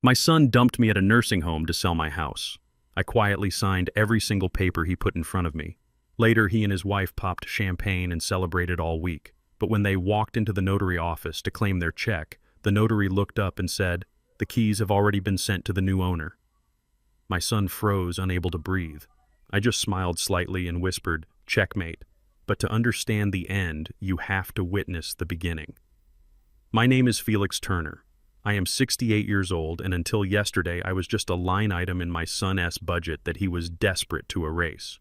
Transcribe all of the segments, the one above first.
My son dumped me at a nursing home to sell my house. I quietly signed every single paper he put in front of me. Later, he and his wife popped champagne and celebrated all week. But when they walked into the notary office to claim their check, the notary looked up and said, "The keys have already been sent to the new owner." My son froze, unable to breathe. I just smiled slightly and whispered, "Checkmate." But to understand the end, you have to witness the beginning. My name is Felix Turner. I am 68 years old, and until yesterday I was just a line item in my son's budget that he was desperate to erase.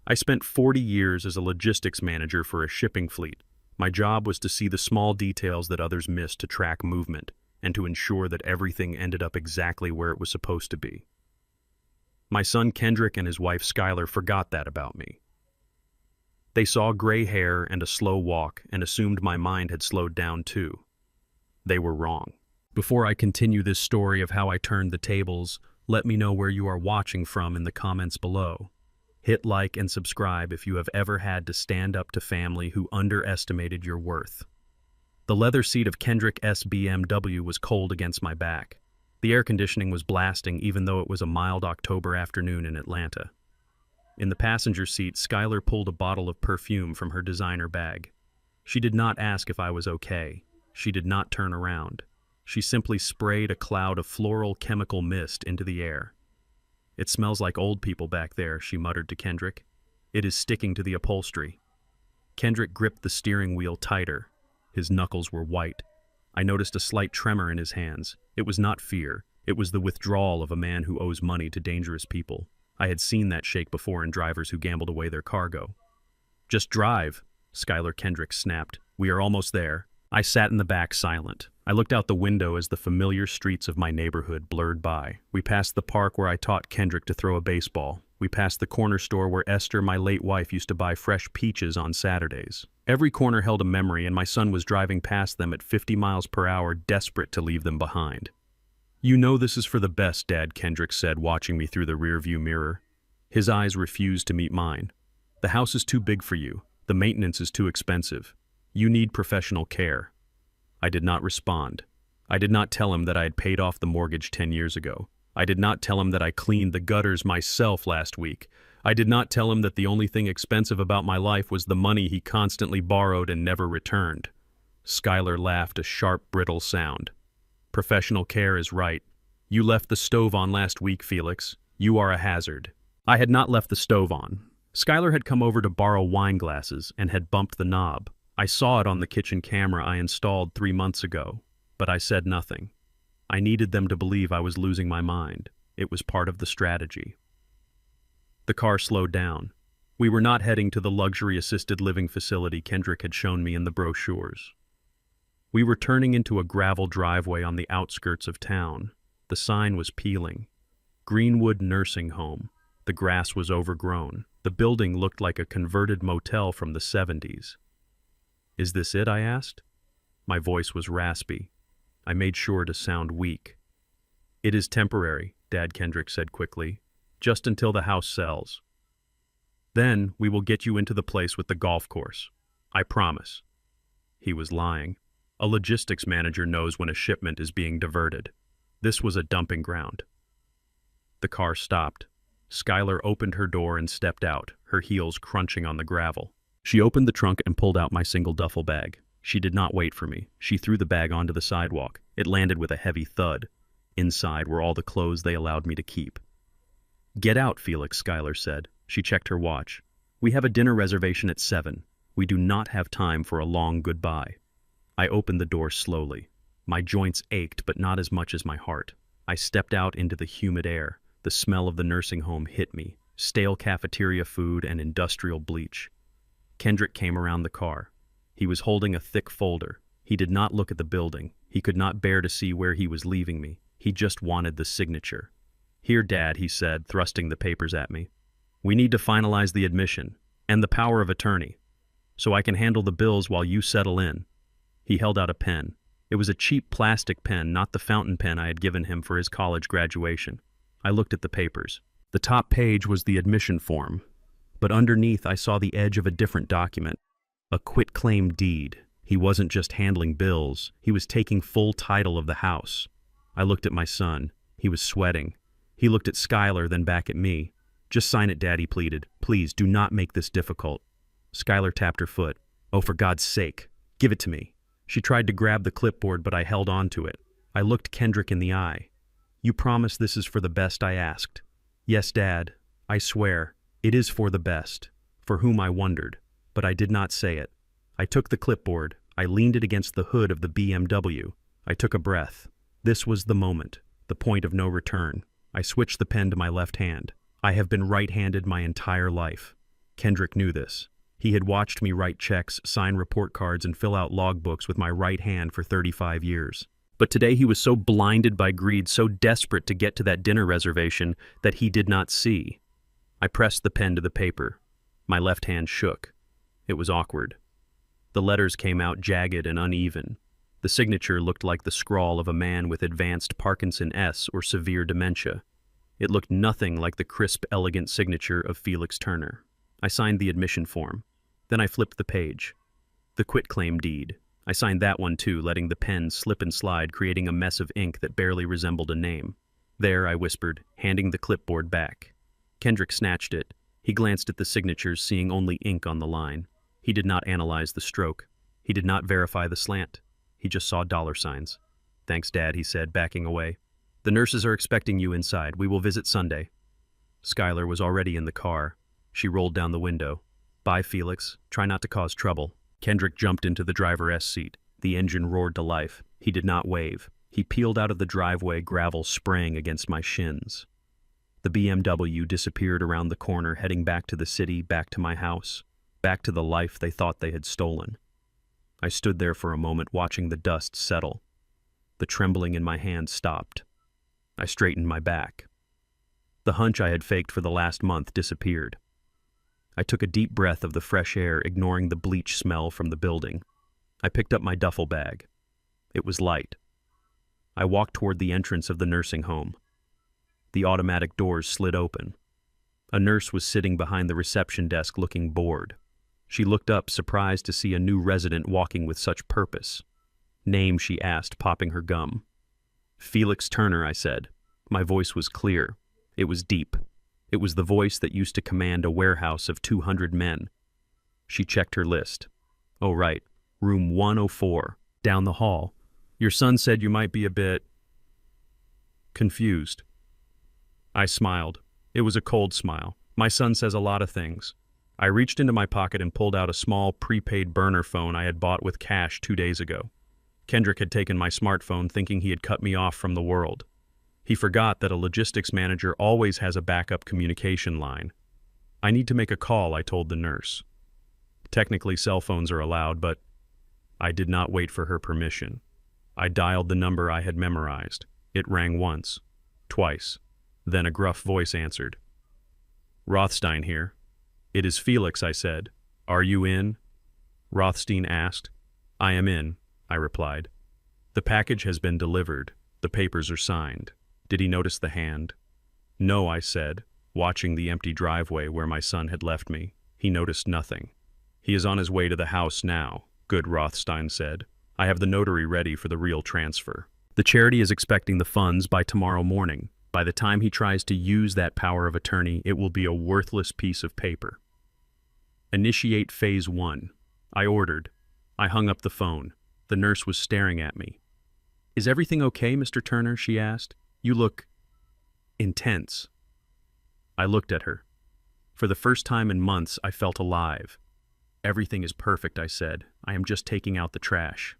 I spent 40 years as a logistics manager for a shipping fleet. My job was to see the small details that others missed to track movement and to ensure that everything ended up exactly where it was supposed to be. My son Kendrick and his wife Skylar forgot that about me. They saw gray hair and a slow walk and assumed my mind had slowed down too. They were wrong. Before I continue this story of how I turned the tables, let me know where you are watching from in the comments below. Hit like and subscribe if you have ever had to stand up to family who underestimated your worth. The leather seat of Kendrick's BMW was cold against my back. The air conditioning was blasting even though it was a mild October afternoon in Atlanta. In the passenger seat, Skylar pulled a bottle of perfume from her designer bag. She did not ask if I was okay. She did not turn around. She simply sprayed a cloud of floral chemical mist into the air. "It smells like old people back there," she muttered to Kendrick. "It is sticking to the upholstery." Kendrick gripped the steering wheel tighter. His knuckles were white. I noticed a slight tremor in his hands. It was not fear. It was the withdrawal of a man who owes money to dangerous people. I had seen that shake before in drivers who gambled away their cargo. "Just drive," Skylar Kendrick snapped. "We are almost there." I sat in the back silent. I looked out the window as the familiar streets of my neighborhood blurred by. We passed the park where I taught Kendrick to throw a baseball. We passed the corner store where Esther, my late wife, used to buy fresh peaches on Saturdays. Every corner held a memory, and my son was driving past them at 50 miles per hour, desperate to leave them behind. "You know this is for the best, Dad," Kendrick said, watching me through the rearview mirror. His eyes refused to meet mine. "The house is too big for you. The maintenance is too expensive. You need professional care." I did not respond. I did not tell him that I had paid off the mortgage 10 years ago. I did not tell him that I cleaned the gutters myself last week. I did not tell him that the only thing expensive about my life was the money he constantly borrowed and never returned. Skylar laughed, a sharp, brittle sound. "Professional care is right. You left the stove on last week, Felix. You are a hazard." I had not left the stove on. Skylar had come over to borrow wine glasses and had bumped the knob. I saw it on the kitchen camera I installed 3 months ago, but I said nothing. I needed them to believe I was losing my mind. It was part of the strategy. The car slowed down. We were not heading to the luxury assisted living facility Kendrick had shown me in the brochures. We were turning into a gravel driveway on the outskirts of town. The sign was peeling. Greenwood Nursing Home. The grass was overgrown. The building looked like a converted motel from the 70s. "Is this it?" I asked. My voice was raspy. I made sure to sound weak. "It is temporary," Dad Kendrick said quickly, "just until the house sells. Then we will get you into the place with the golf course. I promise." He was lying. A logistics manager knows when a shipment is being diverted. This was a dumping ground. The car stopped. Skylar opened her door and stepped out, her heels crunching on the gravel. She opened the trunk and pulled out my single duffel bag. She did not wait for me. She threw the bag onto the sidewalk. It landed with a heavy thud. Inside were all the clothes they allowed me to keep. "Get out, Felix," Skylar said. She checked her watch. "We have a dinner reservation at 7. We do not have time for a long goodbye." I opened the door slowly. My joints ached, but not as much as my heart. I stepped out into the humid air. The smell of the nursing home hit me. Stale cafeteria food and industrial bleach. Kendrick came around the car. He was holding a thick folder. He did not look at the building. He could not bear to see where he was leaving me. He just wanted the signature. "Here, Dad," he said, thrusting the papers at me. "We need to finalize the admission and the power of attorney, so I can handle the bills while you settle in." He held out a pen. It was a cheap plastic pen, not the fountain pen I had given him for his college graduation. I looked at the papers. The top page was the admission form, but underneath I saw the edge of a different document. A quitclaim deed. He wasn't just handling bills, he was taking full title of the house. I looked at my son. He was sweating. He looked at Skylar, then back at me. "Just sign it, Dad," he pleaded. "Please, do not make this difficult." Skylar tapped her foot. "Oh, for God's sake, give it to me." She tried to grab the clipboard, but I held on to it. I looked Kendrick in the eye. "You promise this is for the best?" I asked. "Yes, Dad. I swear. It is for the best." For whom I wondered, but I did not say it. I took the clipboard. I leaned it against the hood of the BMW. I took a breath. This was the moment, the point of no return. I switched the pen to my left hand. I have been right-handed my entire life. Kendrick knew this. He had watched me write checks, sign report cards, and fill out logbooks with my right hand for 35 years. But today he was so blinded by greed, so desperate to get to that dinner reservation, that he did not see. I pressed the pen to the paper. My left hand shook. It was awkward. The letters came out jagged and uneven. The signature looked like the scrawl of a man with advanced Parkinson-S or severe dementia. It looked nothing like the crisp, elegant signature of Felix Turner. I signed the admission form. Then I flipped the page. The quitclaim deed. I signed that one too, letting the pen slip and slide, creating a mess of ink that barely resembled a name. "There," I whispered, handing the clipboard back. Kendrick snatched it. He glanced at the signatures, seeing only ink on the line. He did not analyze the stroke. He did not verify the slant. He just saw dollar signs. "Thanks, Dad," he said, backing away. "The nurses are expecting you inside. We will visit Sunday." Skylar was already in the car. She rolled down the window. "Bye, Felix. Try not to cause trouble." Kendrick jumped into the driver's seat. The engine roared to life. He did not wave. He peeled out of the driveway, gravel spraying against my shins. The BMW disappeared around the corner, heading back to the city, back to my house, back to the life they thought they had stolen. I stood there for a moment, watching the dust settle. The trembling in my hand stopped. I straightened my back. The hunch I had faked for the last month disappeared. I took a deep breath of the fresh air, ignoring the bleach smell from the building. I picked up my duffel bag. It was light. I walked toward the entrance of the nursing home. The automatic doors slid open. A nurse was sitting behind the reception desk, looking bored. She looked up, surprised to see a new resident walking with such purpose. "Name?" she asked, popping her gum. "Felix Turner," I said. My voice was clear. It was deep. It was the voice that used to command a warehouse of 200 men. She checked her list. "Oh, right. Room 104. Down the hall. Your son said you might be a bit confused." I smiled. It was a cold smile. My son says a lot of things. I reached into my pocket and pulled out a small prepaid burner phone I had bought with cash 2 days ago. Kendrick had taken my smartphone, thinking he had cut me off from the world. He forgot that a logistics manager always has a backup communication line. "I need to make a call," I told the nurse. Technically, cell phones are allowed, but I did not wait for her permission. I dialed the number I had memorized. It rang once, twice. Then a gruff voice answered. "Rothstein here." "It is Felix," I said. "Are you in?" Rothstein asked. "I am in," I replied. "The package has been delivered. The papers are signed." Did he notice the hand? "No," I said, watching the empty driveway where my son had left me. He noticed nothing. "He is on his way to the house now." "Good," Rothstein said. "I have the notary ready for the real transfer. The charity is expecting the funds by tomorrow morning. By the time he tries to use that power of attorney, it will be a worthless piece of paper." "Initiate phase 1. I ordered. I hung up the phone. The nurse was staring at me. "Is everything okay, Mr. Turner?" she asked. "You look intense." I looked at her. For the first time in months, I felt alive. "Everything is perfect," I said. "I am just taking out the trash."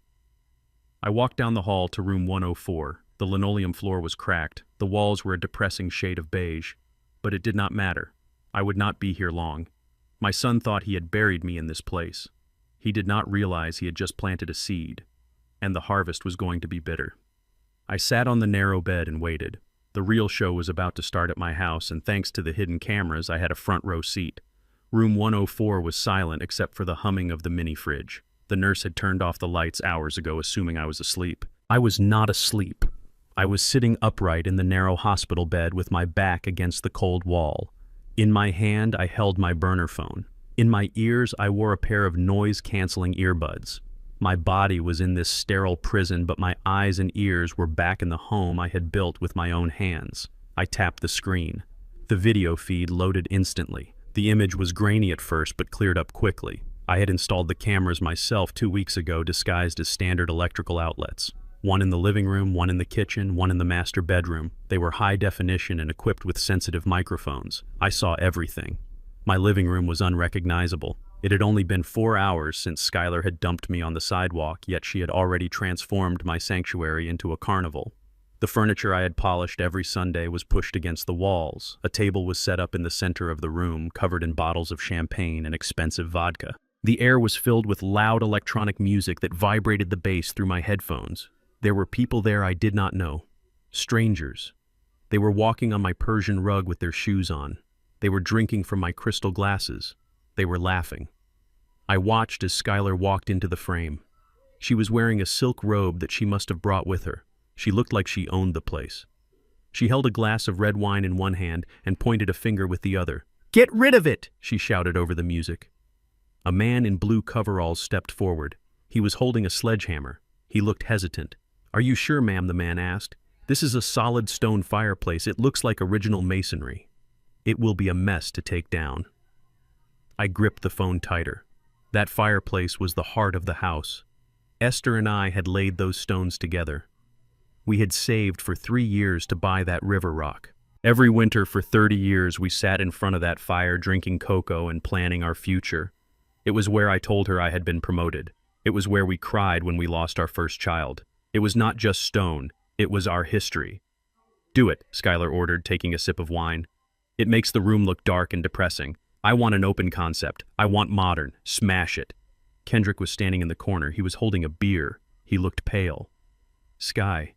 I walked down the hall to room 104. The linoleum floor was cracked. The walls were a depressing shade of beige. But it did not matter. I would not be here long. My son thought he had buried me in this place. He did not realize he had just planted a seed, and the harvest was going to be bitter. I sat on the narrow bed and waited. The real show was about to start at my house, and thanks to the hidden cameras, I had a front row seat. Room 104 was silent except for the humming of the mini fridge. The nurse had turned off the lights hours ago, assuming I was asleep. I was not asleep. I was sitting upright in the narrow hospital bed with my back against the cold wall. In my hand, I held my burner phone. In my ears, I wore a pair of noise-canceling earbuds. My body was in this sterile prison, but my eyes and ears were back in the home I had built with my own hands. I tapped the screen. The video feed loaded instantly. The image was grainy at first, but cleared up quickly. I had installed the cameras myself 2 weeks ago, disguised as standard electrical outlets. One in the living room, one in the kitchen, one in the master bedroom. They were high definition and equipped with sensitive microphones. I saw everything. My living room was unrecognizable. It had only been 4 hours since Skylar had dumped me on the sidewalk, yet she had already transformed my sanctuary into a carnival. The furniture I had polished every Sunday was pushed against the walls. A table was set up in the center of the room, covered in bottles of champagne and expensive vodka. The air was filled with loud electronic music that vibrated the bass through my headphones. There were people there I did not know. Strangers. They were walking on my Persian rug with their shoes on. They were drinking from my crystal glasses. They were laughing. I watched as Skylar walked into the frame. She was wearing a silk robe that she must have brought with her. She looked like she owned the place. She held a glass of red wine in one hand and pointed a finger with the other. "Get rid of it!" she shouted over the music. A man in blue coveralls stepped forward. He was holding a sledgehammer. He looked hesitant. "Are you sure, ma'am?" the man asked. "This is a solid stone fireplace. It looks like original masonry. It will be a mess to take down." I gripped the phone tighter. That fireplace was the heart of the house. Esther and I had laid those stones together. We had saved for 3 years to buy that river rock. Every winter for 30 years we sat in front of that fire drinking cocoa and planning our future. It was where I told her I had been promoted. It was where we cried when we lost our first child. It was not just stone, it was our history. "Do it," Skylar ordered, taking a sip of wine. "It makes the room look dark and depressing. I want an open concept. I want modern. Smash it." Kendrick was standing in the corner. He was holding a beer. He looked pale. "Sky,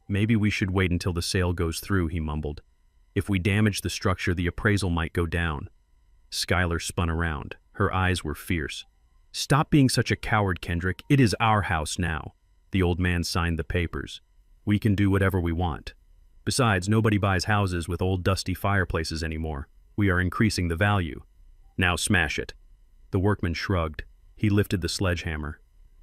maybe we should wait until the sale goes through," he mumbled. "If we damage the structure, the appraisal might go down." Skylar spun around. Her eyes were fierce. "Stop being such a coward, Kendrick. It is our house now." The old man signed the papers. "We can do whatever we want. Besides, nobody buys houses with old dusty fireplaces anymore. We are increasing the value. Now smash it." The workman shrugged. He lifted the sledgehammer.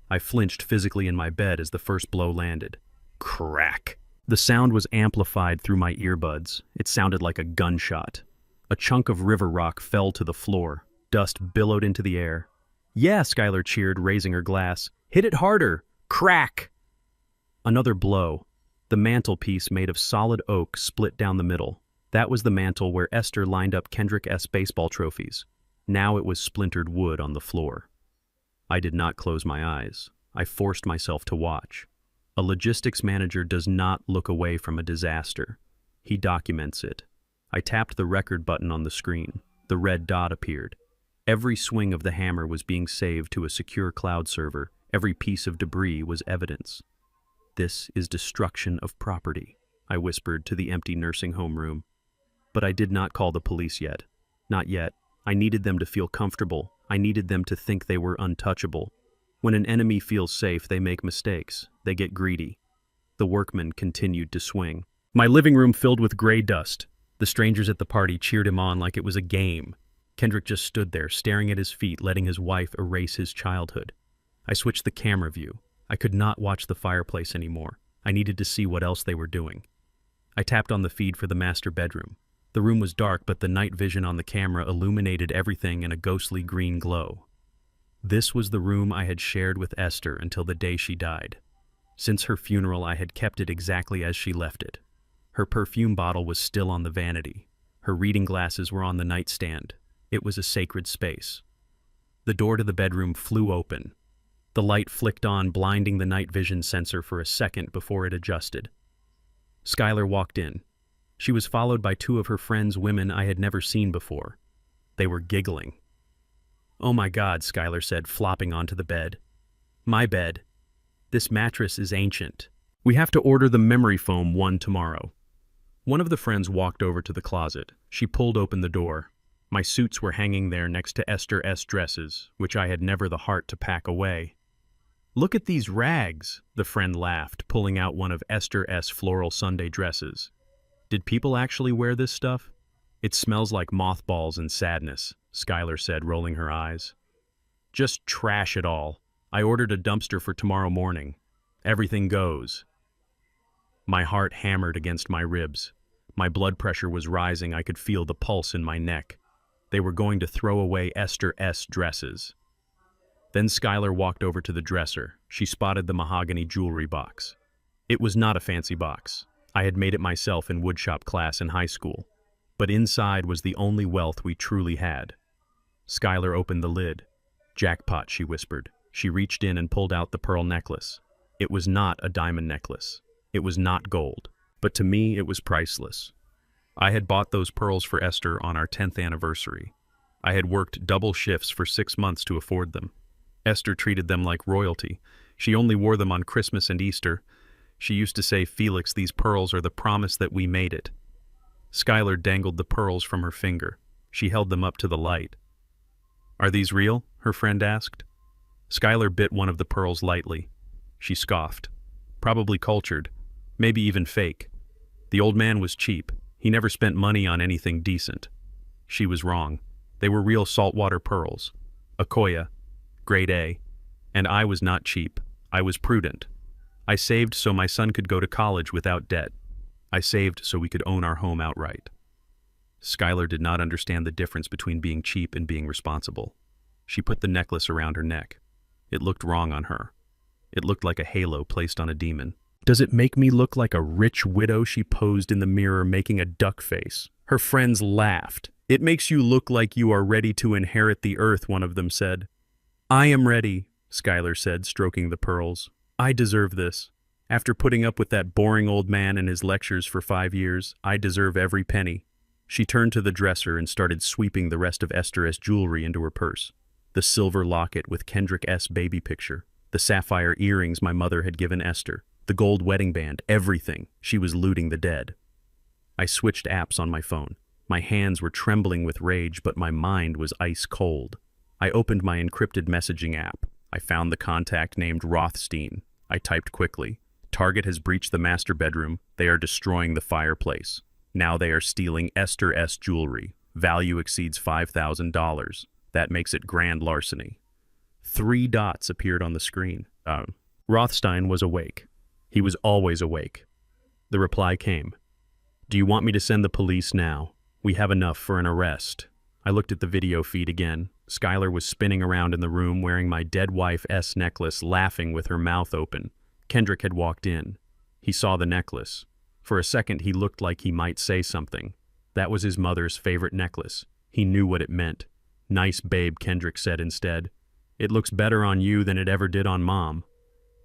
I flinched physically in my bed as the first blow landed. Crack! The sound was amplified through my earbuds. It sounded like a gunshot. A chunk of river rock fell to the floor. Dust billowed into the air. "Yeah," Skylar cheered, raising her glass. "Hit it harder! Crack!" Another blow. The mantelpiece made of solid oak split down the middle. That was the mantel where Esther lined up Kendrick S. baseball trophies. Now it was splintered wood on the floor. I did not close my eyes. I forced myself to watch. A logistics manager does not look away from a disaster. He documents it. I tapped the record button on the screen. The red dot appeared. Every swing of the hammer was being saved to a secure cloud server. Every piece of debris was evidence. "This is destruction of property," I whispered to the empty nursing home room. But I did not call the police yet. Not yet. I needed them to feel comfortable. I needed them to think they were untouchable. When an enemy feels safe, they make mistakes. They get greedy. The workman continued to swing. My living room filled with gray dust. The strangers at the party cheered him on like it was a game. Kendrick just stood there, staring at his feet, letting his wife erase his childhood. I switched the camera view. I could not watch the fireplace anymore. I needed to see what else they were doing. I tapped on the feed for the master bedroom. The room was dark, but the night vision on the camera illuminated everything in a ghostly green glow. This was the room I had shared with Esther until the day she died. Since her funeral, I had kept it exactly as she left it. Her perfume bottle was still on the vanity. Her reading glasses were on the nightstand. It was a sacred space. The door to the bedroom flew open. The light flicked on, blinding the night vision sensor for a second before it adjusted. Skylar walked in. She was followed by 2 of her friends, women I had never seen before. They were giggling. "Oh my God," Skylar said, flopping onto the bed. "My bed. This mattress is ancient. We have to order the memory foam one tomorrow." One of the friends walked over to the closet. She pulled open the door. My suits were hanging there next to Esther S. dresses, which I had never the heart to pack away. "Look at these rags," the friend laughed, pulling out one of Esther S. floral Sunday dresses. "Did people actually wear this stuff?" "It smells like mothballs and sadness," Skylar said, rolling her eyes. "Just trash it all. I ordered a dumpster for tomorrow morning. Everything goes. My heart hammered against my ribs. My blood pressure was rising. I could feel the pulse in my neck. They were going to throw away Esther S. dresses. Then Skylar walked over to the dresser. She spotted the mahogany jewelry box. It was not a fancy box. I had made it myself in woodshop class in high school. But inside was the only wealth we truly had. Skylar opened the lid. "Jackpot," she whispered. She reached in and pulled out the pearl necklace. It was not a diamond necklace. It was not gold. But to me, it was priceless. I had bought those pearls for Esther on our 10th anniversary. I had worked double shifts for 6 months to afford them. Esther treated them like royalty. She only wore them on Christmas and Easter. She used to say, "Felix, these pearls are the promise that we made it." Skylar dangled the pearls from her finger. She held them up to the light. "Are these real?" her friend asked. Skylar bit one of the pearls lightly. She scoffed. "Probably cultured. Maybe even fake. The old man was cheap. He never spent money on anything decent." She was wrong. They were real saltwater pearls. Akoya. Grade A. And I was not cheap. I was prudent. I saved so my son could go to college without debt. I saved so we could own our home outright. Skylar did not understand the difference between being cheap and being responsible. She put the necklace around her neck. It looked wrong on her. It looked like a halo placed on a demon. "Does it make me look like a rich widow?" She posed in the mirror, making a duck face. Her friends laughed. "It makes you look like you are ready to inherit the earth," one of them said. "I am ready," Skylar said, stroking the pearls. "I deserve this. After putting up with that boring old man and his lectures for 5 years, I deserve every penny." She turned to the dresser and started sweeping the rest of Esther S. jewelry into her purse. The silver locket with Kendrick S. baby picture, the sapphire earrings my mother had given Esther, the gold wedding band, everything. She was looting the dead. I switched apps on my phone. My hands were trembling with rage, but my mind was ice cold. I opened my encrypted messaging app. I found the contact named Rothstein. I typed quickly. "Target has breached the master bedroom. They are destroying the fireplace. Now they are stealing Esther S. jewelry. Value exceeds $5,000. That makes it grand larceny." 3 dots appeared on the screen. Rothstein was awake. He was always awake. The reply came. "Do you want me to send the police now? We have enough for an arrest." I looked at the video feed again. Skylar was spinning around in the room wearing my dead wife's necklace, laughing with her mouth open. Kendrick had walked in. He saw the necklace. For a second, he looked like he might say something. That was his mother's favorite necklace. He knew what it meant. "Nice babe," Kendrick said instead. "It looks better on you than it ever did on Mom."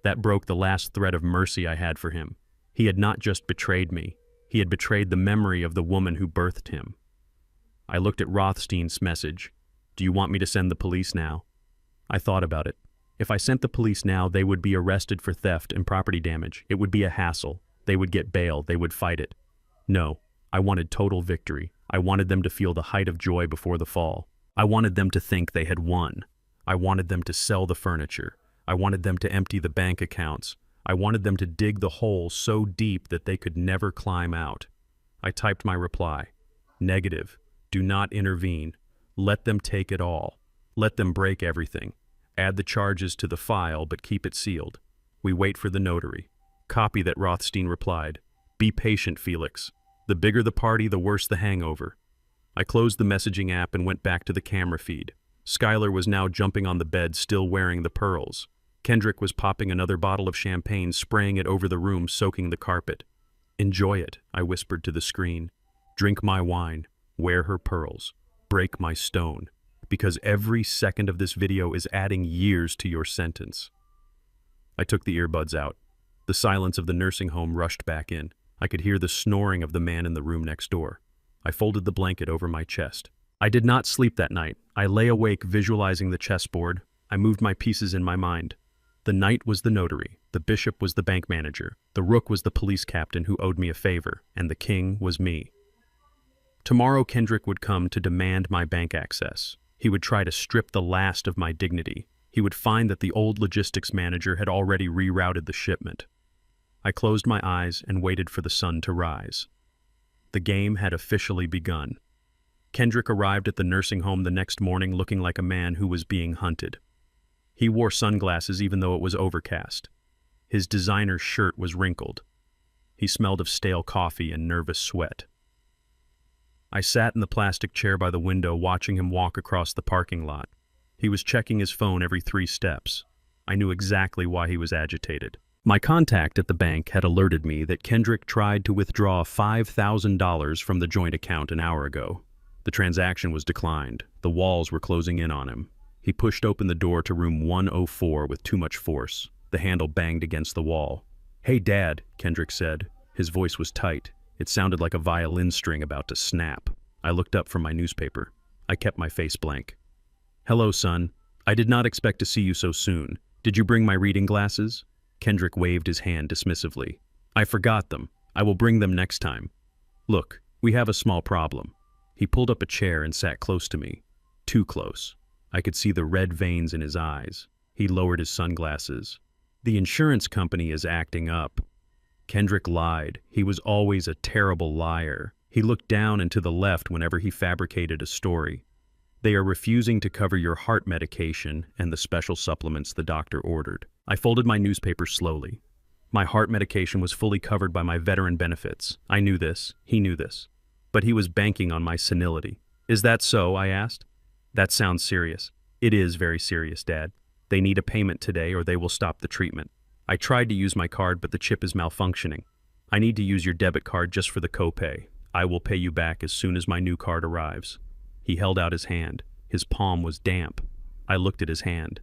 That broke the last thread of mercy I had for him. He had not just betrayed me. He had betrayed the memory of the woman who birthed him. I looked at Rothstein's message. "Do you want me to send the police now?" I thought about it. If I sent the police now, they would be arrested for theft and property damage. It would be a hassle. They would get bail. They would fight it. No, I wanted total victory. I wanted them to feel the height of joy before the fall. I wanted them to think they had won. I wanted them to sell the furniture. I wanted them to empty the bank accounts. I wanted them to dig the hole so deep that they could never climb out. I typed my reply. Negative. Do not intervene. Let them take it all. Let them break everything. Add the charges to the file, but keep it sealed. We wait for the notary. Copy that. Rothstein replied. Be patient, Felix. The bigger the party, the worse the hangover. I closed the messaging app and went back to the camera feed. Skylar was now jumping on the bed, still wearing the pearls. Kendrick was popping another bottle of champagne, spraying it over the room, soaking the carpet. Enjoy it, I whispered to the screen. Drink my wine. Wear her pearls. Break my stone. Because every second of this video is adding years to your sentence. I took the earbuds out. The silence of the nursing home rushed back in. I could hear the snoring of the man in the room next door. I folded the blanket over my chest. I did not sleep that night. I lay awake visualizing the chessboard. I moved my pieces in my mind. The knight was the notary, the bishop was the bank manager, the rook was the police captain who owed me a favor, and the king was me. Tomorrow Kendrick would come to demand my bank access. He would try to strip the last of my dignity. He would find that the old logistics manager had already rerouted the shipment. I closed my eyes and waited for the sun to rise. The game had officially begun. Kendrick arrived at the nursing home the next morning looking like a man who was being hunted. He wore sunglasses even though it was overcast. His designer shirt was wrinkled. He smelled of stale coffee and nervous sweat. I sat in the plastic chair by the window watching him walk across the parking lot. He was checking his phone every 3 steps. I knew exactly why he was agitated. My contact at the bank had alerted me that Kendrick tried to withdraw $5,000 from the joint account an hour ago. The transaction was declined. The walls were closing in on him. He pushed open the door to room 104 with too much force. The handle banged against the wall. "Hey, Dad," Kendrick said. His voice was tight. It sounded like a violin string about to snap. I looked up from my newspaper. I kept my face blank. "Hello, son. I did not expect to see you so soon. Did you bring my reading glasses?" Kendrick waved his hand dismissively. "I forgot them. I will bring them next time. Look, we have a small problem." He pulled up a chair and sat close to me. Too close. I could see the red veins in his eyes. He lowered his sunglasses. "The insurance company is acting up." Kendrick lied. He was always a terrible liar. He looked down and to the left whenever he fabricated a story. "They are refusing to cover your heart medication and the special supplements the doctor ordered." I folded my newspaper slowly. My heart medication was fully covered by my veteran benefits. I knew this. He knew this. But he was banking on my senility. "Is that so?" I asked. "That sounds serious." "It is very serious, Dad. They need a payment today or they will stop the treatment. I tried to use my card, but the chip is malfunctioning. I need to use your debit card just for the copay. I will pay you back as soon as my new card arrives." He held out his hand. His palm was damp. I looked at his hand.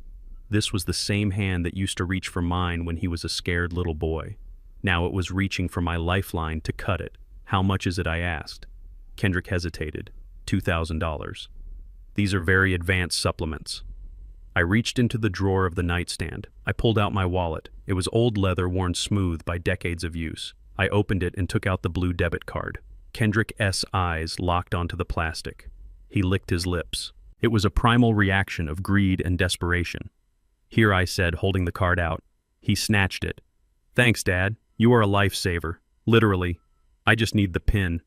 This was the same hand that used to reach for mine when he was a scared little boy. Now it was reaching for my lifeline to cut it. "How much is it?" I asked. Kendrick hesitated. $2,000. "These are very advanced supplements." I reached into the drawer of the nightstand. I pulled out my wallet. It was old leather worn smooth by decades of use. I opened it and took out the blue debit card. Kendrick's eyes locked onto the plastic. He licked his lips. It was a primal reaction of greed and desperation. "Here," I said, holding the card out. He snatched it. "Thanks, Dad. You are a lifesaver. Literally. I just need the PIN.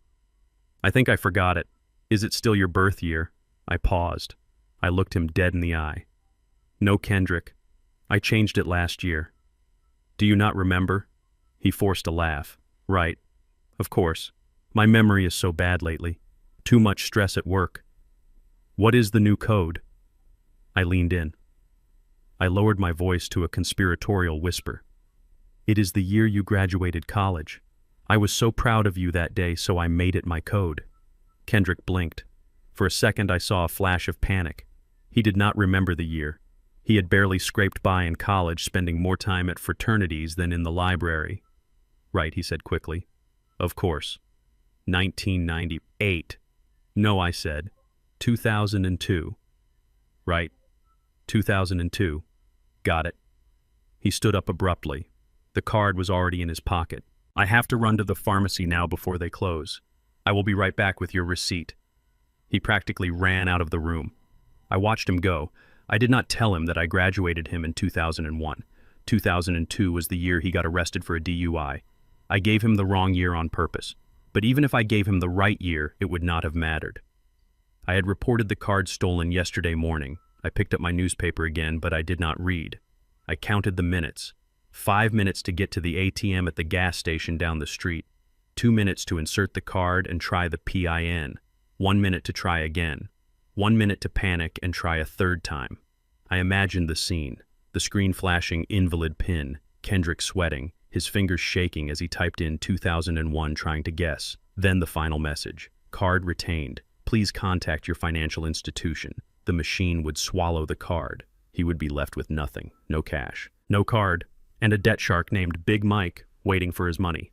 I think I forgot it. Is it still your birth year?" I paused. I looked him dead in the eye. "No, Kendrick. I changed it last year." "Do you not remember?" He forced a laugh. "Right. Of course. My memory is so bad lately. Too much stress at work." "What is the new code?" I leaned in. I lowered my voice to a conspiratorial whisper. "It is the year you graduated college. I was so proud of you that day, so I made it my code." Kendrick blinked. For a second I saw a flash of panic. He did not remember the year. He had barely scraped by in college, spending more time at fraternities than in the library. "Right," he said quickly. "Of course. 1998. "No," I said. 2002. "Right. 2002. Got it." He stood up abruptly. The card was already in his pocket. "I have to run to the pharmacy now before they close. I will be right back with your receipt." He practically ran out of the room. I watched him go. I did not tell him that I graduated him in 2001. 2002 was the year he got arrested for a DUI. I gave him the wrong year on purpose. But even if I gave him the right year, it would not have mattered. I had reported the card stolen yesterday morning. I picked up my newspaper again, but I did not read. I counted the minutes. 5 minutes to get to the ATM at the gas station down the street. 2 minutes to insert the card and try the PIN. 1 minute to try again. 1 minute to panic and try a third time. I imagined the scene. The screen flashing invalid PIN. Kendrick sweating, his fingers shaking as he typed in 2001 trying to guess. Then the final message. Card retained. Please contact your financial institution. The machine would swallow the card. He would be left with nothing. No cash. No card. And a debt shark named Big Mike waiting for his money.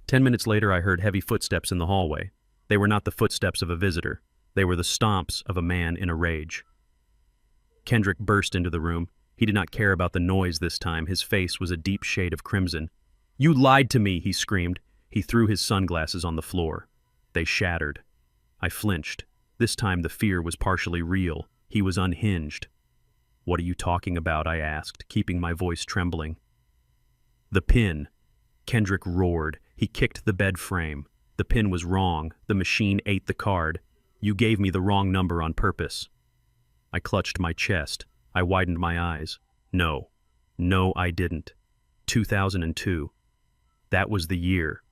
10 minutes later I heard heavy footsteps in the hallway. They were not the footsteps of a visitor. They were the stomps of a man in a rage. Kendrick burst into the room. He did not care about the noise this time. His face was a deep shade of crimson. "You lied to me," he screamed. He threw his sunglasses on the floor. They shattered. I flinched. This time the fear was partially real. He was unhinged. "What are you talking about?" I asked, keeping my voice trembling. "The PIN." Kendrick roared. He kicked the bed frame. "The PIN was wrong. The machine ate the card. You gave me the wrong number on purpose." I clutched my chest. I widened my eyes. No. No, I didn't. 2002. That was the year.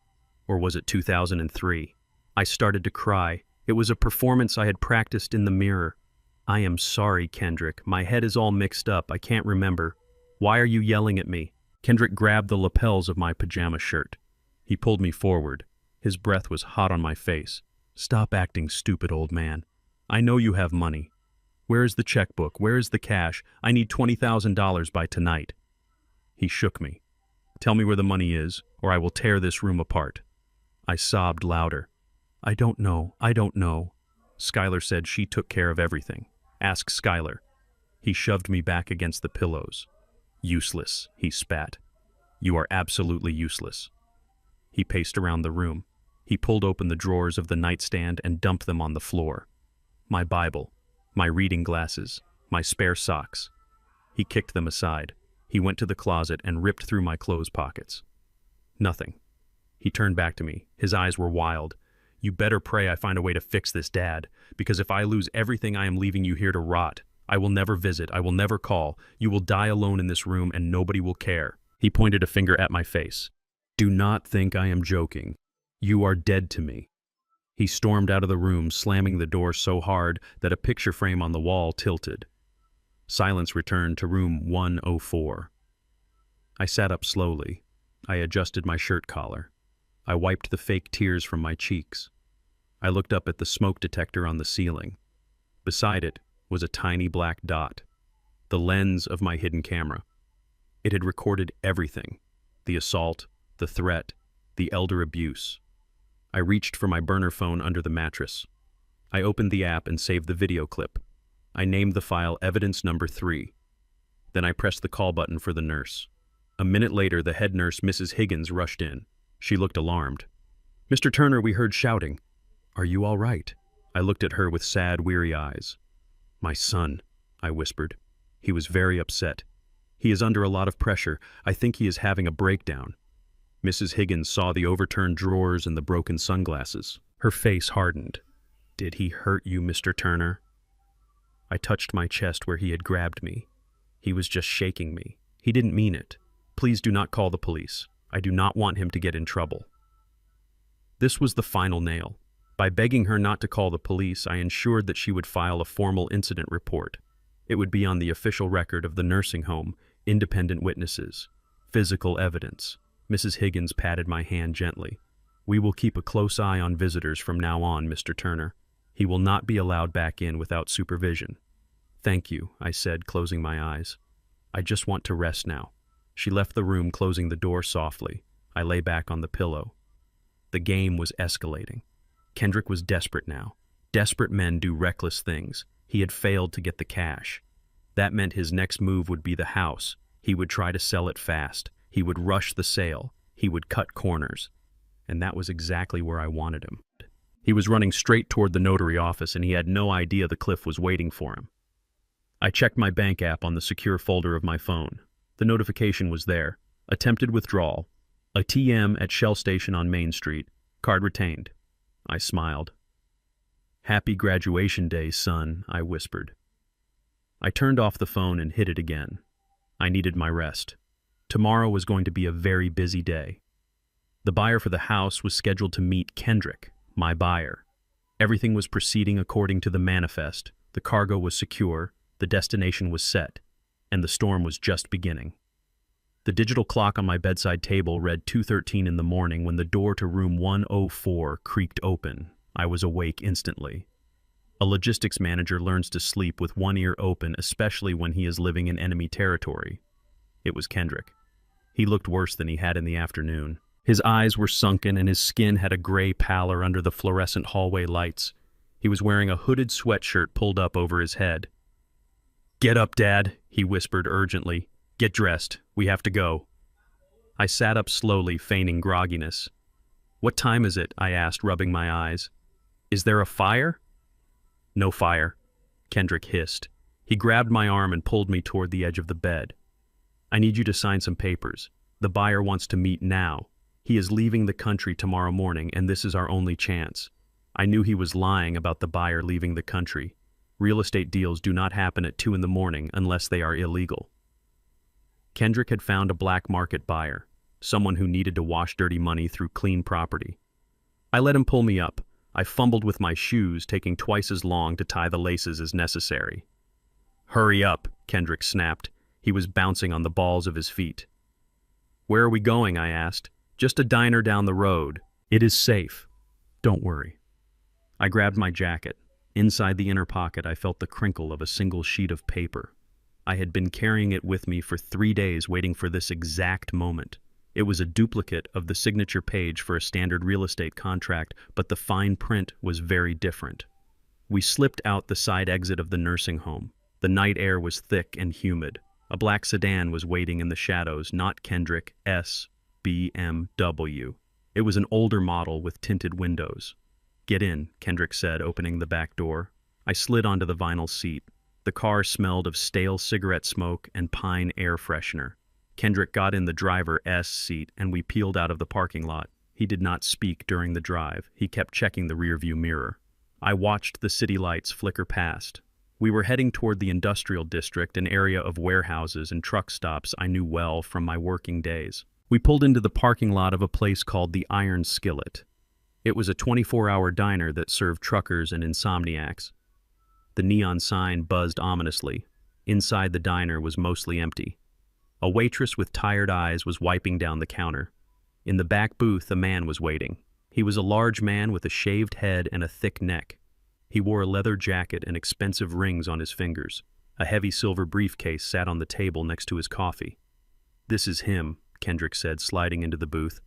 Or was it 2003? I started to cry. It was a performance I had practiced in the mirror. I am sorry, Kendrick. My head is all mixed up. I can't remember. Why are you yelling at me? Kendrick grabbed the lapels of my pajama shirt. He pulled me forward. His breath was hot on my face. Stop acting stupid, old man. I know you have money. Where is the checkbook? Where is the cash? I need $20,000 by tonight. He shook me. Tell me where the money is, or I will tear this room apart. I sobbed louder. I don't know. Skylar said she took care of everything. Ask Skylar. He shoved me back against the pillows. Useless, he spat. You are absolutely useless. He paced around the room. He pulled open the drawers of the nightstand and dumped them on the floor. My Bible, my reading glasses, my spare socks. He kicked them aside. He went to the closet and ripped through my clothes pockets. Nothing. He turned back to me. His eyes were wild. You better pray I find a way to fix this, Dad, because if I lose everything, I am leaving you here to rot. I will never visit. I will never call. You will die alone in this room and nobody will care. He pointed a finger at my face. Do not think I am joking. You are dead to me. He stormed out of the room, slamming the door so hard that a picture frame on the wall tilted. Silence returned to room 104. I sat up slowly. I adjusted my shirt collar. I wiped the fake tears from my cheeks. I looked up at the smoke detector on the ceiling. Beside it was a tiny black dot, the lens of my hidden camera. It had recorded everything, the assault, the threat, the elder abuse. I reached for my burner phone under the mattress. I opened the app and saved the video clip. I named the file Evidence Number 3. Then I pressed the call button for the nurse. A minute later, the head nurse, Mrs. Higgins, rushed in. She looked alarmed. Mr. Turner, we heard shouting. Are you all right? I looked at her with sad, weary eyes. My son, I whispered. He was very upset. He is under a lot of pressure. I think he is having a breakdown. Mrs. Higgins saw the overturned drawers and the broken sunglasses. Her face hardened. Did he hurt you, Mr. Turner? I touched my chest where he had grabbed me. He was just shaking me. He didn't mean it. Please do not call the police. I do not want him to get in trouble. This was the final nail. By begging her not to call the police, I ensured that she would file a formal incident report. It would be on the official record of the nursing home, independent witnesses, physical evidence. Mrs. Higgins patted my hand gently. We will keep a close eye on visitors from now on, Mr. Turner. He will not be allowed back in without supervision. Thank you, I said, closing my eyes. I just want to rest now. She left the room, closing the door softly. I lay back on the pillow. The game was escalating. Kendrick was desperate now. Desperate men do reckless things. He had failed to get the cash. That meant his next move would be the house. He would try to sell it fast. He would rush the sale. He would cut corners. And that was exactly where I wanted him. He was running straight toward the notary office, and he had no idea the cliff was waiting for him. I checked my bank app on the secure folder of my phone. The notification was there. Attempted withdrawal. ATM at Shell Station on Main Street. Card retained. I smiled. Happy graduation day, son, I whispered. I turned off the phone and hit it again. I needed my rest. Tomorrow was going to be a very busy day. The buyer for the house was scheduled to meet Kendrick, my buyer. Everything was proceeding according to the manifest. The cargo was secure, the destination was set, and the storm was just beginning. The digital clock on my bedside table read 2:13 in the morning when the door to room 104 creaked open. I was awake instantly. A logistics manager learns to sleep with one ear open, especially when he is living in enemy territory. It was Kendrick. He looked worse than he had in the afternoon. His eyes were sunken and his skin had a gray pallor under the fluorescent hallway lights. He was wearing a hooded sweatshirt pulled up over his head. "Get up, Dad," he whispered urgently. "Get dressed. We have to go." I sat up slowly, feigning grogginess. "What time is it?" I asked, rubbing my eyes. "Is there a fire?" "No fire," Kendrick hissed. He grabbed my arm and pulled me toward the edge of the bed. "I need you to sign some papers. The buyer wants to meet now. He is leaving the country tomorrow morning, and this is our only chance." I knew he was lying about the buyer leaving the country. Real estate deals do not happen at 2 in the morning unless they are illegal. Kendrick had found a black market buyer, someone who needed to wash dirty money through clean property. I let him pull me up. I fumbled with my shoes, taking twice as long to tie the laces as necessary. "Hurry up," Kendrick snapped. He was bouncing on the balls of his feet. "Where are we going?" I asked. "Just a diner down the road. It is safe. Don't worry." I grabbed my jacket. Inside the inner pocket, I felt the crinkle of a single sheet of paper. I had been carrying it with me for 3 days, waiting for this exact moment. It was a duplicate of the signature page for a standard real estate contract, but the fine print was very different. We slipped out the side exit of the nursing home. The night air was thick and humid. A black sedan was waiting in the shadows, not Kendrick S. BMW. It was an older model with tinted windows. "Get in," Kendrick said, opening the back door. I slid onto the vinyl seat. The car smelled of stale cigarette smoke and pine air freshener. Kendrick got in the driver's seat and we peeled out of the parking lot. He did not speak during the drive. He kept checking the rearview mirror. I watched the city lights flicker past. We were heading toward the industrial district, an area of warehouses and truck stops I knew well from my working days. We pulled into the parking lot of a place called the Iron Skillet. It was a 24-hour diner that served truckers and insomniacs. The neon sign buzzed ominously. Inside the diner was mostly empty. A waitress with tired eyes was wiping down the counter. In the back booth, a man was waiting. He was a large man with a shaved head and a thick neck. He wore a leather jacket and expensive rings on his fingers. A heavy silver briefcase sat on the table next to his coffee. "This is him," Kendrick said, sliding into the booth.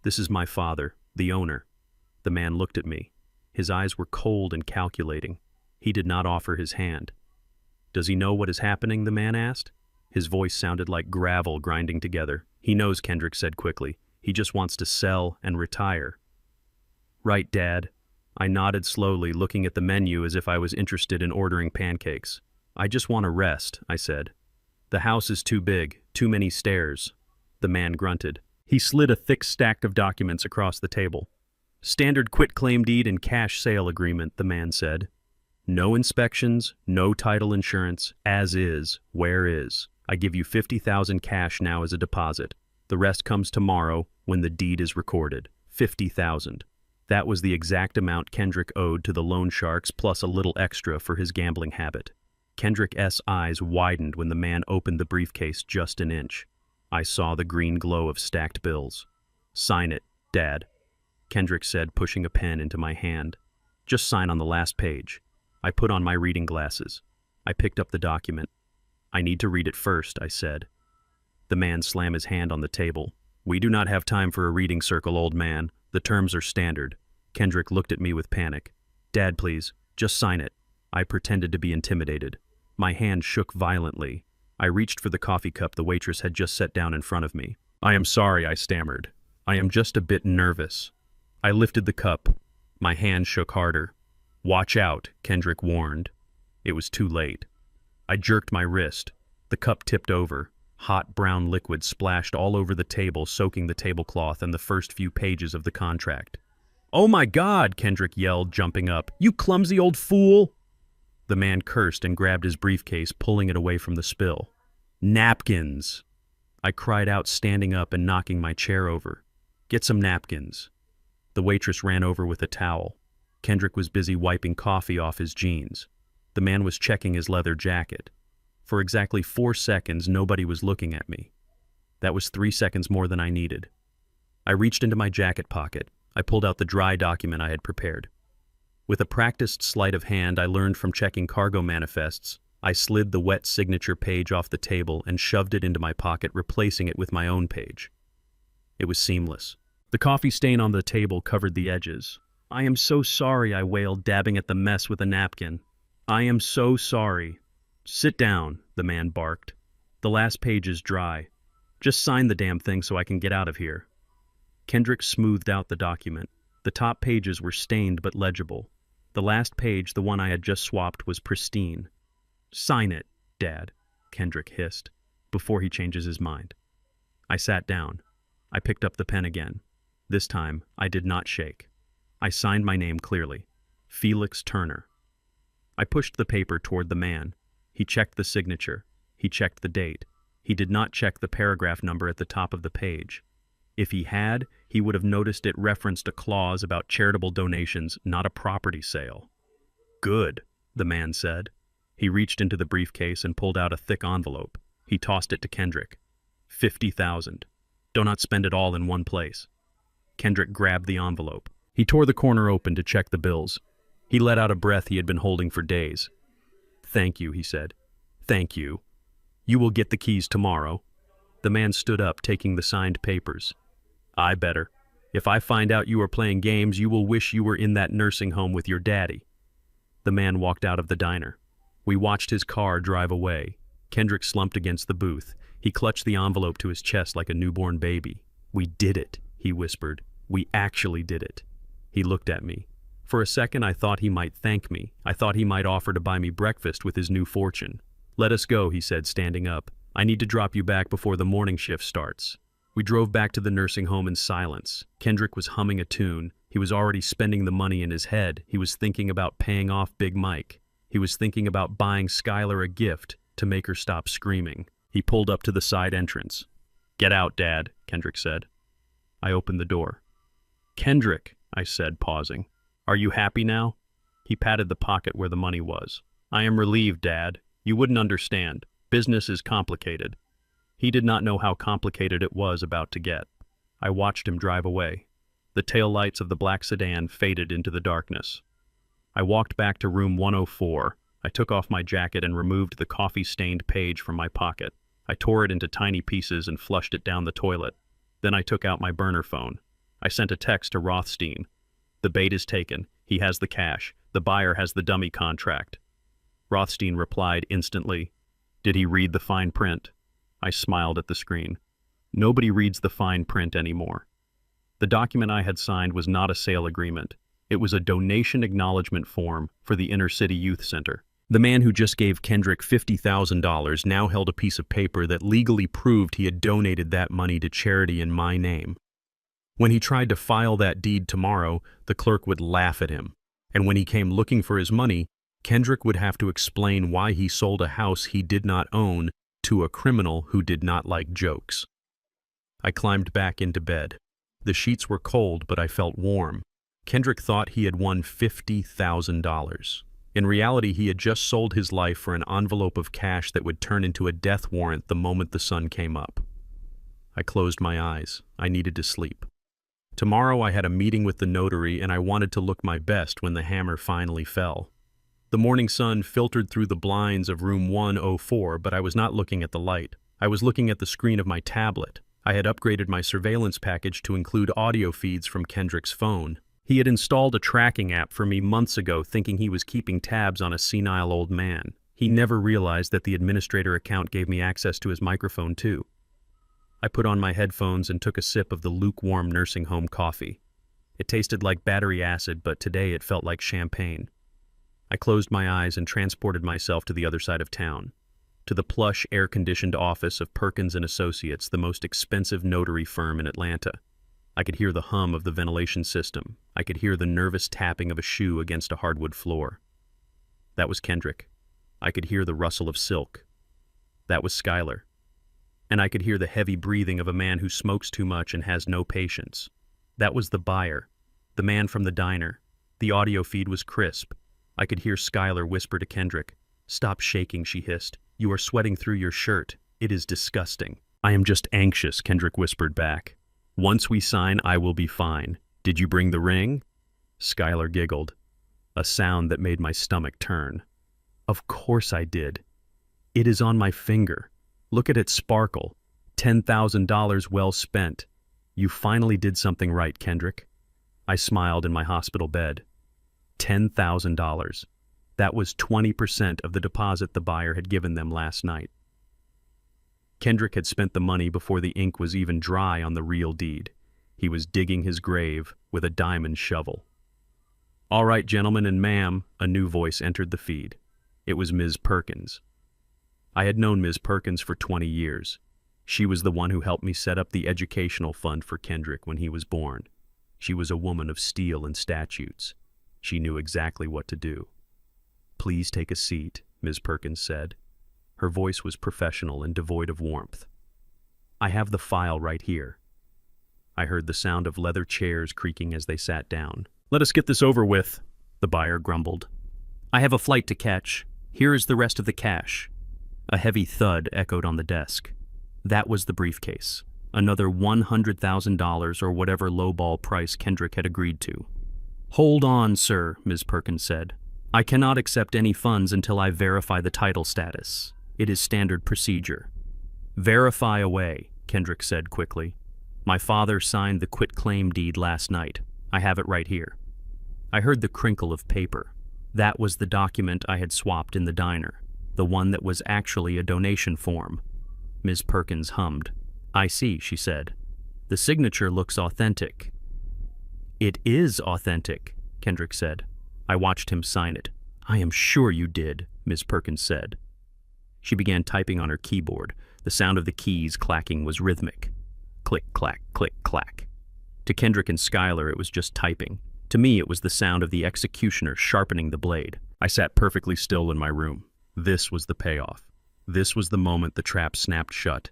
"This is my father, the owner." The man looked at me. His eyes were cold and calculating. He did not offer his hand. "Does he know what is happening?" the man asked. His voice sounded like gravel grinding together. "He knows," Kendrick said quickly. "He just wants to sell and retire." "Right, Dad." I nodded slowly, looking at the menu as if I was interested in ordering pancakes. "I just want to rest," I said. "The house is too big, too many stairs." The man grunted. He slid a thick stack of documents across the table. "Standard quitclaim deed and cash sale agreement," the man said. "No inspections, no title insurance, as is, where is. I give you $50,000 cash now as a deposit. The rest comes tomorrow when the deed is recorded. $50,000. That was the exact amount Kendrick owed to the loan sharks, plus a little extra for his gambling habit. Kendrick's eyes widened when the man opened the briefcase just an inch. I saw the green glow of stacked bills. "Sign it, Dad," Kendrick said, pushing a pen into my hand. "Just sign on the last page." I put on my reading glasses. I picked up the document. "I need to read it first," I said. The man slammed his hand on the table. "We do not have time for a reading circle, old man. The terms are standard." Kendrick looked at me with panic. "Dad, please, just sign it." I pretended to be intimidated. My hand shook violently. I reached for the coffee cup the waitress had just set down in front of me. "I am sorry," I stammered. "I am just a bit nervous." I lifted the cup. My hand shook harder. "Watch out," Kendrick warned. It was too late. I jerked my wrist. The cup tipped over. Hot brown liquid splashed all over the table, soaking the tablecloth and the first few pages of the contract. "Oh my God!" Kendrick yelled, jumping up. "You clumsy old fool!" The man cursed and grabbed his briefcase, pulling it away from the spill. "Napkins!" I cried out, standing up and knocking my chair over. "Get some napkins." The waitress ran over with a towel. Kendrick was busy wiping coffee off his jeans. The man was checking his leather jacket. For exactly 4 seconds, nobody was looking at me. That was 3 seconds more than I needed. I reached into my jacket pocket. I pulled out the dry document I had prepared. With a practiced sleight of hand I learned from checking cargo manifests, I slid the wet signature page off the table and shoved it into my pocket, replacing it with my own page. It was seamless. The coffee stain on the table covered the edges. "I am so sorry," I wailed, dabbing at the mess with a napkin. "I am so sorry." "Sit down," the man barked. "The last page is dry. Just sign the damn thing so I can get out of here." Kendrick smoothed out the document. The top pages were stained but legible. The last page, the one I had just swapped, was pristine. "Sign it, Dad," Kendrick hissed, "before he changes his mind." I sat down. I picked up the pen again. This time, I did not shake. I signed my name clearly. Felix Turner. I pushed the paper toward the man. He checked the signature. He checked the date. He did not check the paragraph number at the top of the page. If he had, he would have noticed it referenced a clause about charitable donations, not a property sale. "Good," the man said. He reached into the briefcase and pulled out a thick envelope. He tossed it to Kendrick. 50,000. Do not spend it all in one place. Kendrick grabbed the envelope. He tore the corner open to check the bills. He let out a breath he had been holding for days. "Thank you," he said. "Thank you. You will get the keys tomorrow." The man stood up, taking the signed papers. "I better. If I find out you are playing games, you will wish you were in that nursing home with your daddy." The man walked out of the diner. We watched his car drive away. Kendrick slumped against the booth. He clutched the envelope to his chest like a newborn baby. "We did it," he whispered. "We actually did it." He looked at me. For a second, I thought he might thank me. I thought he might offer to buy me breakfast with his new fortune. "Let us go," he said, standing up. "I need to drop you back before the morning shift starts." We drove back to the nursing home in silence. Kendrick was humming a tune. He was already spending the money in his head. He was thinking about paying off Big Mike. He was thinking about buying Skylar a gift to make her stop screaming. He pulled up to the side entrance. "Get out, Dad," Kendrick said. I opened the door. "Kendrick," I said, pausing. "Are you happy now?" He patted the pocket where the money was. "I am relieved, Dad. You wouldn't understand. Business is complicated." He did not know how complicated it was about to get. I watched him drive away. The taillights of the black sedan faded into the darkness. I walked back to room 104. I took off my jacket and removed the coffee-stained page from my pocket. I tore it into tiny pieces and flushed it down the toilet. Then I took out my burner phone. I sent a text to Rothstein. "The bait is taken. He has the cash. The buyer has the dummy contract." Rothstein replied instantly. "Did he read the fine print?" I smiled at the screen. Nobody reads the fine print anymore. The document I had signed was not a sale agreement. It was a donation acknowledgement form for the Inner City Youth Center. The man who just gave Kendrick $50,000 now held a piece of paper that legally proved he had donated that money to charity in my name. When he tried to file that deed tomorrow, the clerk would laugh at him. And when he came looking for his money, Kendrick would have to explain why he sold a house he did not own to a criminal who did not like jokes. I climbed back into bed. The sheets were cold, but I felt warm. Kendrick thought he had won $50,000. In reality, he had just sold his life for an envelope of cash that would turn into a death warrant the moment the sun came up. I closed my eyes. I needed to sleep. Tomorrow I had a meeting with the notary, and I wanted to look my best when the hammer finally fell. The morning sun filtered through the blinds of room 104, but I was not looking at the light. I was looking at the screen of my tablet. I had upgraded my surveillance package to include audio feeds from Kendrick's phone. He had installed a tracking app for me months ago, thinking he was keeping tabs on a senile old man. He never realized that the administrator account gave me access to his microphone, too. I put on my headphones and took a sip of the lukewarm nursing home coffee. It tasted like battery acid, but today it felt like champagne. I closed my eyes and transported myself to the other side of town, to the plush, air-conditioned office of Perkins & Associates, the most expensive notary firm in Atlanta. I could hear the hum of the ventilation system. I could hear the nervous tapping of a shoe against a hardwood floor. That was Kendrick. I could hear the rustle of silk. That was Skylar. And I could hear the heavy breathing of a man who smokes too much and has no patience. That was the buyer, the man from the diner. The audio feed was crisp. I could hear Skylar whisper to Kendrick. "Stop shaking," she hissed. "You are sweating through your shirt. It is disgusting." "I am just anxious," Kendrick whispered back. "Once we sign, I will be fine. Did you bring the ring?" Skylar giggled, a sound that made my stomach turn. "Of course I did. It is on my finger. Look at it sparkle. $10,000 well spent. You finally did something right, Kendrick." I smiled in my hospital bed. $10,000. That was 20% of the deposit the buyer had given them last night. Kendrick had spent the money before the ink was even dry on the real deed. He was digging his grave with a diamond shovel. "All right, gentlemen and ma'am," a new voice entered the feed. It was Ms. Perkins. I had known Ms. Perkins for 20 years. She was the one who helped me set up the educational fund for Kendrick when he was born. She was a woman of steel and statutes. She knew exactly what to do. Please take a seat, Ms. Perkins said. Her voice was professional and devoid of warmth. I have the file right here. I heard the sound of leather chairs creaking as they sat down. Let us get this over with, the buyer grumbled. I have a flight to catch. Here is the rest of the cash. A heavy thud echoed on the desk. That was the briefcase. Another $100,000 or whatever lowball price Kendrick had agreed to. Hold on, sir, Ms. Perkins said. I cannot accept any funds until I verify the title status. It is standard procedure. Verify away, Kendrick said quickly. My father signed the quitclaim deed last night. I have it right here. I heard the crinkle of paper. That was the document I had swapped in the diner, the one that was actually a donation form. Ms. Perkins hummed. I see, she said. The signature looks authentic. It is authentic, Kendrick said. I watched him sign it. I am sure you did, Ms. Perkins said. She began typing on her keyboard. The sound of the keys clacking was rhythmic. Click, clack, click, clack. To Kendrick and Skylar, it was just typing. To me, it was the sound of the executioner sharpening the blade. I sat perfectly still in my room. This was the payoff. This was the moment the trap snapped shut.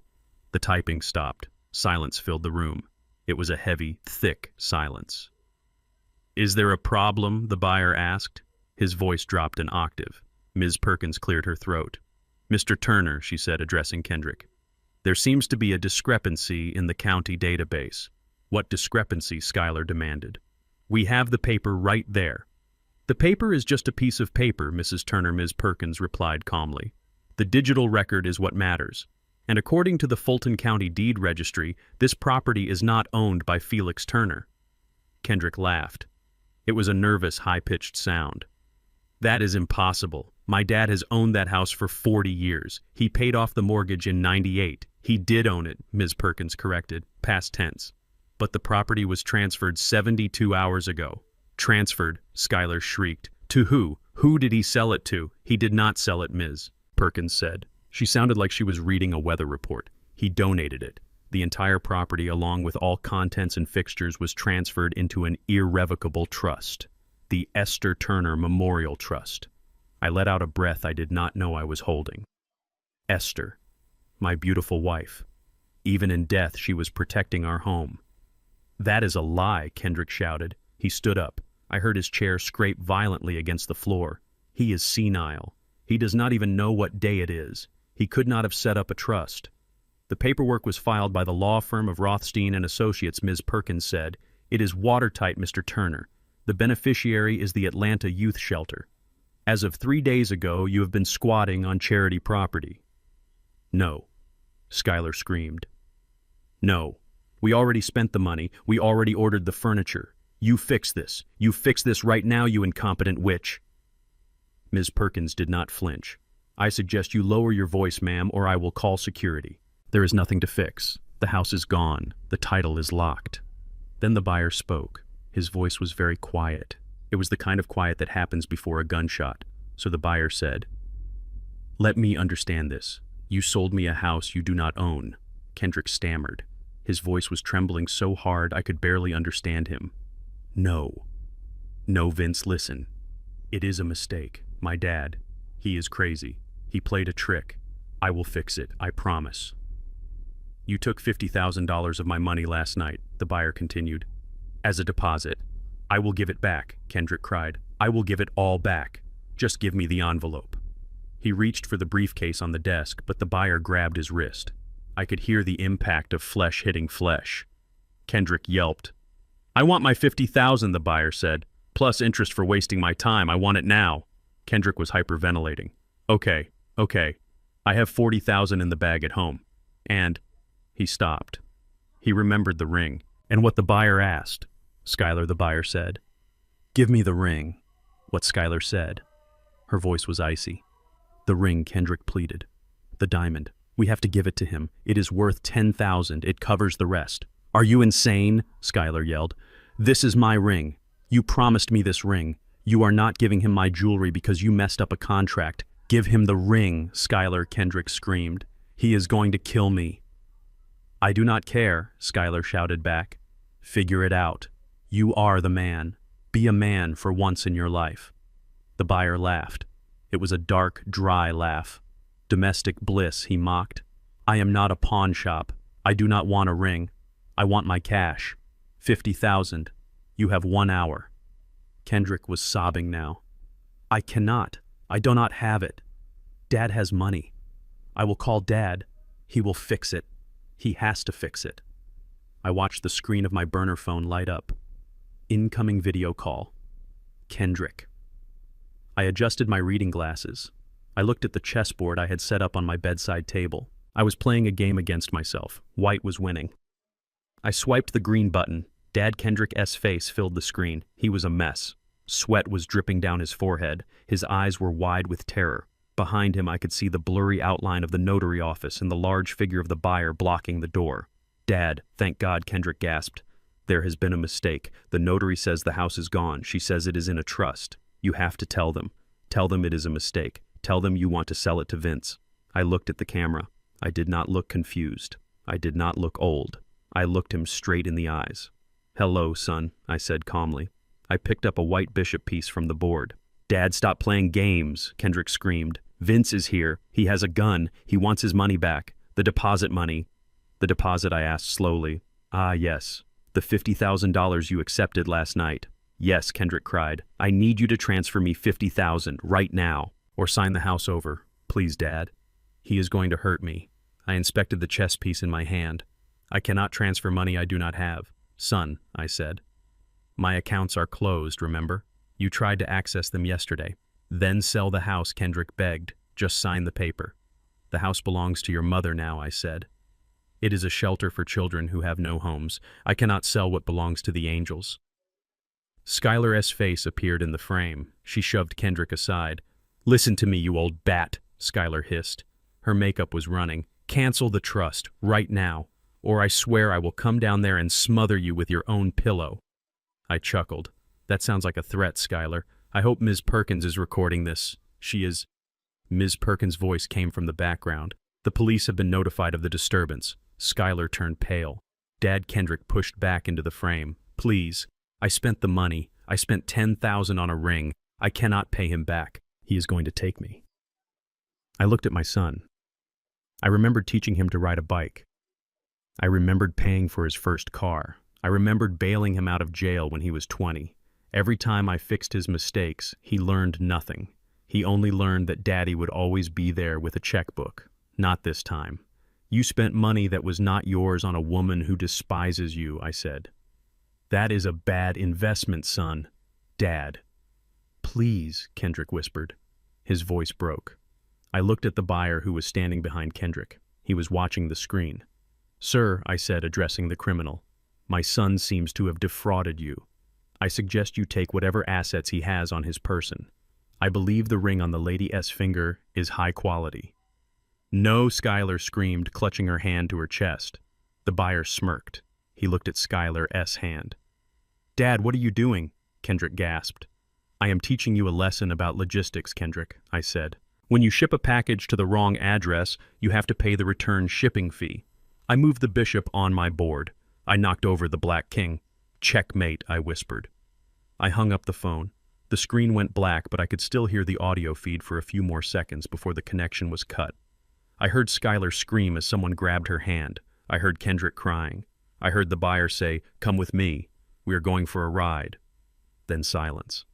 The typing stopped. Silence filled the room. It was a heavy, thick silence. Is there a problem? The buyer asked. His voice dropped an octave. Ms. Perkins cleared her throat. Mr. Turner, she said, addressing Kendrick. There seems to be a discrepancy in the county database. What discrepancy? Skylar demanded. We have the paper right there. The paper is just a piece of paper, Mrs. Turner, Ms. Perkins replied calmly. The digital record is what matters. And according to the Fulton County Deed Registry, this property is not owned by Felix Turner. Kendrick laughed. It was a nervous, high-pitched sound. That is impossible. My dad has owned that house for 40 years. He paid off the mortgage in '98. He did own it, Ms. Perkins corrected, past tense. But the property was transferred 72 hours ago. Transferred, Skylar shrieked. To who? Who did he sell it to? He did not sell it, Ms. Perkins said. She sounded like she was reading a weather report. He donated it. The entire property, along with all contents and fixtures, was transferred into an irrevocable trust. The Esther Turner Memorial Trust. I let out a breath I did not know I was holding. Esther, my beautiful wife. Even in death, she was protecting our home. That is a lie, Kendrick shouted. He stood up. I heard his chair scrape violently against the floor. He is senile. He does not even know what day it is. He could not have set up a trust. The paperwork was filed by the law firm of Rothstein and Associates, Ms. Perkins said. It is watertight, Mr. Turner. The beneficiary is the Atlanta Youth Shelter. As of 3 days ago, you have been squatting on charity property. No, Skylar screamed. No. We already spent the money. We already ordered the furniture. You fix this. You fix this right now, you incompetent witch. Ms. Perkins did not flinch. I suggest you lower your voice, ma'am, or I will call security. There is nothing to fix. The house is gone. The title is locked. Then the buyer spoke. His voice was very quiet. It was the kind of quiet that happens before a gunshot. So the buyer said, Let me understand this. You sold me a house you do not own. Kendrick stammered. His voice was trembling so hard I could barely understand him. No. No, Vince, listen. It is a mistake. My dad, he is crazy. He played a trick. I will fix it, I promise. You took $50,000 of my money last night, the buyer continued. As a deposit. I will give it back, Kendrick cried. I will give it all back. Just give me the envelope. He reached for the briefcase on the desk, but the buyer grabbed his wrist. I could hear the impact of flesh hitting flesh. Kendrick yelped. I want my $50,000, the buyer said. Plus interest for wasting my time. I want it now. Kendrick was hyperventilating. Okay. I have $40,000 in the bag at home. And he stopped. He remembered the ring and what the buyer asked. Skylar, the buyer said. Give me the ring. What Skylar said. Her voice was icy. The ring, Kendrick pleaded. The diamond. We have to give it to him. It is worth $10,000. It covers the rest. Are you insane? Skylar yelled. This is my ring. You promised me this ring. You are not giving him my jewelry because you messed up a contract. Give him the ring, Skylar, Kendrick screamed. He is going to kill me. I do not care, Skylar shouted back. Figure it out. You are the man. Be a man for once in your life. The buyer laughed. It was a dark, dry laugh. Domestic bliss, he mocked. I am not a pawn shop. I do not want a ring. I want my cash. 50,000. You have 1 hour. Kendrick was sobbing now. I cannot. I do not have it. Dad has money. I will call Dad. He will fix it. He has to fix it. I watched the screen of my burner phone light up. Incoming video call. Kendrick. I adjusted my reading glasses. I looked at the chessboard I had set up on my bedside table. I was playing a game against myself. White was winning. I swiped the green button. Dad Kendrick's face filled the screen. He was a mess. Sweat was dripping down his forehead. His eyes were wide with terror. Behind him I could see the blurry outline of the notary office and the large figure of the buyer blocking the door. Dad, thank God, Kendrick gasped. There has been a mistake. The notary says the house is gone. She says it is in a trust. You have to tell them. Tell them it is a mistake. Tell them you want to sell it to Vince. I looked at the camera. I did not look confused. I did not look old. I looked him straight in the eyes. Hello, son, I said calmly. I picked up a white bishop piece from the board. Dad, stop playing games, Kendrick screamed. Vince is here. He has a gun. He wants his money back. The deposit money. The deposit, I asked slowly. Ah, yes. The $50,000 you accepted last night. Yes, Kendrick cried. I need you to transfer me $50,000 right now, or sign the house over. Please, Dad. He is going to hurt me. I inspected the chess piece in my hand. I cannot transfer money I do not have. Son, I said. My accounts are closed, remember? You tried to access them yesterday. Then sell the house, Kendrick begged. Just sign the paper. The house belongs to your mother now, I said. It is a shelter for children who have no homes. I cannot sell what belongs to the angels. Skylar's face appeared in the frame. She shoved Kendrick aside. Listen to me, you old bat, Skylar hissed. Her makeup was running. Cancel the trust, right now, or I swear I will come down there and smother you with your own pillow. I chuckled. That sounds like a threat, Skylar. I hope Ms. Perkins is recording this. She is. Ms. Perkins' voice came from the background. The police have been notified of the disturbance. Skylar turned pale. Dad Kendrick pushed back into the frame. Please. I spent the money. I spent $10,000 on a ring. I cannot pay him back. He is going to take me. I looked at my son. I remembered teaching him to ride a bike. I remembered paying for his first car. I remembered bailing him out of jail when he was 20. Every time I fixed his mistakes, he learned nothing. He only learned that Daddy would always be there with a checkbook. Not this time. You spent money that was not yours on a woman who despises you, I said. That is a bad investment, son. Dad. Please, Kendrick whispered. His voice broke. I looked at the buyer who was standing behind Kendrick. He was watching the screen. Sir, I said, addressing the criminal, my son seems to have defrauded you. I suggest you take whatever assets he has on his person. I believe the ring on the lady's finger is high quality. No, Skylar screamed, clutching her hand to her chest. The buyer smirked. He looked at Skylar's hand. Dad, what are you doing? Kendrick gasped. I am teaching you a lesson about logistics, Kendrick, I said. When you ship a package to the wrong address, you have to pay the return shipping fee. I moved the bishop on my board. I knocked over the Black King. Checkmate, I whispered. I hung up the phone. The screen went black, but I could still hear the audio feed for a few more seconds before the connection was cut. I heard Skylar scream as someone grabbed her hand. I heard Kendrick crying. I heard the buyer say, "Come with me. We are going for a ride." Then silence.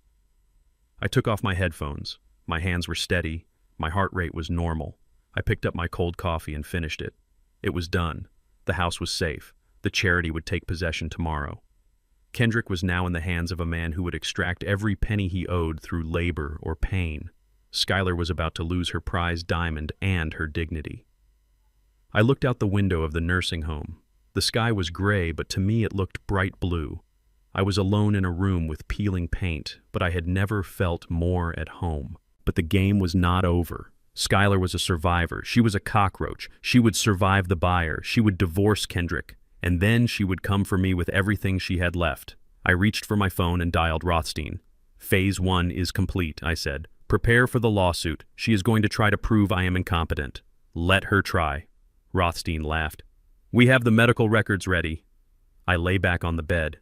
I took off my headphones. My hands were steady. My heart rate was normal. I picked up my cold coffee and finished it. It was done. The house was safe. The charity would take possession tomorrow. Kendrick was now in the hands of a man who would extract every penny he owed through labor or pain. Skylar was about to lose her prized diamond and her dignity. I looked out the window of the nursing home. The sky was gray, but to me it looked bright blue. I was alone in a room with peeling paint, but I had never felt more at home. But the game was not over. Skylar was a survivor. She was a cockroach. She would survive the buyer. She would divorce Kendrick. And then she would come for me with everything she had left. I reached for my phone and dialed Rothstein. Phase 1 is complete, I said. Prepare for the lawsuit. She is going to try to prove I am incompetent. Let her try. Rothstein laughed. We have the medical records ready. I lay back on the bed.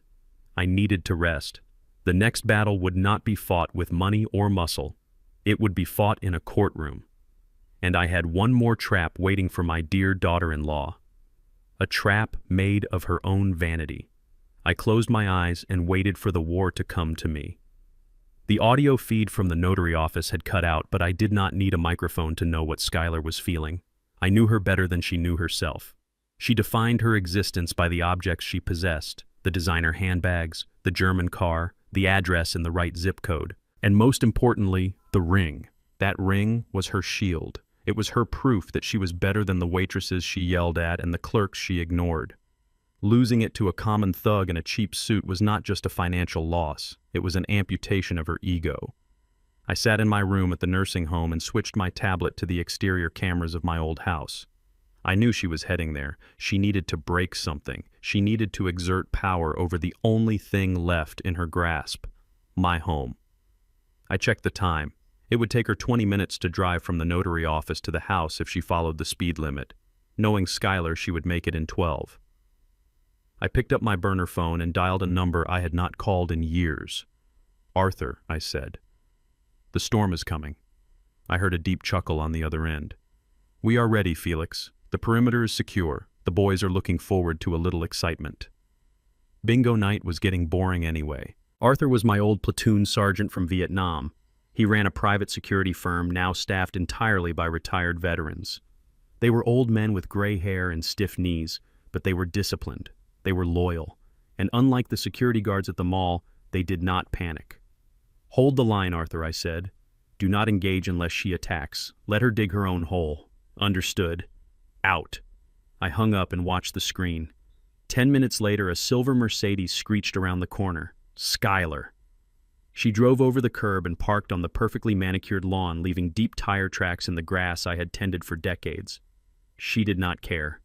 I needed to rest. The next battle would not be fought with money or muscle. It would be fought in a courtroom. And I had one more trap waiting for my dear daughter-in-law. A trap made of her own vanity. I closed my eyes and waited for the war to come to me. The audio feed from the notary office had cut out, but I did not need a microphone to know what Skylar was feeling. I knew her better than she knew herself. She defined her existence by the objects she possessed, the designer handbags, the German car, the address and the right zip code, and most importantly, the ring. That ring was her shield. It was her proof that she was better than the waitresses she yelled at and the clerks she ignored. Losing it to a common thug in a cheap suit was not just a financial loss, it was an amputation of her ego. I sat in my room at the nursing home and switched my tablet to the exterior cameras of my old house. I knew she was heading there. She needed to break something. She needed to exert power over the only thing left in her grasp, my home. I checked the time. It would take her 20 minutes to drive from the notary office to the house if she followed the speed limit. Knowing Skylar, she would make it in 12. I picked up my burner phone and dialed a number I had not called in years. "Arthur," I said. "The storm is coming." I heard a deep chuckle on the other end. "We are ready, Felix. The perimeter is secure. The boys are looking forward to a little excitement." Bingo night was getting boring anyway. Arthur was my old platoon sergeant from Vietnam. He ran a private security firm now staffed entirely by retired veterans. They were old men with gray hair and stiff knees, but they were disciplined. They were loyal. And unlike the security guards at the mall, they did not panic. "Hold the line, Arthur," I said. "Do not engage unless she attacks. Let her dig her own hole." "Understood." Out. I hung up and watched the screen. 10 minutes later, a silver Mercedes screeched around the corner. Skylar. She drove over the curb and parked on the perfectly manicured lawn, leaving deep tire tracks in the grass I had tended for decades. She did not care.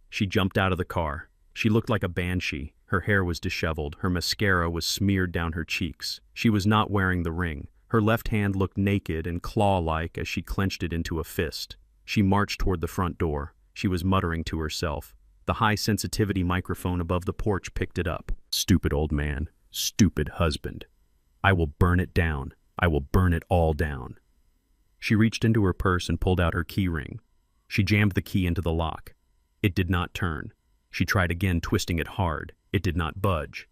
She jumped out of the car. She looked like a banshee. Her hair was disheveled. Her mascara was smeared down her cheeks. She was not wearing the ring. Her left hand looked naked and claw-like as she clenched it into a fist. She marched toward the front door. She was muttering to herself. The high-sensitivity microphone above the porch picked it up. "Stupid old man. Stupid husband. I will burn it down. I will burn it all down." She reached into her purse and pulled out her key ring. She jammed the key into the lock. It did not turn. She tried again, twisting it hard. It did not budge.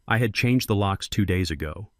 I had changed the locks 2 days ago.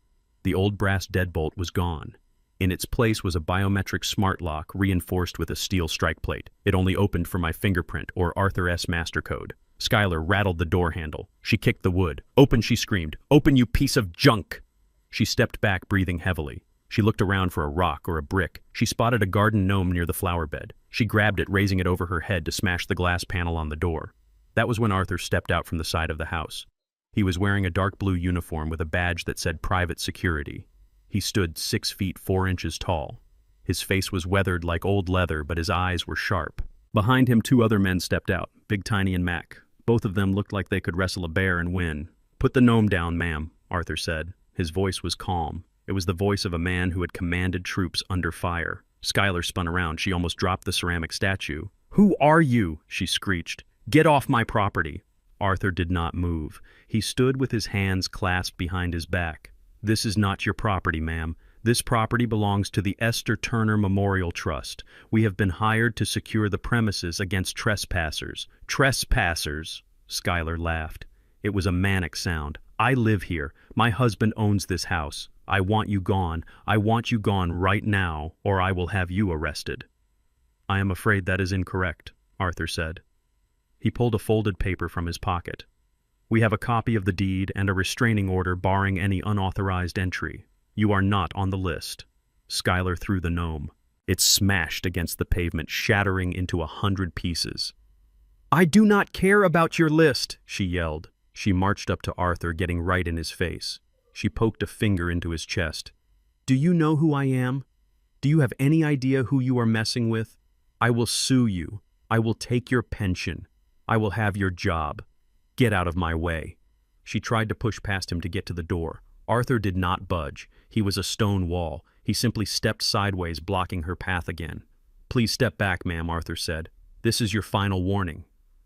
The old brass deadbolt was gone. In its place was a biometric smart lock reinforced with a steel strike plate. It only opened for my fingerprint or Arthur S. master code. Skylar rattled the door handle. She kicked the wood. "Open," she screamed. "Open, you piece of junk!" She stepped back, breathing heavily. She looked around for a rock or a brick. She spotted a garden gnome near the flower bed. She grabbed it, raising it over her head to smash the glass panel on the door. That was when Arthur stepped out from the side of the house. He was wearing a dark blue uniform with a badge that said Private Security. He stood 6 feet 4 inches tall. His face was weathered like old leather, but his eyes were sharp. Behind him, 2 other men stepped out, Big Tiny and Mac. Both of them looked like they could wrestle a bear and win. "Put the gnome down, ma'am," Arthur said. His voice was calm. It was the voice of a man who had commanded troops under fire. Skylar spun around. She almost dropped the ceramic statue. "Who are you?" she screeched. "Get off my property." Arthur did not move. He stood with his hands clasped behind his back. "This is not your property, ma'am. This property belongs to the Esther Turner Memorial Trust. We have been hired to secure the premises against trespassers." "Trespassers?" Skylar laughed. It was a manic sound. "I live here. My husband owns this house. I want you gone. I want you gone right now, or I will have you arrested." "I am afraid that is incorrect," Arthur said. He pulled a folded paper from his pocket. "We have a copy of the deed and a restraining order barring any unauthorized entry. You are not on the list." Skylar threw the gnome. It smashed against the pavement, shattering into 100 pieces. "I do not care about your list," she yelled. She marched up to Arthur, getting right in his face. She poked a finger into his chest. "Do you know who I am? Do you have any idea who you are messing with? I will sue you. I will take your pension. I will have your job. Get out of my way." She tried to push past him to get to the door. Arthur did not budge. He was a stone wall. He simply stepped sideways, blocking her path again. "Please step back, ma'am," Arthur said. "This is your final warning."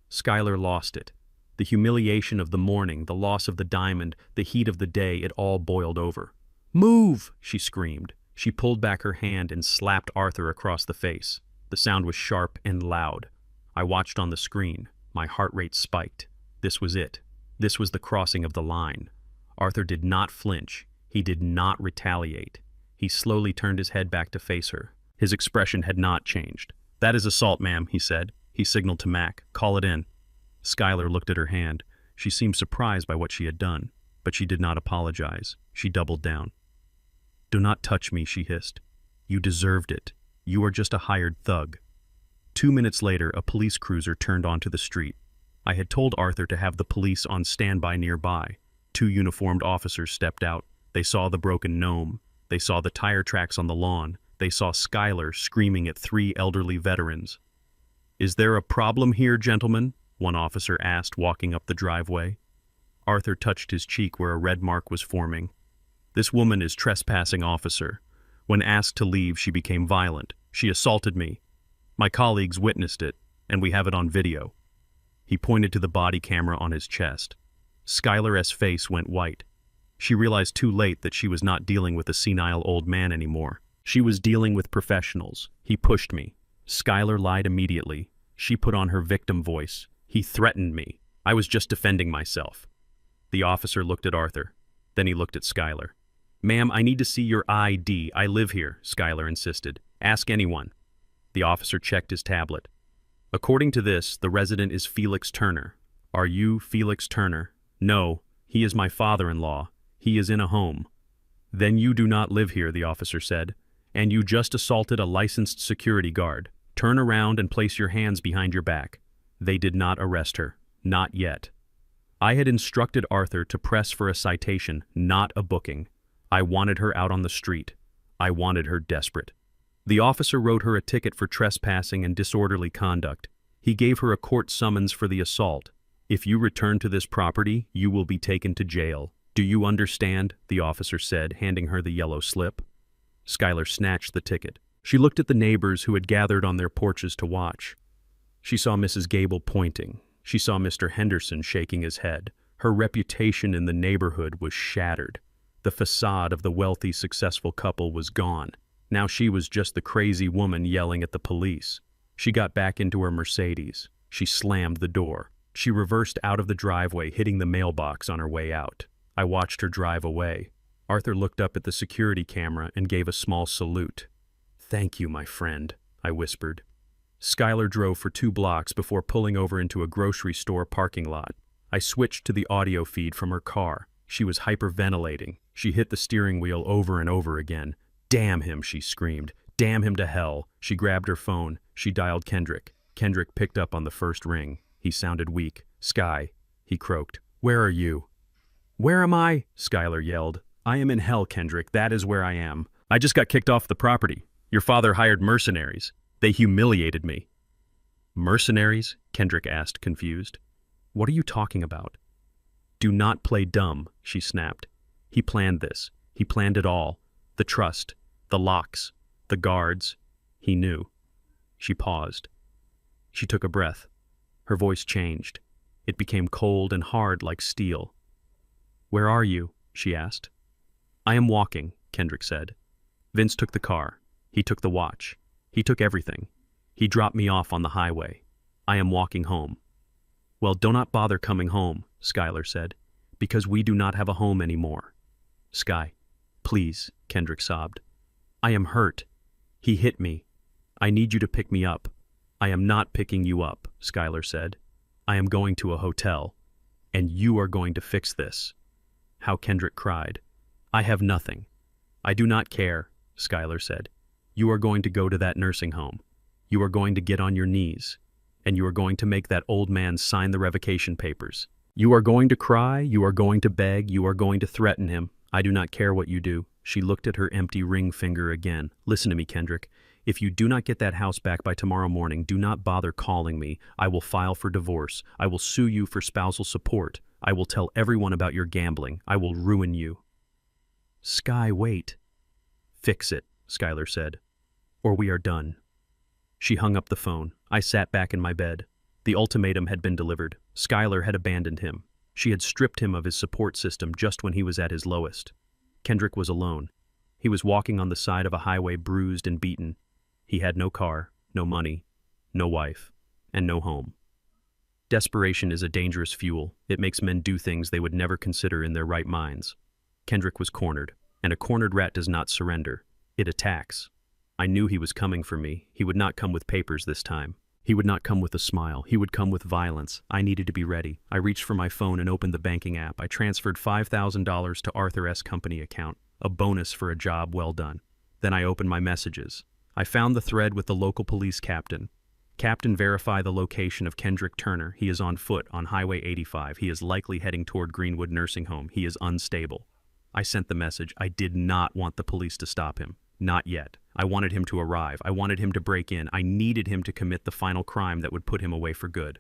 Skylar lost it. The humiliation of the morning, the loss of the diamond, the heat of the day, it all boiled over. "Move!" she screamed. She pulled back her hand and slapped Arthur across the face. The sound was sharp and loud. I watched on the screen. My heart rate spiked. This was it. This was the crossing of the line. Arthur did not flinch. He did not retaliate. He slowly turned his head back to face her. His expression had not changed. "That is assault, ma'am," he said. He signaled to Mac. "Call it in." Skylar looked at her hand. She seemed surprised by what she had done, but she did not apologize. She doubled down. "Do not touch me," she hissed. "You deserved it. You are just a hired thug." 2 minutes later, a police cruiser turned onto the street. I had told Arthur to have the police on standby nearby. 2 uniformed officers stepped out. They saw the broken gnome. They saw the tire tracks on the lawn. They saw Skylar screaming at 3 elderly veterans. "Is there a problem here, gentlemen?" one officer asked, walking up the driveway. Arthur touched his cheek where a red mark was forming. "This woman is trespassing, officer. When asked to leave, she became violent. She assaulted me. My colleagues witnessed it, and we have it on video." He pointed to the body camera on his chest. Skylar's face went white. She realized too late that she was not dealing with a senile old man anymore. She was dealing with professionals. "He pushed me." Skylar lied immediately. She put on her victim voice. "He threatened me. I was just defending myself." The officer looked at Arthur. Then he looked at Skylar. "Ma'am, I need to see your ID. I live here," Skylar insisted. "Ask anyone." The officer checked his tablet. "According to this, the resident is Felix Turner. Are you Felix Turner?" "No, he is my father-in-law. He is in a home." "Then you do not live here," the officer said, "and you just assaulted a licensed security guard. Turn around and place your hands behind your back." They did not arrest her. Not yet. I had instructed Arthur to press for a citation, not a booking. I wanted her out on the street. I wanted her desperate. The officer wrote her a ticket for trespassing and disorderly conduct. He gave her a court summons for the assault. "If you return to this property, you will be taken to jail. Do you understand?" the officer said, handing her the yellow slip. Skylar snatched the ticket. She looked at the neighbors who had gathered on their porches to watch. She saw Mrs. Gable pointing. She saw Mr. Henderson shaking his head. Her reputation in the neighborhood was shattered. The facade of the wealthy, successful couple was gone. Now she was just the crazy woman yelling at the police. She got back into her Mercedes. She slammed the door. She reversed out of the driveway, hitting the mailbox on her way out. I watched her drive away. Arthur looked up at the security camera and gave a small salute. "Thank you, my friend," I whispered. Skylar drove for 2 blocks before pulling over into a grocery store parking lot. I switched to the audio feed from her car. She was hyperventilating. She hit the steering wheel over and over again. "Damn him," she screamed. "Damn him to hell." She grabbed her phone. She dialed Kendrick. Kendrick picked up on the first ring. He sounded weak. "Sky," he croaked. "Where are you?" "Where am I?" Skylar yelled. "I am in hell, Kendrick. That is where I am. I just got kicked off the property. Your father hired mercenaries. They humiliated me." "Mercenaries?" Kendrick asked, confused. "What are you talking about?" "Do not play dumb," she snapped. "He planned this. He planned it all. The trust, the locks, the guards. He knew." She paused. She took a breath. Her voice changed. It became cold and hard like steel. "Where are you?" she asked. "I am walking," Kendrick said. "Vince took the car. He took the watch. He took everything. He dropped me off on the highway. I am walking home." "Well, do not bother coming home," Skylar said, "because we do not have a home anymore." "Sky, please," Kendrick sobbed. "I am hurt. He hit me. I need you to pick me up." "I am not picking you up," Skylar said. "I am going to a hotel, and you are going to fix this." How Kendrick cried. "I have nothing." "I do not care," Skylar said. "You are going to go to that nursing home. You are going to get on your knees, and you are going to make that old man sign the revocation papers. You are going to cry, you are going to beg, you are going to threaten him. I do not care what you do." She looked at her empty ring finger again. "Listen to me, Kendrick. If you do not get that house back by tomorrow morning, do not bother calling me. I will file for divorce. I will sue you for spousal support. I will tell everyone about your gambling. I will ruin you." "Sky, wait." "Fix it," Skylar said, "or we are done." She hung up the phone. I sat back in my bed. The ultimatum had been delivered. Skylar had abandoned him. She had stripped him of his support system just when he was at his lowest. Kendrick was alone. He was walking on the side of a highway, bruised and beaten. He had no car, no money, no wife, and no home. Desperation is a dangerous fuel. It makes men do things they would never consider in their right minds. Kendrick was cornered, and a cornered rat does not surrender. It attacks. I knew he was coming for me. He would not come with papers this time. He would not come with a smile. He would come with violence. I needed to be ready. I reached for my phone and opened the banking app. I transferred $5,000 to Arthur S. Company account, a bonus for a job well done. Then I opened my messages. I found the thread with the local police captain. Captain, verify the location of Kendrick Turner. He is on foot on Highway 85. He is likely heading toward Greenwood Nursing Home. He is unstable. I sent the message. I did not want the police to stop him. Not yet. I wanted him to arrive. I wanted him to break in. I needed him to commit the final crime that would put him away for good.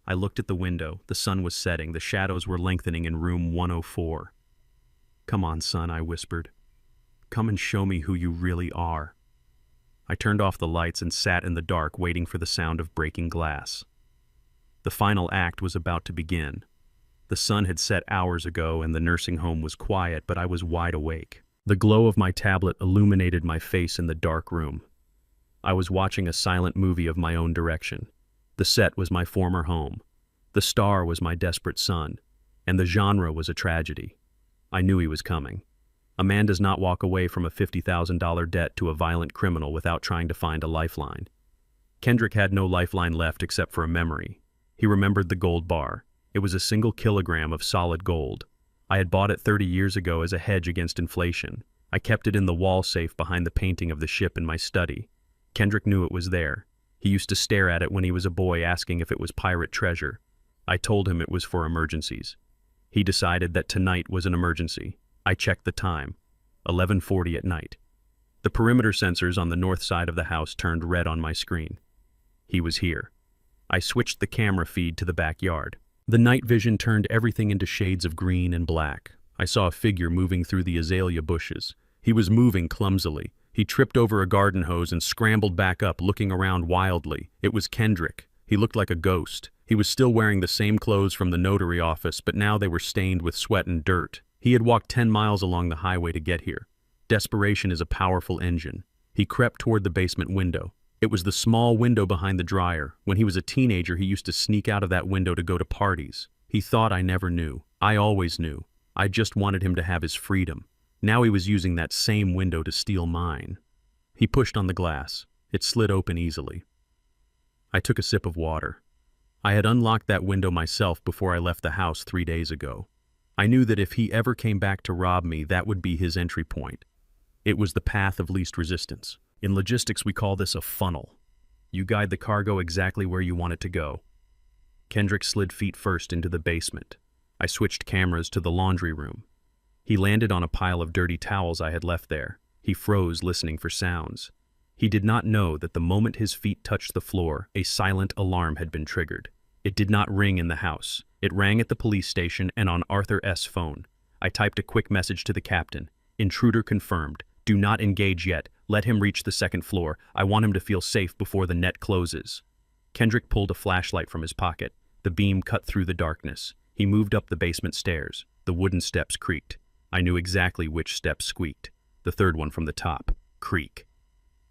I looked at the window. The sun was setting. The shadows were lengthening in room 104. Come on, son, I whispered. Come and show me who you really are. I turned off the lights and sat in the dark, waiting for the sound of breaking glass. The final act was about to begin. The sun had set hours ago and the nursing home was quiet, but I was wide awake. The glow of my tablet illuminated my face in the dark room. I was watching a silent movie of my own direction. The set was my former home. The star was my desperate son. And the genre was a tragedy. I knew he was coming. A man does not walk away from a $50,000 debt to a violent criminal without trying to find a lifeline. Kendrick had no lifeline left except for a memory. He remembered the gold bar. It was a single kilogram of solid gold. I had bought it 30 years ago as a hedge against inflation. I kept it in the wall safe behind the painting of the ship in my study. Kendrick knew it was there. He used to stare at it when he was a boy, asking if it was pirate treasure. I told him it was for emergencies. He decided that tonight was an emergency. I checked the time. 11:40 at night. The perimeter sensors on the north side of the house turned red on my screen. He was here. I switched the camera feed to the backyard. The night vision turned everything into shades of green and black. I saw a figure moving through the azalea bushes. He was moving clumsily. He tripped over a garden hose and scrambled back up, looking around wildly. It was Kendrick. He looked like a ghost. He was still wearing the same clothes from the notary office, but now they were stained with sweat and dirt. He had walked 10 miles along the highway to get here. Desperation is a powerful engine. He crept toward the basement window. It was the small window behind the dryer. When he was a teenager, he used to sneak out of that window to go to parties. He thought I never knew. I always knew. I just wanted him to have his freedom. Now he was using that same window to steal mine. He pushed on the glass. It slid open easily. I took a sip of water. I had unlocked that window myself before I left the house 3 days ago. I knew that if he ever came back to rob me, that would be his entry point. It was the path of least resistance. In logistics, we call this a funnel. You guide the cargo exactly where you want it to go. Kendrick slid feet first into the basement. I switched cameras to the laundry room. He landed on a pile of dirty towels I had left there. He froze, listening for sounds. He did not know that the moment his feet touched the floor, a silent alarm had been triggered. It did not ring in the house. It rang at the police station and on Arthur S.'s phone. I typed a quick message to the captain. Intruder confirmed. Do not engage yet. Let him reach the second floor. I want him to feel safe before the net closes. Kendrick pulled a flashlight from his pocket. The beam cut through the darkness. He moved up the basement stairs. The wooden steps creaked. I knew exactly which step squeaked. The third one from the top. Creak.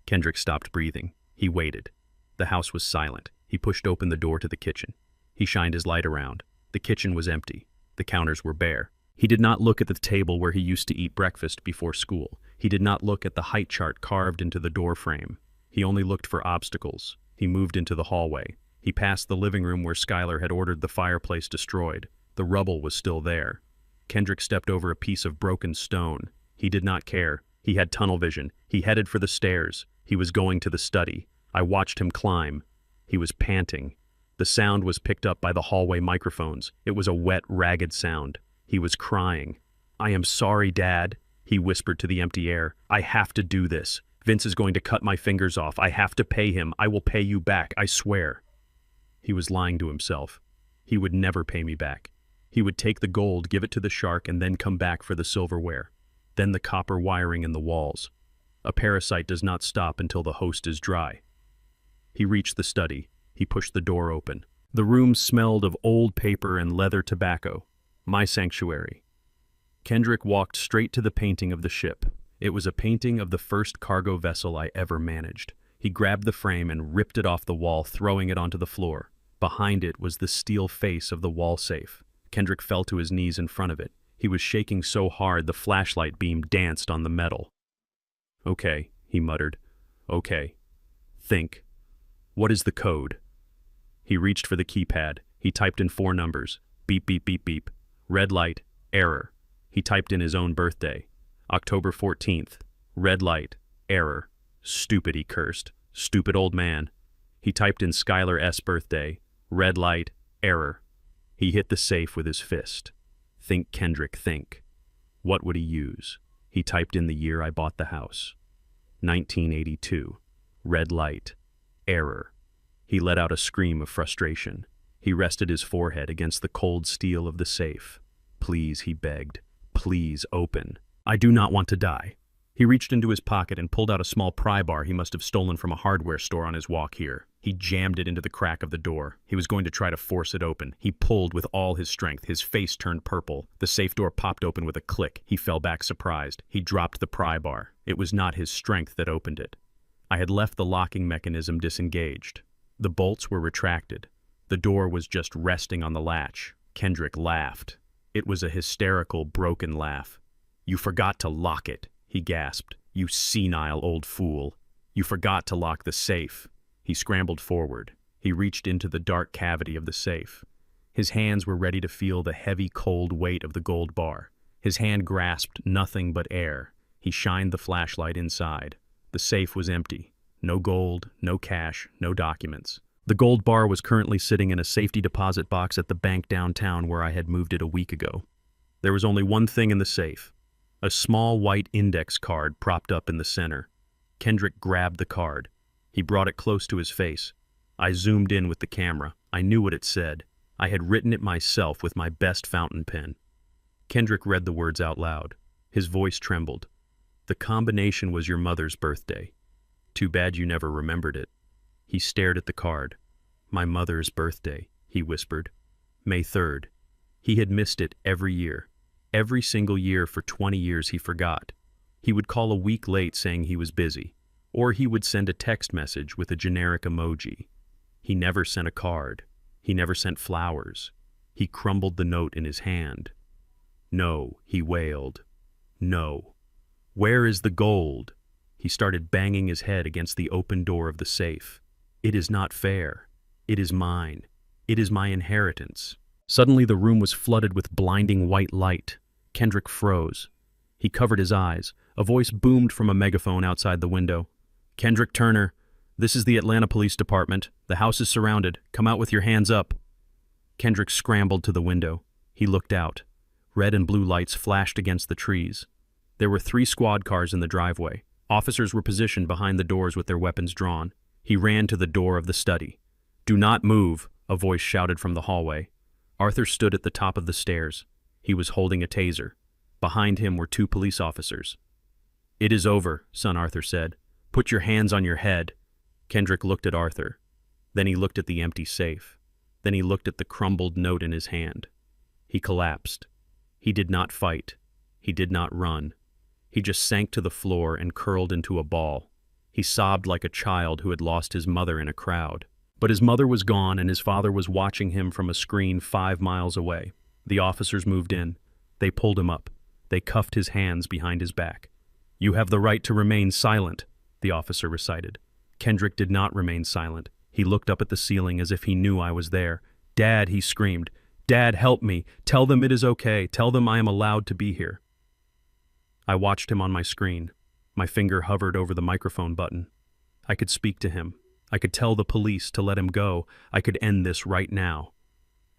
Kendrick stopped breathing. He waited. The house was silent. He pushed open the door to the kitchen. He shined his light around. The kitchen was empty. The counters were bare. He did not look at the table where he used to eat breakfast before school. He did not look at the height chart carved into the door frame. He only looked for obstacles. He moved into the hallway. He passed the living room where Skylar had ordered the fireplace destroyed. The rubble was still there. Kendrick stepped over a piece of broken stone. He did not care. He had tunnel vision. He headed for the stairs. He was going to the study. I watched him climb. He was panting. The sound was picked up by the hallway microphones. It was a wet, ragged sound. He was crying. I am sorry, Dad, he whispered to the empty air. I have to do this. Vince is going to cut my fingers off. I have to pay him. I will pay you back, I swear. He was lying to himself. He would never pay me back. He would take the gold, give it to the shark, and then come back for the silverware. Then the copper wiring in the walls. A parasite does not stop until the host is dry. He reached the study. He pushed the door open. The room smelled of old paper and leather tobacco. My sanctuary. Kendrick walked straight to the painting of the ship. It was a painting of the first cargo vessel I ever managed. He grabbed the frame and ripped it off the wall, throwing it onto the floor. Behind it was the steel face of the wall safe. Kendrick fell to his knees in front of it. He was shaking so hard the flashlight beam danced on the metal. "Okay," he muttered. "Okay. Think. What is the code?" He reached for the keypad. He typed in 4 numbers. Beep, beep, beep, beep. Red light, error. He typed in his own birthday. October 14th. Red light, error. Stupid, he cursed. Stupid old man. He typed in Skylar S. birthday. Red light, error. He hit the safe with his fist. Think, Kendrick, think. What would he use? He typed in the year I bought the house. 1982. Red light, error. He let out a scream of frustration. He rested his forehead against the cold steel of the safe. "Please," he begged. "Please open. I do not want to die." He reached into his pocket and pulled out a small pry bar he must have stolen from a hardware store on his walk here. He jammed it into the crack of the door. He was going to try to force it open. He pulled with all his strength. His face turned purple. The safe door popped open with a click. He fell back surprised. He dropped the pry bar. It was not his strength that opened it. I had left the locking mechanism disengaged. The bolts were retracted. The door was just resting on the latch. Kendrick laughed. It was a hysterical, broken laugh. "You forgot to lock it," he gasped. "You senile old fool. You forgot to lock the safe." He scrambled forward. He reached into the dark cavity of the safe. His hands were ready to feel the heavy, cold weight of the gold bar. His hand grasped nothing but air. He shined the flashlight inside. The safe was empty. No gold, no cash, no documents. The gold bar was currently sitting in a safety deposit box at the bank downtown where I had moved it a week ago. There was only one thing in the safe. A small white index card propped up in the center. Kendrick grabbed the card. He brought it close to his face. I zoomed in with the camera. I knew what it said. I had written it myself with my best fountain pen. Kendrick read the words out loud. His voice trembled. "The combination was your mother's birthday. Too bad you never remembered it." He stared at the card. "My mother's birthday," he whispered. "May 3rd. He had missed it every year. Every single year for 20 years he forgot. He would call a week late saying he was busy. Or he would send a text message with a generic emoji. He never sent a card. He never sent flowers. He crumbled the note in his hand. "No," he wailed. "No. Where is the gold?" He started banging his head against the open door of the safe. "It is not fair. It is mine. It is my inheritance." Suddenly the room was flooded with blinding white light. Kendrick froze. He covered his eyes. A voice boomed from a megaphone outside the window. "Kendrick Turner, this is the Atlanta Police Department. The house is surrounded. Come out with your hands up." Kendrick scrambled to the window. He looked out. Red and blue lights flashed against the trees. There were 3 squad cars in the driveway. Officers were positioned behind the doors with their weapons drawn. He ran to the door of the study. "Do not move," a voice shouted from the hallway. Arthur stood at the top of the stairs. He was holding a taser. Behind him were 2 police officers. "It is over," son Arthur said. "Put your hands on your head." Kendrick looked at Arthur. Then he looked at the empty safe. Then he looked at the crumbled note in his hand. He collapsed. He did not fight. He did not run. He just sank to the floor and curled into a ball. He sobbed like a child who had lost his mother in a crowd. But his mother was gone and his father was watching him from a screen 5 miles away. The officers moved in. They pulled him up. They cuffed his hands behind his back. "You have the right to remain silent," the officer recited. Kendrick did not remain silent. He looked up at the ceiling as if he knew I was there. "Dad," he screamed. "Dad, help me. Tell them it is okay. Tell them I am allowed to be here." I watched him on my screen. My finger hovered over the microphone button. I could speak to him. I could tell the police to let him go. I could end this right now.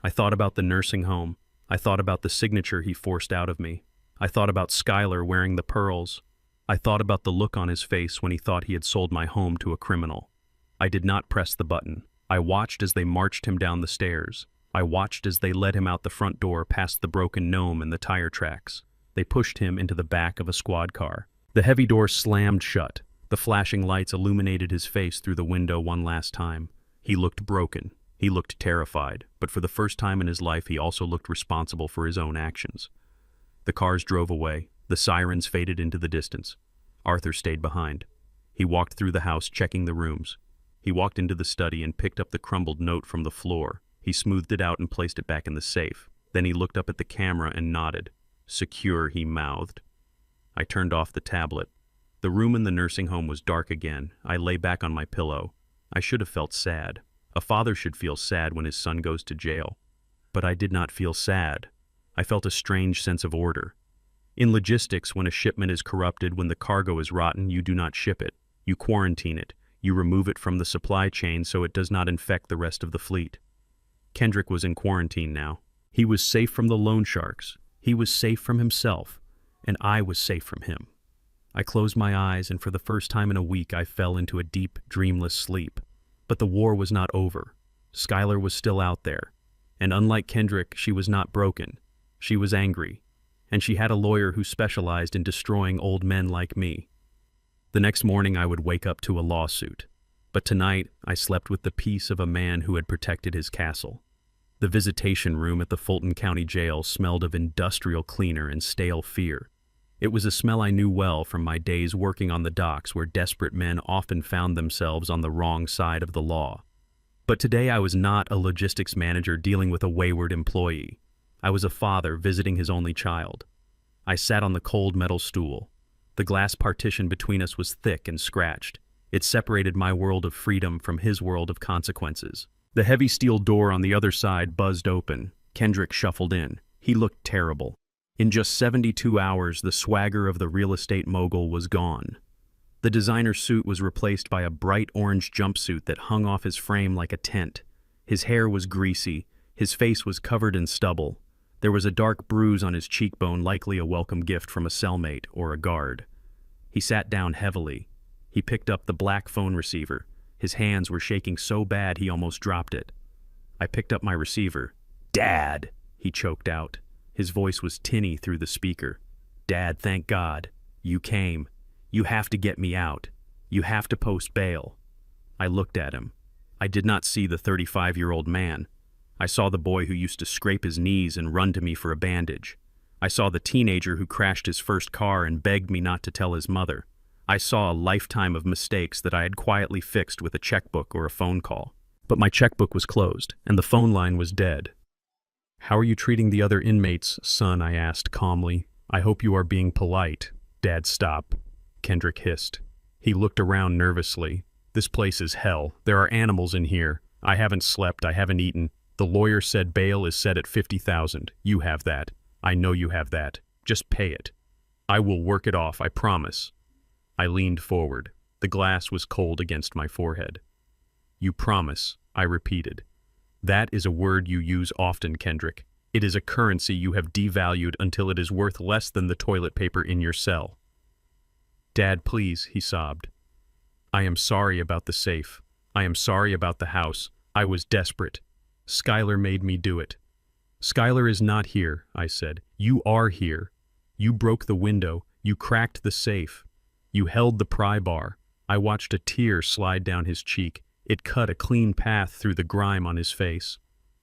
I thought about the nursing home. I thought about the signature he forced out of me. I thought about Skylar wearing the pearls. I thought about the look on his face when he thought he had sold my home to a criminal. I did not press the button. I watched as they marched him down the stairs. I watched as they led him out the front door past the broken gnome and the tire tracks. They pushed him into the back of a squad car. The heavy door slammed shut. The flashing lights illuminated his face through the window one last time. He looked broken. He looked terrified, but for the first time in his life he also looked responsible for his own actions. The cars drove away. The sirens faded into the distance. Arthur stayed behind. He walked through the house, checking the rooms. He walked into the study and picked up the crumbled note from the floor. He smoothed it out and placed it back in the safe. Then he looked up at the camera and nodded. "Secure," he mouthed. I turned off the tablet. The room in the nursing home was dark again. I lay back on my pillow. I should have felt sad. A father should feel sad when his son goes to jail. But I did not feel sad. I felt a strange sense of order. In logistics, when a shipment is corrupted, when the cargo is rotten, you do not ship it. You quarantine it. You remove it from the supply chain so it does not infect the rest of the fleet. Kendrick was in quarantine now. He was safe from the loan sharks. He was safe from himself. And I was safe from him. I closed my eyes, and for the first time in a week I fell into a deep, dreamless sleep. But the war was not over. Skylar was still out there. And unlike Kendrick, she was not broken. She was angry. And she had a lawyer who specialized in destroying old men like me. The next morning I would wake up to a lawsuit. But tonight I slept with the peace of a man who had protected his castle. The visitation room at the Fulton County Jail smelled of industrial cleaner and stale fear. It was a smell I knew well from my days working on the docks, where desperate men often found themselves on the wrong side of the law. But today I was not a logistics manager dealing with a wayward employee. I was a father visiting his only child. I sat on the cold metal stool. The glass partition between us was thick and scratched. It separated my world of freedom from his world of consequences. The heavy steel door on the other side buzzed open. Kendrick shuffled in. He looked terrible. In just 72 hours, the swagger of the real estate mogul was gone. The designer suit was replaced by a bright orange jumpsuit that hung off his frame like a tent. His hair was greasy. His face was covered in stubble. There was a dark bruise on his cheekbone, likely a welcome gift from a cellmate or a guard. He sat down heavily. He picked up the black phone receiver. His hands were shaking so bad he almost dropped it. I picked up my receiver. "Dad," he choked out. His voice was tinny through the speaker. "Dad, thank God. You came. You have to get me out. You have to post bail." I looked at him. I did not see the 35-year-old man. I saw the boy who used to scrape his knees and run to me for a bandage. I saw the teenager who crashed his first car and begged me not to tell his mother. I saw a lifetime of mistakes that I had quietly fixed with a checkbook or a phone call. But my checkbook was closed, and the phone line was dead. "How are you treating the other inmates, son?" I asked calmly. "I hope you are being polite." "Dad, stop," Kendrick hissed. He looked around nervously. "This place is hell. There are animals in here. I haven't slept. I haven't eaten. The lawyer said bail is set at $50,000. You have that. I know you have that. Just pay it. I will work it off, I promise." I leaned forward. The glass was cold against my forehead. "You promise," I repeated. "That is a word you use often, Kendrick. It is a currency you have devalued until it is worth less than the toilet paper in your cell." "Dad, please," he sobbed. "I am sorry about the safe. I am sorry about the house. I was desperate. Skylar made me do it." "Skylar is not here," I said. "You are here. You broke the window. You cracked the safe. You held the pry bar." I watched a tear slide down his cheek. It cut a clean path through the grime on his face.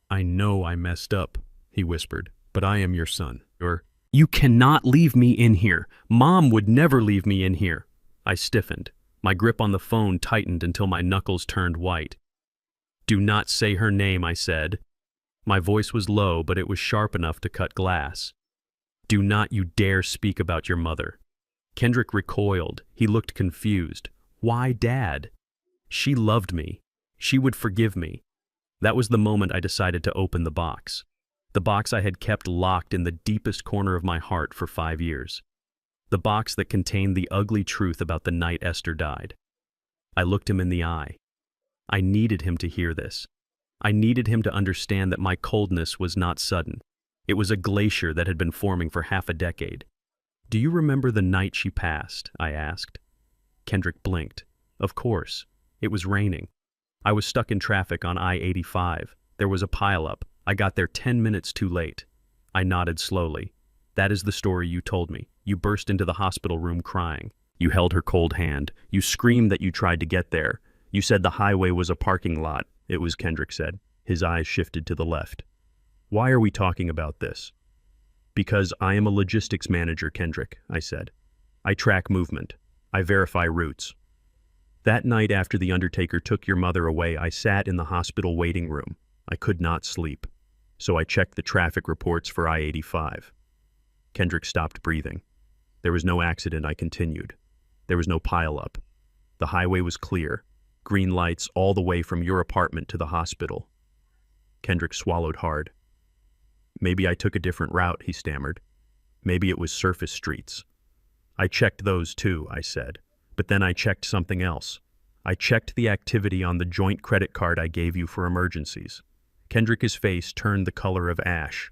"I know I messed up," he whispered, "but I am your son. You cannot leave me in here. Mom would never leave me in here." I stiffened. My grip on the phone tightened until my knuckles turned white. "Do not say her name," I said. My voice was low, but it was sharp enough to cut glass. "Do not you dare speak about your mother." Kendrick recoiled. He looked confused. "Why, Dad?" "She loved me. She would forgive me." That was the moment I decided to open the box. The box I had kept locked in the deepest corner of my heart for 5 years. The box that contained the ugly truth about the night Esther died. I looked him in the eye. I needed him to hear this. I needed him to understand that my coldness was not sudden. It was a glacier that had been forming for half a decade. "Do you remember the night she passed?" I asked. Kendrick blinked. Of course. It was raining. I was stuck in traffic on I-85. There was a pileup. I got there 10 minutes too late. I nodded slowly. "That is the story you told me. You burst into the hospital room crying. You held her cold hand. You screamed that you tried to get there. You said the highway was a parking lot." "It was," Kendrick said. His eyes shifted to the left. "Why are we talking about this?" "Because I am a logistics manager, Kendrick," I said. "I track movement. I verify roots. That night after the undertaker took your mother away, I sat in the hospital waiting room. I could not sleep. So I checked the traffic reports for I-85. Kendrick stopped breathing. There was no accident, I continued. There was no pileup. The highway was clear. Green lights all the way from your apartment to the hospital. Kendrick swallowed hard. Maybe I took a different route, he stammered. Maybe it was surface streets. I checked those too, I said. But then I checked something else. I checked the activity on the joint credit card I gave you for emergencies. Kendrick's face turned the color of ash.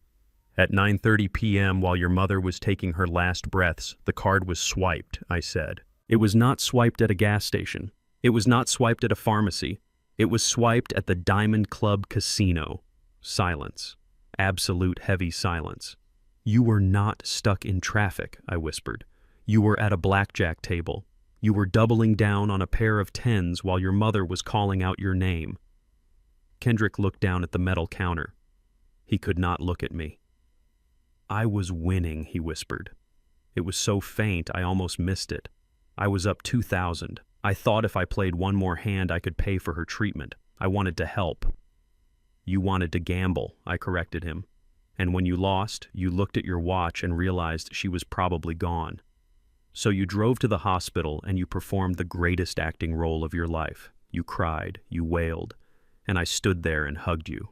At 9:30 p.m., while your mother was taking her last breaths, the card was swiped, I said. It was not swiped at a gas station. It was not swiped at a pharmacy. It was swiped at the Diamond Club Casino. Silence. Absolute heavy silence. You were not stuck in traffic, I whispered. You were at a blackjack table. You were doubling down on a pair of tens while your mother was calling out your name. Kendrick looked down at the metal counter. He could not look at me. I was winning, he whispered. It was so faint I almost missed it. I was up 2,000. I thought if I played one more hand I could pay for her treatment. I wanted to help. You wanted to gamble, I corrected him. And when you lost, you looked at your watch and realized she was probably gone. So you drove to the hospital and you performed the greatest acting role of your life. You cried, you wailed, and I stood there and hugged you.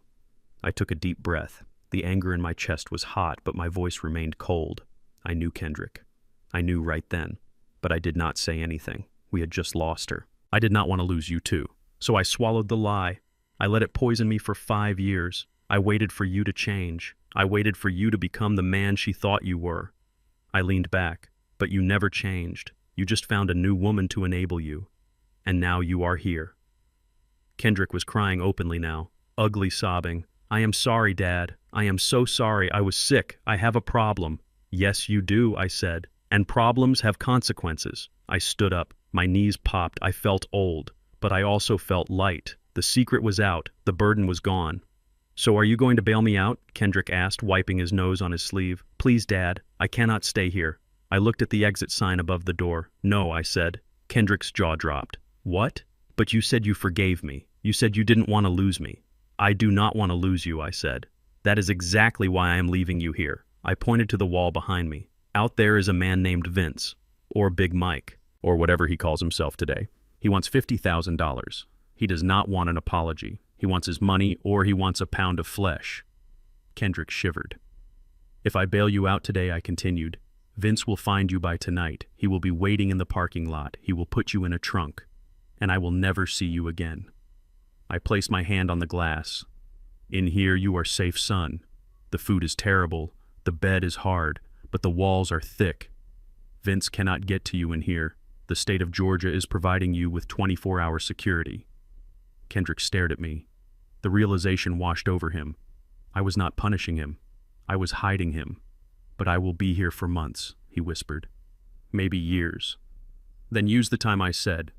I took a deep breath. The anger in my chest was hot, but my voice remained cold. I knew Kendrick. I knew right then, but I did not say anything. We had just lost her. I did not want to lose you too, so I swallowed the lie. I let it poison me for 5 years. I waited for you to change. I waited for you to become the man she thought you were. I leaned back. But you never changed. You just found a new woman to enable you. And now you are here. Kendrick was crying openly now, ugly sobbing. I am sorry, Dad. I am so sorry. I was sick. I have a problem. Yes, you do, I said. And problems have consequences. I stood up. My knees popped. I felt old. But I also felt light. The secret was out. The burden was gone. So are you going to bail me out? Kendrick asked, wiping his nose on his sleeve. Please, Dad. I cannot stay here. I looked at the exit sign above the door. No, I said. Kendrick's jaw dropped. What? But you said you forgave me. You said you didn't want to lose me. I do not want to lose you, I said. That is exactly why I am leaving you here. I pointed to the wall behind me. Out there is a man named Vince, or Big Mike, or whatever he calls himself today. He wants $50,000. He does not want an apology. He wants his money, or he wants a pound of flesh. Kendrick shivered. If I bail you out today, I continued, Vince will find you by tonight. He will be waiting in the parking lot. He will put you in a trunk, and I will never see you again. I placed my hand on the glass. In here you are safe, son. The food is terrible, the bed is hard, but the walls are thick. Vince cannot get to you in here. The state of Georgia is providing you with 24-hour security. Kendrick stared at me. The realization washed over him. I was not punishing him. I was hiding him. But I will be here for months, he whispered. Maybe years. Then use the time I said.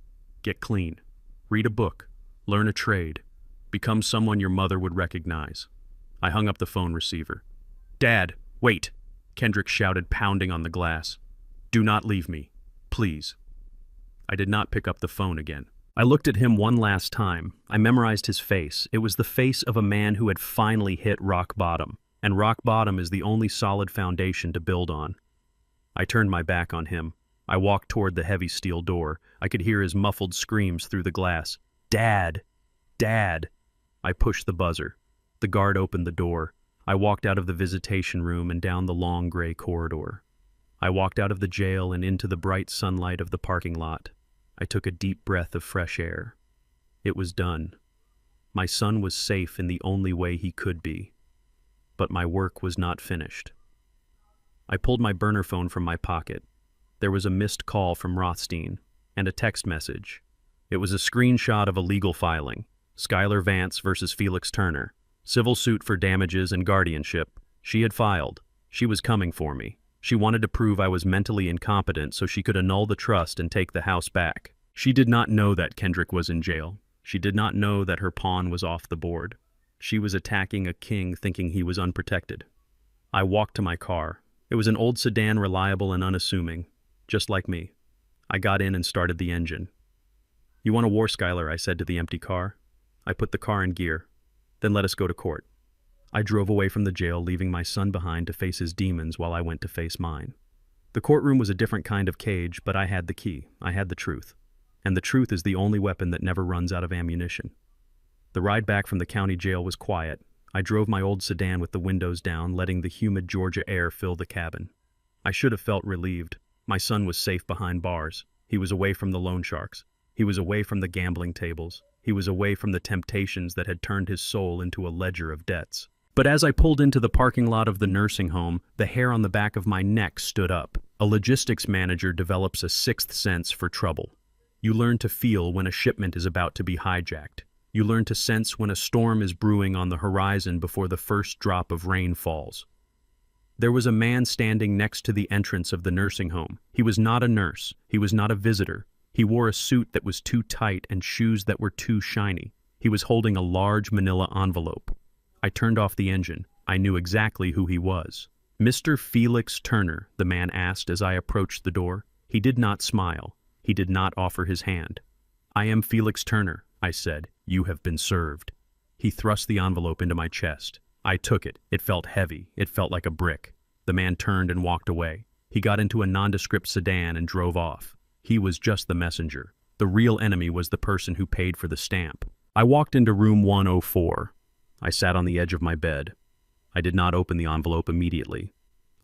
Get clean. Read a book. Learn a trade. Become someone your mother would recognize. I hung up the phone receiver. Dad, wait! Kendrick shouted, pounding on the glass. Do not leave me. Please. I did not pick up the phone again. I looked at him one last time. I memorized his face. It was the face of a man who had finally hit rock bottom. And rock bottom is the only solid foundation to build on. I turned my back on him. I walked toward the heavy steel door. I could hear his muffled screams through the glass. Dad! Dad! I pushed the buzzer. The guard opened the door. I walked out of the visitation room and down the long gray corridor. I walked out of the jail and into the bright sunlight of the parking lot. I took a deep breath of fresh air. It was done. My son was safe in the only way he could be. But my work was not finished. I pulled my burner phone from my pocket. There was a missed call from Rothstein and a text message. It was a screenshot of a legal filing. Skylar Vance versus Felix Turner. Civil suit for damages and guardianship. She had filed. She was coming for me. She wanted to prove I was mentally incompetent so she could annul the trust and take the house back. She did not know that Kendrick was in jail. She did not know that her pawn was off the board. She was attacking a king thinking he was unprotected. I walked to my car. It was an old sedan, reliable and unassuming, just like me. I got in and started the engine. "You want a war, Skylar?" I said to the empty car. I put the car in gear. "Then let us go to court." I drove away from the jail, leaving my son behind to face his demons while I went to face mine. The courtroom was a different kind of cage, but I had the key. I had the truth. And the truth is the only weapon that never runs out of ammunition. The ride back from the county jail was quiet. I drove my old sedan with the windows down, letting the humid Georgia air fill the cabin. I should have felt relieved. My son was safe behind bars. He was away from the loan sharks. He was away from the gambling tables. He was away from the temptations that had turned his soul into a ledger of debts. But as I pulled into the parking lot of the nursing home, the hair on the back of my neck stood up. A logistics manager develops a sixth sense for trouble. You learn to feel when a shipment is about to be hijacked. You learn to sense when a storm is brewing on the horizon before the first drop of rain falls. There was a man standing next to the entrance of the nursing home. He was not a nurse. He was not a visitor. He wore a suit that was too tight and shoes that were too shiny. He was holding a large manila envelope. I turned off the engine. I knew exactly who he was. "Mr. Felix Turner," the man asked as I approached the door. He did not smile. He did not offer his hand. "I am Felix Turner," I said. "You have been served." He thrust the envelope into my chest. I took it. It felt heavy. It felt like a brick. The man turned and walked away. He got into a nondescript sedan and drove off. He was just the messenger. The real enemy was the person who paid for the stamp. I walked into room 104. I sat on the edge of my bed. I did not open the envelope immediately.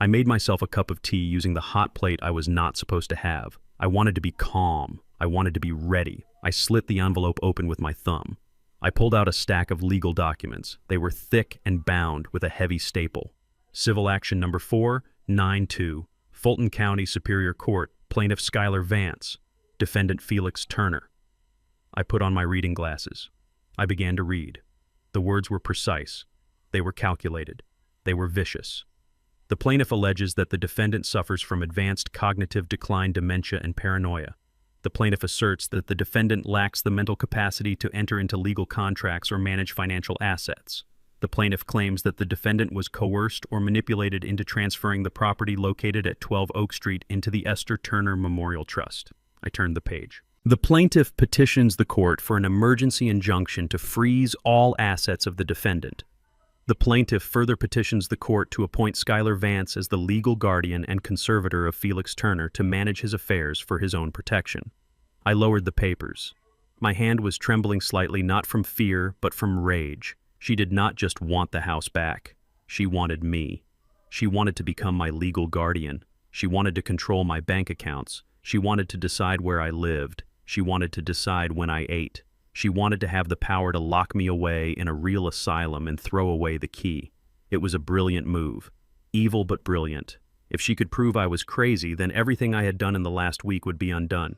I made myself a cup of tea using the hot plate I was not supposed to have. I wanted to be calm. I wanted to be ready. I slit the envelope open with my thumb. I pulled out a stack of legal documents. They were thick and bound with a heavy staple. Civil Action Number 492, Fulton County Superior Court, Plaintiff Skylar Vance, Defendant Felix Turner. I put on my reading glasses. I began to read. The words were precise. They were calculated. They were vicious. The plaintiff alleges that the defendant suffers from advanced cognitive decline, dementia, and paranoia. The plaintiff asserts that the defendant lacks the mental capacity to enter into legal contracts or manage financial assets. The plaintiff claims that the defendant was coerced or manipulated into transferring the property located at 12 Oak Street into the Esther Turner Memorial Trust. I turned the page. The plaintiff petitions the court for an emergency injunction to freeze all assets of the defendant. The plaintiff further petitions the court to appoint Skylar Vance as the legal guardian and conservator of Felix Turner to manage his affairs for his own protection. I lowered the papers. My hand was trembling slightly, not from fear, but from rage. She did not just want the house back. She wanted me. She wanted to become my legal guardian. She wanted to control my bank accounts. She wanted to decide where I lived. She wanted to decide when I ate. She wanted to have the power to lock me away in a real asylum and throw away the key. It was a brilliant move. Evil but brilliant. If she could prove I was crazy, then everything I had done in the last week would be undone.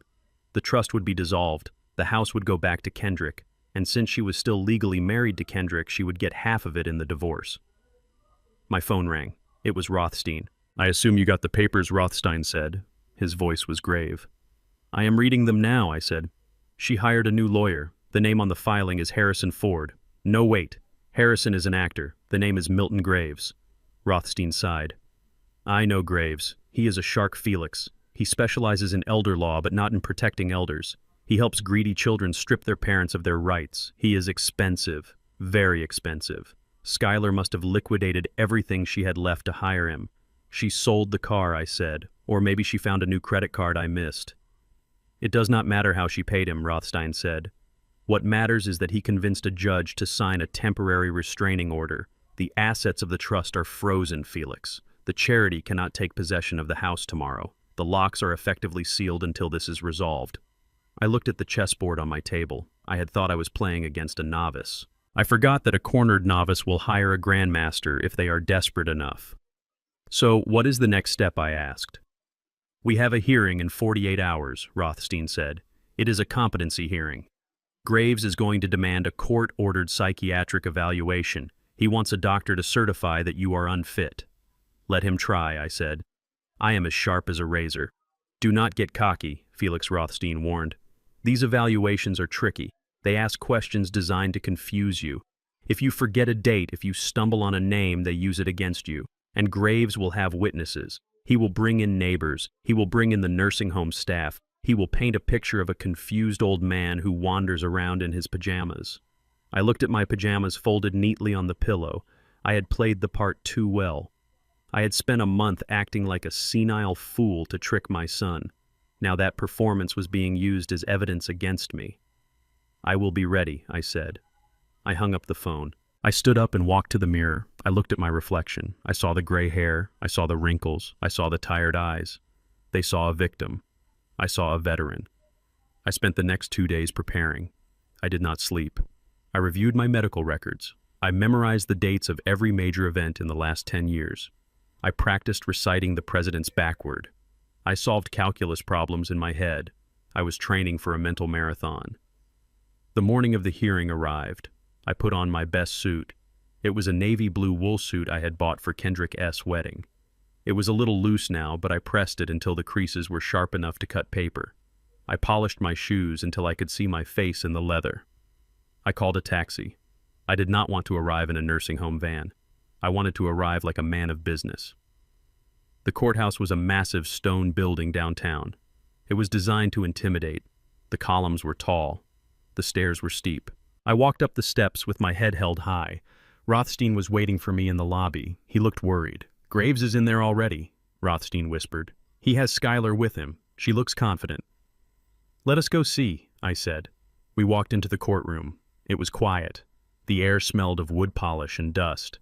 The trust would be dissolved. The house would go back to Kendrick. And since she was still legally married to Kendrick, she would get half of it in the divorce. My phone rang. It was Rothstein. "I assume you got the papers," Rothstein said. His voice was grave. "I am reading them now," I said. "She hired a new lawyer. The name on the filing is Harrison Ford." "No, wait. Harrison is an actor. The name is Milton Graves." Rothstein sighed. "I know Graves. He is a shark Felix. He specializes in elder law, but not in protecting elders. He helps greedy children strip their parents of their rights. He is expensive. Very expensive. Skylar must have liquidated everything she had left to hire him. She sold the car," I said. "Or maybe she found a new credit card I missed." "It does not matter how she paid him," Rothstein said. "What matters is that he convinced a judge to sign a temporary restraining order. The assets of the trust are frozen, Felix. The charity cannot take possession of the house tomorrow. The locks are effectively sealed until this is resolved." I looked at the chessboard on my table. I had thought I was playing against a novice. I forgot that a cornered novice will hire a grandmaster if they are desperate enough. "So, what is the next step?" I asked. "We have a hearing in 48 hours, Rothstein said. "It is a competency hearing. Graves is going to demand a court-ordered psychiatric evaluation. He wants a doctor to certify that you are unfit." "Let him try," I said. "I am as sharp as a razor." "Do not get cocky," Felix Rothstein warned. "These evaluations are tricky. They ask questions designed to confuse you. If you forget a date, if you stumble on a name, they use it against you. And Graves will have witnesses. He will bring in neighbors. He will bring in the nursing home staff. He will paint a picture of a confused old man who wanders around in his pajamas. I looked at my pajamas folded neatly on the pillow. I had played the part too well. I had spent a month acting like a senile fool to trick my son. Now that performance was being used as evidence against me. "I will be ready," I said. I hung up the phone. I stood up and walked to the mirror. I looked at my reflection. I saw the gray hair. I saw the wrinkles. I saw the tired eyes. They saw a victim. I saw a veteran. I spent the next 2 days preparing. I did not sleep. I reviewed my medical records. I memorized the dates of every major event in the last 10 years. I practiced reciting the presidents backward. I solved calculus problems in my head. I was training for a mental marathon. The morning of the hearing arrived. I put on my best suit. It was a navy blue wool suit I had bought for Kendrick S.'s wedding. It was a little loose now, but I pressed it until the creases were sharp enough to cut paper. I polished my shoes until I could see my face in the leather. I called a taxi. I did not want to arrive in a nursing home van. I wanted to arrive like a man of business. The courthouse was a massive stone building downtown. It was designed to intimidate. The columns were tall. The stairs were steep. I walked up the steps with my head held high. Rothstein was waiting for me in the lobby. He looked worried. "Graves is in there already," Rothstein whispered. "He has Skylar with him. She looks confident." "Let us go see," I said. We walked into the courtroom. It was quiet. The air smelled of wood polish and dust.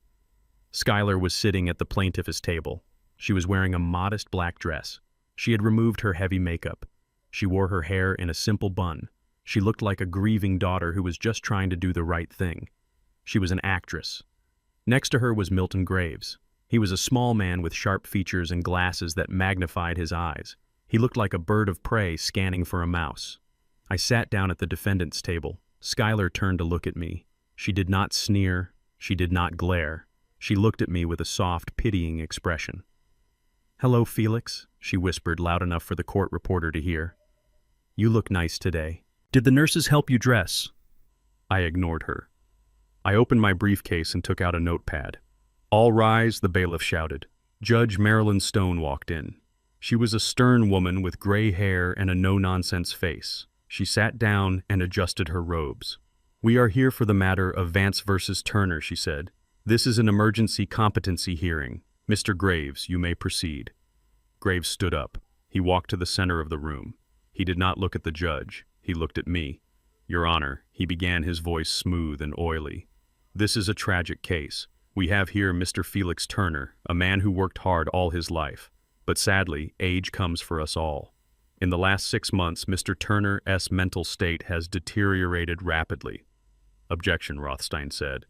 Skylar was sitting at the plaintiff's table. She was wearing a modest black dress. She had removed her heavy makeup. She wore her hair in a simple bun. She looked like a grieving daughter who was just trying to do the right thing. She was an actress. Next to her was Milton Graves. He was a small man with sharp features and glasses that magnified his eyes. He looked like a bird of prey scanning for a mouse. I sat down at the defendant's table. Skylar turned to look at me. She did not sneer. She did not glare. She looked at me with a soft, pitying expression. "Hello, Felix," she whispered loud enough for the court reporter to hear. "You look nice today. Did the nurses help you dress?" I ignored her. I opened my briefcase and took out a notepad. "All rise," the bailiff shouted. Judge Marilyn Stone walked in. She was a stern woman with gray hair and a no-nonsense face. She sat down and adjusted her robes. "We are here for the matter of Vance versus Turner," she said. "This is an emergency competency hearing. Mr. Graves, you may proceed." Graves stood up. He walked to the center of the room. He did not look at the judge. He looked at me. "Your Honor," he began, his voice smooth and oily. "This is a tragic case. We have here Mr. Felix Turner, a man who worked hard all his life. But sadly, age comes for us all. In the last 6 months, Mr. Turner's mental state has deteriorated rapidly." "Objection," Rothstein said.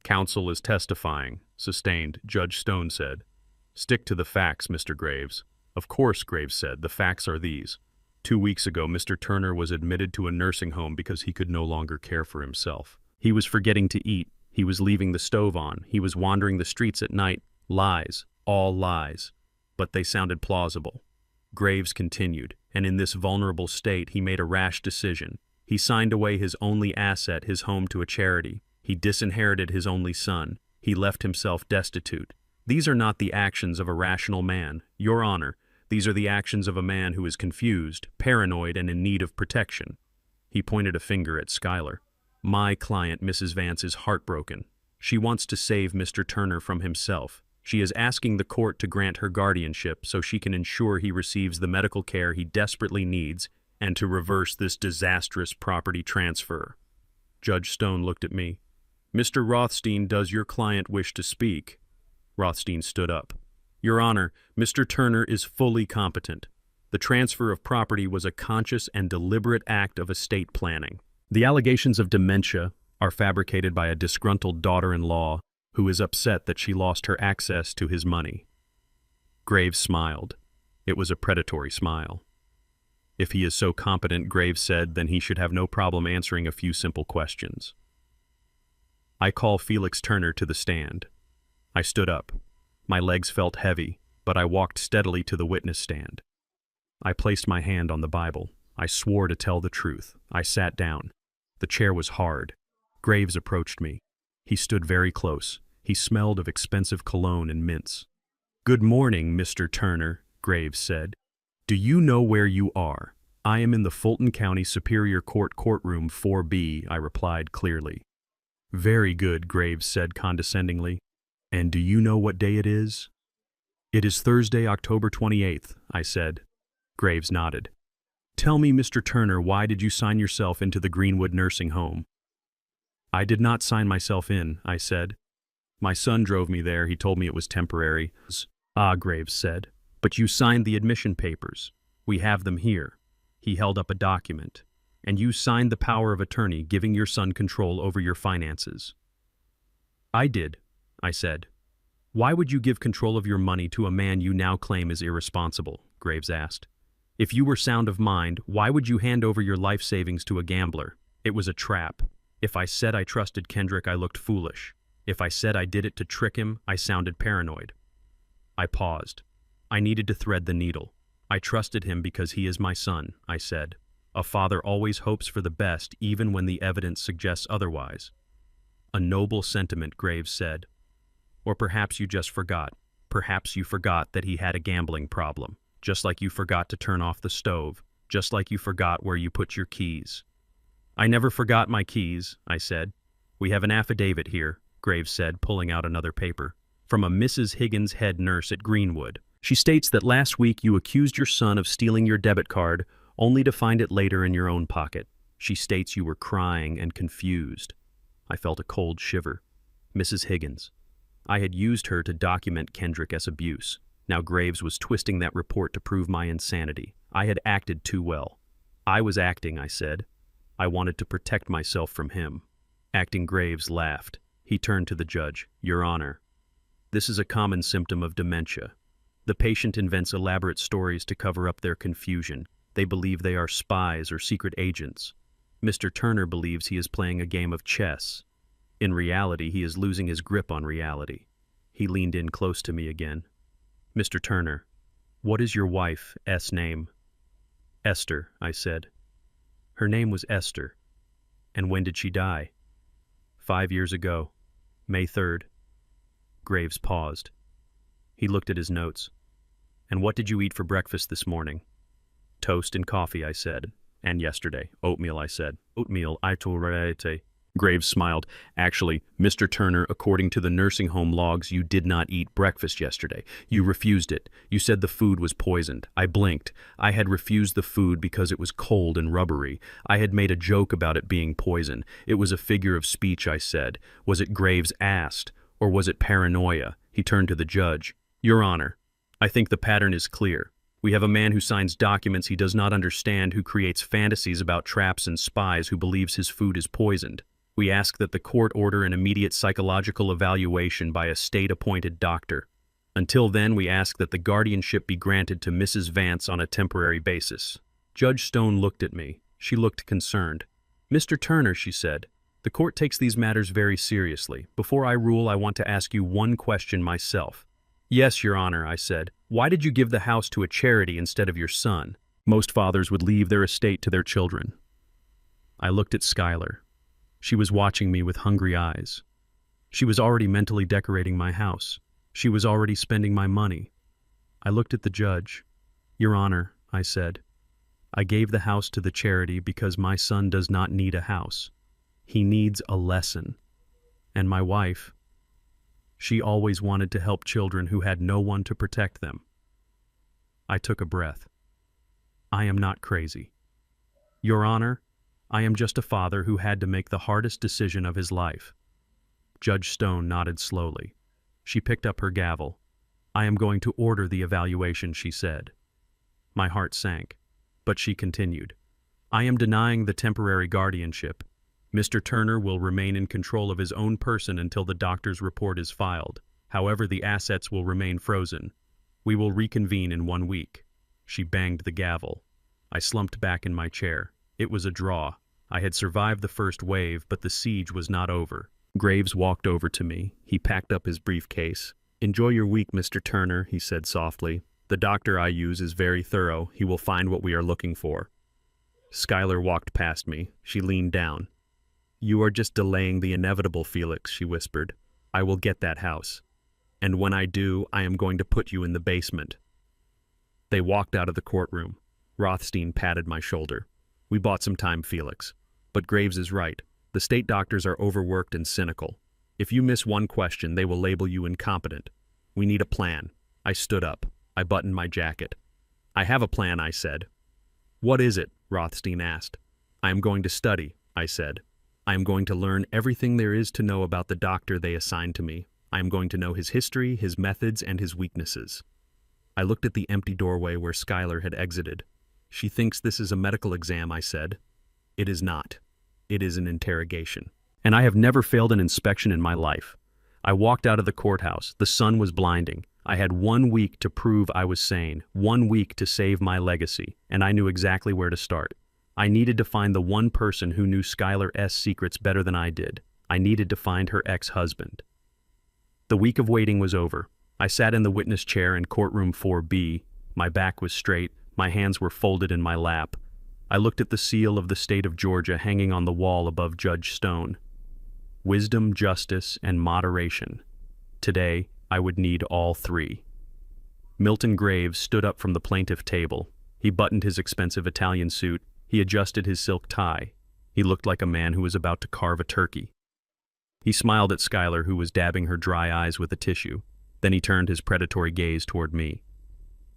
"Counsel is testifying," sustained, Judge Stone said. "Stick to the facts, Mr. Graves." "Of course," Graves said. "The facts are these. 2 weeks ago, Mr. Turner was admitted to a nursing home because he could no longer care for himself. He was forgetting to eat. He was leaving the stove on. He was wandering the streets at night. Lies. All lies. But they sounded plausible." Graves continued, "And in this vulnerable state, he made a rash decision. He signed away his only asset, his home, to a charity. He disinherited his only son. He left himself destitute. These are not the actions of a rational man, Your Honor. These are the actions of a man who is confused, paranoid, and in need of protection." He pointed a finger at Skylar. "My client, Mrs. Vance, is heartbroken. She wants to save Mr. Turner from himself. She is asking the court to grant her guardianship so she can ensure he receives the medical care he desperately needs and to reverse this disastrous property transfer." Judge Stone looked at me. "Mr. Rothstein, does your client wish to speak?" Rothstein stood up. "Your Honor, Mr. Turner is fully competent. The transfer of property was a conscious and deliberate act of estate planning. The allegations of dementia are fabricated by a disgruntled daughter-in-law who is upset that she lost her access to his money." Graves smiled. It was a predatory smile. "If he is so competent," Graves said, "then he should have no problem answering a few simple questions." "I call Felix Turner to the stand." I stood up. My legs felt heavy, but I walked steadily to the witness stand. I placed my hand on the Bible. I swore to tell the truth. I sat down. The chair was hard. Graves approached me. He stood very close. He smelled of expensive cologne and mints. "Good morning, Mr. Turner," Graves said. "Do you know where you are?" I am in the Fulton County Superior Court courtroom 4B, I replied clearly. Very good, Graves said condescendingly. And do you know what day it is? It is Thursday, October 28th, I said. Graves nodded. Tell me, Mr. Turner, why did you sign yourself into the Greenwood nursing home? I did not sign myself in, I said. My son drove me there. He told me it was temporary. Ah, Graves said. But you signed the admission papers. We have them here. He held up a document. And you signed the power of attorney giving your son control over your finances. I did, I said. Why would you give control of your money to a man you now claim is irresponsible? Graves asked. If you were sound of mind, why would you hand over your life savings to a gambler? It was a trap. If I said I trusted Kendrick, I looked foolish. If I said I did it to trick him, I sounded paranoid. I paused. I needed to thread the needle. I trusted him because he is my son, I said. A father always hopes for the best even when the evidence suggests otherwise. A noble sentiment, Graves said. Or perhaps you just forgot. Perhaps you forgot that he had a gambling problem, just like you forgot to turn off the stove, just like you forgot where you put your keys. I never forgot my keys, I said. We have an affidavit here, Graves said, pulling out another paper, from a Mrs. Higgins, head nurse at Greenwood. She states that last week you accused your son of stealing your debit card, only to find it later in your own pocket. She states you were crying and confused. I felt a cold shiver. Mrs. Higgins. I had used her to document Kendrick's abuse. Now Graves was twisting that report to prove my insanity. I had acted too well. I was acting, I said. I wanted to protect myself from him. Acting Graves laughed. He turned to the judge. Your Honor, this is a common symptom of dementia. The patient invents elaborate stories to cover up their confusion. They believe they are spies or secret agents. Mr. Turner believes he is playing a game of chess. In reality, he is losing his grip on reality. He leaned in close to me again. Mr. Turner, what is your wife's name? Esther, I said. Her name was Esther. And when did she die? 5 years ago, May 3rd. Graves paused. He looked at his notes. And what did you eat for breakfast this morning? Toast and coffee, I said. And yesterday, oatmeal, I said. Oatmeal, I told. Graves smiled. Actually, Mr. Turner, according to the nursing home logs, you did not eat breakfast yesterday. You refused it. You said the food was poisoned. I blinked. I had refused the food because it was cold and rubbery. I had made a joke about it being poison. It was a figure of speech, I said. Was it, Graves asked, or was it paranoia? He turned to the judge. Your Honor, I think the pattern is clear. We have a man who signs documents he does not understand, who creates fantasies about traps and spies, who believes his food is poisoned. We ask that the court order an immediate psychological evaluation by a state-appointed doctor. Until then, we ask that the guardianship be granted to Mrs. Vance on a temporary basis. Judge Stone looked at me. She looked concerned. Mr. Turner, she said, the court takes these matters very seriously. Before I rule, I want to ask you one question myself. Yes, Your Honor, I said. Why did you give the house to a charity instead of your son? Most fathers would leave their estate to their children. I looked at Schuyler. She was watching me with hungry eyes. She was already mentally decorating my house. She was already spending my money. I looked at the judge. Your Honor, I said, I gave the house to the charity because my son does not need a house. He needs a lesson. And my wife, she always wanted to help children who had no one to protect them. I took a breath. I am not crazy. Your Honor, I am just a father who had to make the hardest decision of his life. Judge Stone nodded slowly. She picked up her gavel. I am going to order the evaluation, she said. My heart sank, but she continued. I am denying the temporary guardianship. Mr. Turner will remain in control of his own person until the doctor's report is filed. However, the assets will remain frozen. We will reconvene in 1 week. She banged the gavel. I slumped back in my chair. It was a draw. I had survived the first wave, but the siege was not over. Graves walked over to me. He packed up his briefcase. Enjoy your week, Mr. Turner, he said softly. The doctor I use is very thorough. He will find what we are looking for. Schuyler walked past me. She leaned down. You are just delaying the inevitable, Felix, she whispered. I will get that house. And when I do, I am going to put you in the basement. They walked out of the courtroom. Rothstein patted my shoulder. We bought some time, Felix. But Graves is right. The state doctors are overworked and cynical. If you miss one question, they will label you incompetent. We need a plan. I stood up. I buttoned my jacket. I have a plan, I said. What is it? Rothstein asked. I am going to study, I said. I am going to learn everything there is to know about the doctor they assigned to me. I am going to know his history, his methods, and his weaknesses. I looked at the empty doorway where Schuyler had exited. She thinks this is a medical exam, I said. It is not. It is an interrogation. And I have never failed an inspection in my life. I walked out of the courthouse. The sun was blinding. I had 1 week to prove I was sane, 1 week to save my legacy, and I knew exactly where to start. I needed to find the one person who knew Schuyler's secrets better than I did. I needed to find her ex-husband. The week of waiting was over. I sat in the witness chair in courtroom 4B. My back was straight. My hands were folded in my lap. I looked at the seal of the state of Georgia hanging on the wall above Judge Stone. Wisdom, justice, and moderation. Today, I would need all three. Milton Graves stood up from the plaintiff table. He buttoned his expensive Italian suit. He adjusted his silk tie. He looked like a man who was about to carve a turkey. He smiled at Schuyler, who was dabbing her dry eyes with a tissue. Then he turned his predatory gaze toward me.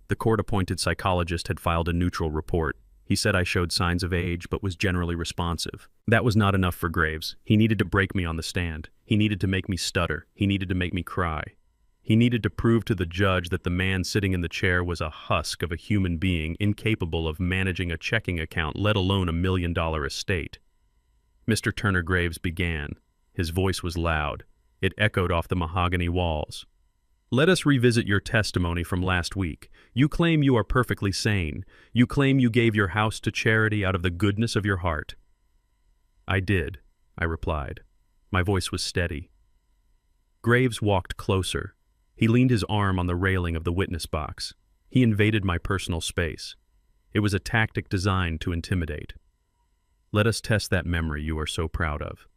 The court-appointed psychologist had filed a neutral report. He said I showed signs of age, but was generally responsive. That was not enough for Graves. He needed to break me on the stand. He needed to make me stutter. He needed to make me cry. He needed to prove to the judge that the man sitting in the chair was a husk of a human being incapable of managing a checking account, let alone $1 million estate. Mr. Turner Graves began. His voice was loud. It echoed off the mahogany walls. Let us revisit your testimony from last week. You claim you are perfectly sane. You claim you gave your house to charity out of the goodness of your heart. I did, I replied. My voice was steady. Graves walked closer. He leaned his arm on the railing of the witness box. He invaded my personal space. It was a tactic designed to intimidate. Let us test that memory you are so proud of.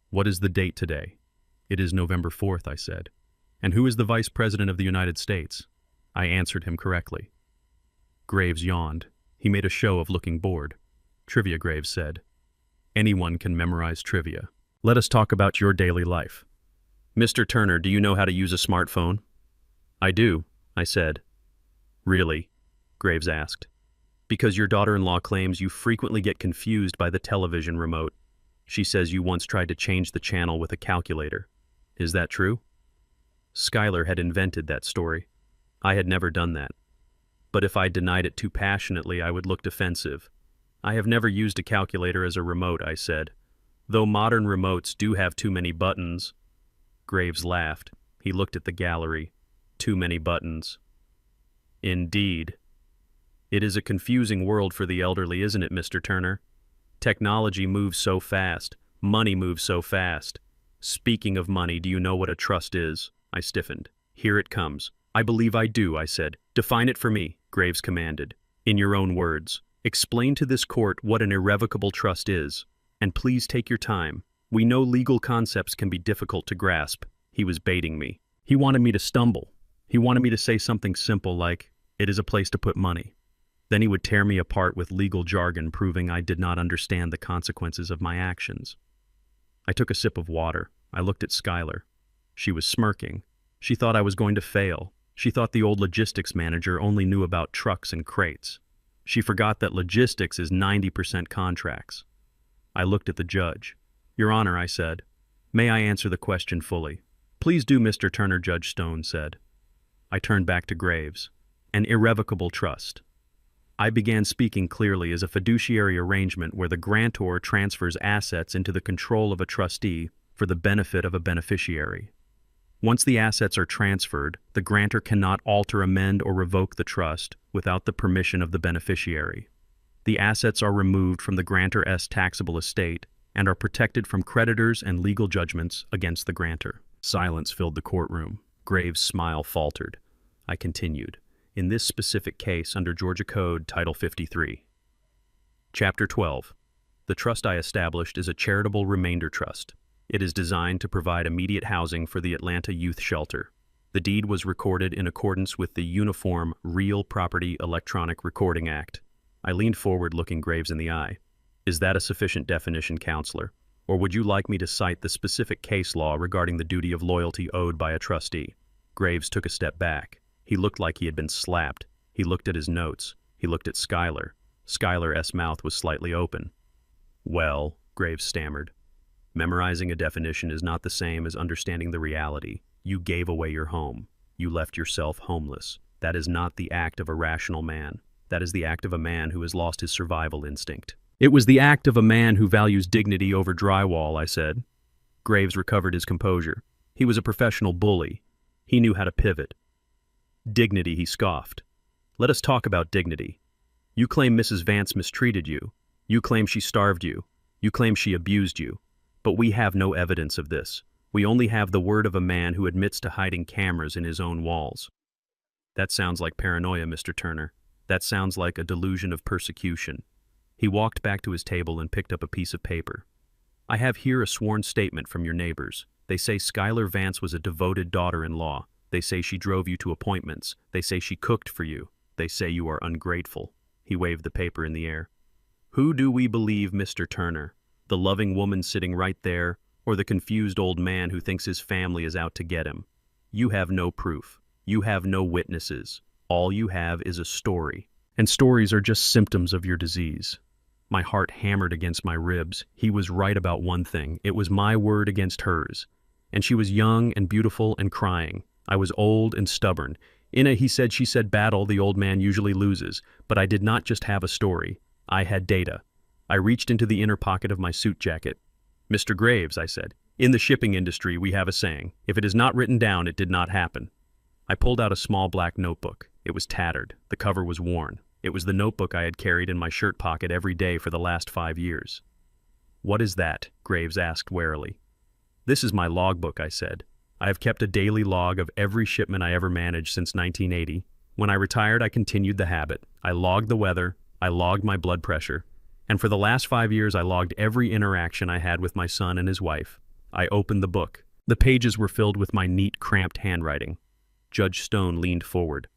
What is the date today? It is November 4th, I said. And who is the Vice President of the United States? I answered him correctly. Graves yawned. He made a show of looking bored. Trivia, Graves said. Anyone can memorize trivia. Let us talk about your daily life. Mr. Turner, do you know how to use a smartphone? I do, I said. Really? Graves asked. Because your daughter-in-law claims you frequently get confused by the television remote. She says you once tried to change the channel with a calculator. Is that true? Schuyler had invented that story. I had never done that. But if I denied it too passionately, I would look defensive. I have never used a calculator as a remote, I said. Though modern remotes do have too many buttons. Graves laughed. He looked at the gallery. Too many buttons. Indeed. It is a confusing world for the elderly, isn't it, Mr. Turner? Technology moves so fast. Money moves so fast. Speaking of money, do you know what a trust is? I stiffened. Here it comes. I believe I do, I said. Define it for me, Graves commanded. In your own words. Explain to this court what an irrevocable trust is. And please take your time. We know legal concepts can be difficult to grasp. He was baiting me. He wanted me to stumble. He wanted me to say something simple like, it is a place to put money. Then he would tear me apart with legal jargon proving I did not understand the consequences of my actions. I took a sip of water. I looked at Schuyler. She was smirking. She thought I was going to fail. She thought the old logistics manager only knew about trucks and crates. She forgot that logistics is 90% contracts. I looked at the judge. Your Honor, I said. May I answer the question fully? Please do, Mr. Turner, Judge Stone said. I turned back to Graves. An irrevocable trust. I began speaking clearly as a fiduciary arrangement where the grantor transfers assets into the control of a trustee for the benefit of a beneficiary. Once the assets are transferred, the grantor cannot alter, amend, or revoke the trust without the permission of the beneficiary. The assets are removed from the grantor's taxable estate and are protected from creditors and legal judgments against the grantor. Silence filled the courtroom. Graves' smile faltered. I continued. In this specific case under Georgia Code Title 53. Chapter 12. The trust I established is a charitable remainder trust. It is designed to provide immediate housing for the Atlanta Youth Shelter. The deed was recorded in accordance with the Uniform Real Property Electronic Recording Act, I leaned forward, looking Graves in the eye. Is that a sufficient definition, counselor? Or would you like me to cite the specific case law regarding the duty of loyalty owed by a trustee? Graves took a step back. He looked like he had been slapped. He looked at his notes. He looked at Schuyler. Schuyler's mouth was slightly open. Well, Graves stammered. Memorizing a definition is not the same as understanding the reality. You gave away your home. You left yourself homeless. That is not the act of a rational man. That is the act of a man who has lost his survival instinct. It was the act of a man who values dignity over drywall, I said. Graves recovered his composure. He was a professional bully. He knew how to pivot. Dignity, he scoffed. Let us talk about dignity. You claim Mrs. Vance mistreated you. You claim she starved you. You claim she abused you. But we have no evidence of this. We only have the word of a man who admits to hiding cameras in his own walls. That sounds like paranoia, Mr. Turner. That sounds like a delusion of persecution. He walked back to his table and picked up a piece of paper. I have here a sworn statement from your neighbors. They say Schuyler Vance was a devoted daughter-in-law. They say she drove you to appointments. They say she cooked for you. They say you are ungrateful. He waved the paper in the air. Who do we believe, Mr. Turner? The loving woman sitting right there, or the confused old man who thinks his family is out to get him? You have no proof. You have no witnesses. All you have is a story. And stories are just symptoms of your disease. My heart hammered against my ribs. He was right about one thing. It was my word against hers. And she was young and beautiful and crying. I was old and stubborn. In a he said, she said battle, the old man usually loses. But I did not just have a story. I had data. I reached into the inner pocket of my suit jacket. Mr. Graves, I said, in the shipping industry we have a saying, if it is not written down, it did not happen. I pulled out a small black notebook. It was tattered. The cover was worn. It was the notebook I had carried in my shirt pocket every day for the last 5 years. What is that? Graves asked warily. This is my logbook, I said. I have kept a daily log of every shipment I ever managed since 1980. When I retired, I continued the habit. I logged the weather. I logged my blood pressure. And for the last 5 years, I logged every interaction I had with my son and his wife. I opened the book. The pages were filled with my neat, cramped handwriting. Judge Stone leaned forward.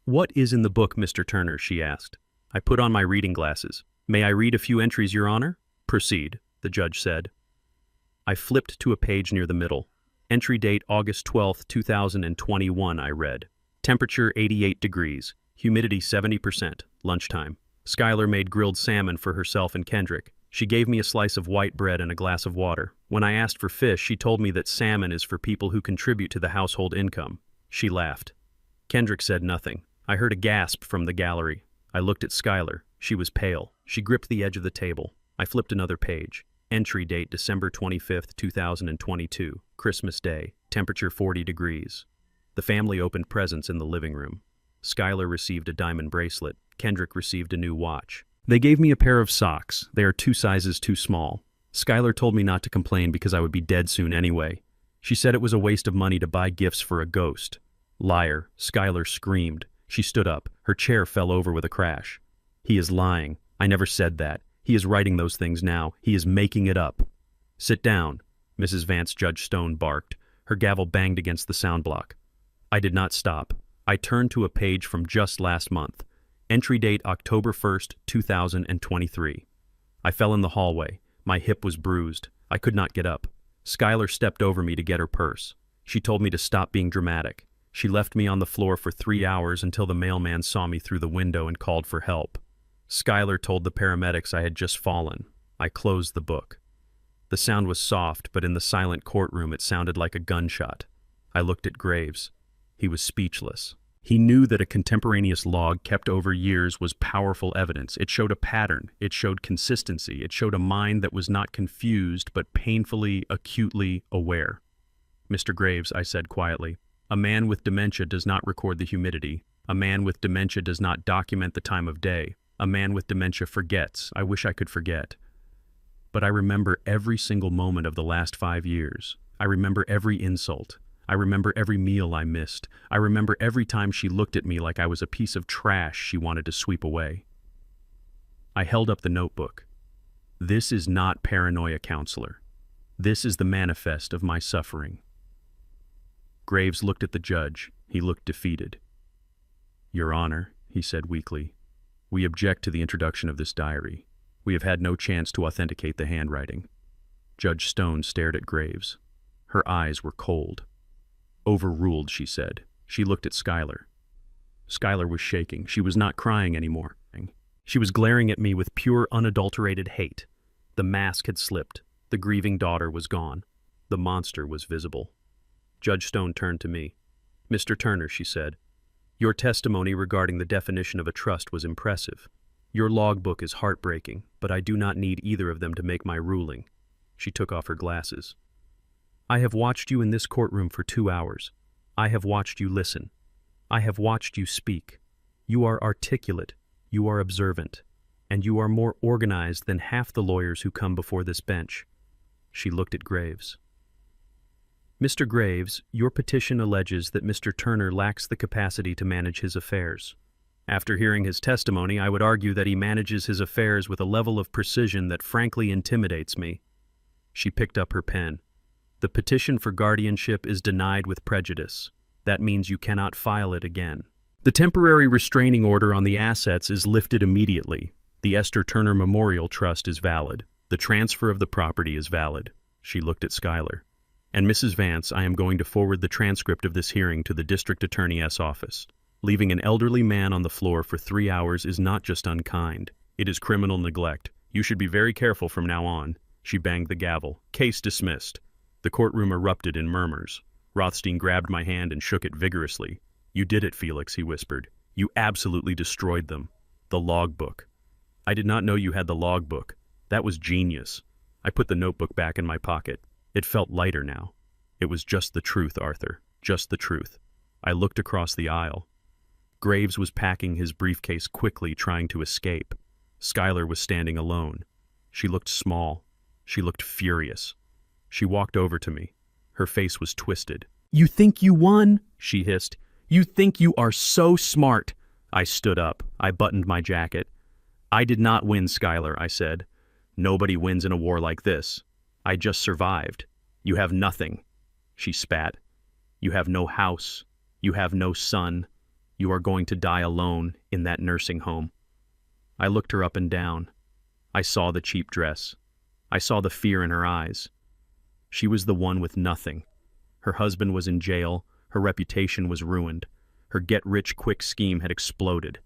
What is in the book, Mr. Turner? She asked. I put on my reading glasses. May I read a few entries, Your Honor? Proceed, the judge said. I flipped to a page near the middle. Entry date August 12, 2021, I read. Temperature 88 degrees. Humidity 70%. Lunchtime. Schuyler made grilled salmon for herself and Kendrick. She gave me a slice of white bread and a glass of water. When I asked for fish, she told me that salmon is for people who contribute to the household income. She laughed. Kendrick said nothing. I heard a gasp from the gallery. I looked at Schuyler. She was pale. She gripped the edge of the table. I flipped another page. Entry date December 25, 2022. Christmas Day. Temperature 40 degrees. The family opened presents in the living room. Schuyler received a diamond bracelet. Kendrick received a new watch. They gave me a pair of socks. They are 2 sizes too small. Schuyler told me not to complain because I would be dead soon anyway. She said it was a waste of money to buy gifts for a ghost. Liar, Schuyler screamed. She stood up. Her chair fell over with a crash. He is lying. I never said that. He is writing those things now. He is making it up. Sit down, Mrs. Vance, Judge Stone barked. Her gavel banged against the sound block. I did not stop. I turned to a page from just last month. Entry date October 1st, 2023. I fell in the hallway. My hip was bruised. I could not get up. Schuyler stepped over me to get her purse. She told me to stop being dramatic. She left me on the floor for 3 hours until the mailman saw me through the window and called for help. Schuyler told the paramedics I had just fallen. I closed the book. The sound was soft, but in the silent courtroom it sounded like a gunshot. I looked at Graves. He was speechless. He knew that a contemporaneous log kept over years was powerful evidence. It showed a pattern. It showed consistency. It showed a mind that was not confused, but painfully, acutely aware. Mr. Graves, I said quietly, a man with dementia does not record the humidity. A man with dementia does not document the time of day. A man with dementia forgets. I wish I could forget. But I remember every single moment of the last 5 years. I remember every insult. I remember every meal I missed. I remember every time she looked at me like I was a piece of trash she wanted to sweep away. I held up the notebook. This is not paranoia, counselor. This is the manifest of my suffering. Graves looked at the judge. He looked defeated. Your Honor, he said weakly, We object to the introduction of this diary. We have had no chance to authenticate the handwriting. Judge Stone stared at Graves. Her eyes were cold. Overruled, she said. She looked at Skylar. Skylar was shaking. She was not crying anymore. She was glaring at me with pure, unadulterated hate. The mask had slipped. The grieving daughter was gone. The monster was visible. Judge Stone turned to me. "Mr. Turner," she said, "your testimony regarding the definition of a trust was impressive. Your logbook is heartbreaking, but I do not need either of them to make my ruling." She took off her glasses. "I have watched you in this courtroom for 2 hours. I have watched you listen. I have watched you speak. You are articulate, you are observant, and you are more organized than half the lawyers who come before this bench." She looked at Graves. "Mr. Graves, your petition alleges that Mr. Turner lacks the capacity to manage his affairs. After hearing his testimony, I would argue that he manages his affairs with a level of precision that frankly intimidates me." She picked up her pen. "The petition for guardianship is denied with prejudice. That means you cannot file it again. The temporary restraining order on the assets is lifted immediately. The Esther Turner Memorial Trust is valid. The transfer of the property is valid." She looked at Skylar. "And Mrs. Vance, I am going to forward the transcript of this hearing to the District Attorney's office. Leaving an elderly man on the floor for 3 hours is not just unkind. It is criminal neglect. You should be very careful from now on." She banged the gavel. "Case dismissed." The courtroom erupted in murmurs. Rothstein grabbed my hand and shook it vigorously. "You did it, Felix," he whispered. "You absolutely destroyed them. The logbook. I did not know you had the logbook. That was genius." I put the notebook back in my pocket. It felt lighter now. It was just the truth, Arthur. Just the truth. I looked across the aisle. Graves was packing his briefcase quickly, trying to escape. Skylar was standing alone. She looked small. She looked furious. She walked over to me. Her face was twisted. "You think you won?" she hissed. "You think you are so smart." I stood up. I buttoned my jacket. "I did not win, Skylar," I said. "Nobody wins in a war like this. I just survived. You have nothing." She spat. "You have no house. You have no son. You are going to die alone in that nursing home." I looked her up and down. I saw the cheap dress. I saw the fear in her eyes. She was the one with nothing. Her husband was in jail. Her reputation was ruined. Her get-rich-quick scheme had exploded.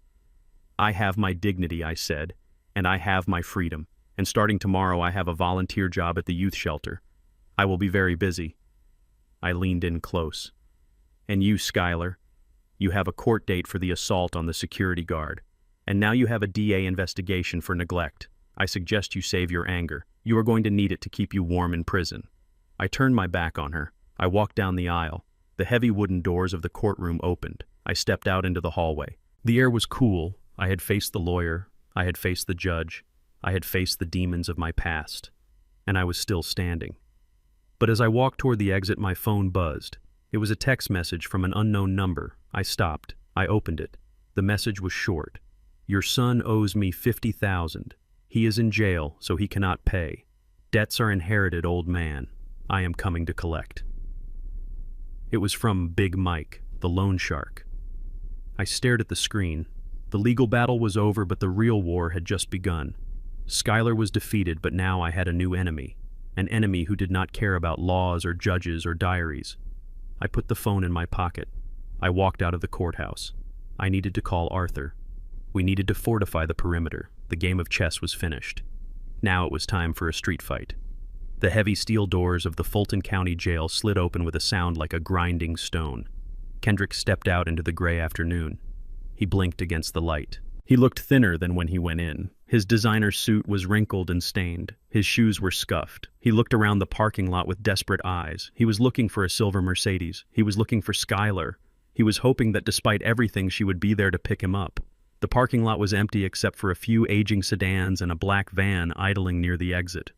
"I have my dignity," I said, "and I have my freedom. And starting tomorrow, I have a volunteer job at the youth shelter. I will be very busy." I leaned in close. "And you, Skylar, you have a court date for the assault on the security guard. And now you have a DA investigation for neglect. I suggest you save your anger. You are going to need it to keep you warm in prison." I turned my back on her. I walked down the aisle. The heavy wooden doors of the courtroom opened. I stepped out into the hallway. The air was cool. I had faced the lawyer. I had faced the judge. I had faced the demons of my past. And I was still standing. But as I walked toward the exit, my phone buzzed. It was a text message from an unknown number. I stopped. I opened it. The message was short. "Your son owes me $50,000. He is in jail, so he cannot pay. Debts are inherited, old man. I am coming to collect." It was from Big Mike, the loan shark. I stared at the screen. The legal battle was over, but the real war had just begun. Skylar was defeated, but now I had a new enemy. An enemy who did not care about laws or judges or diaries. I put the phone in my pocket. I walked out of the courthouse. I needed to call Arthur. We needed to fortify the perimeter. The game of chess was finished. Now it was time for a street fight. The heavy steel doors of the Fulton County Jail slid open with a sound like a grinding stone. Kendrick stepped out into the gray afternoon. He blinked against the light. He looked thinner than when he went in. His designer suit was wrinkled and stained. His shoes were scuffed. He looked around the parking lot with desperate eyes. He was looking for a silver Mercedes. He was looking for Skylar. He was hoping that despite everything, she would be there to pick him up. The parking lot was empty except for a few aging sedans and a black van idling near the exit.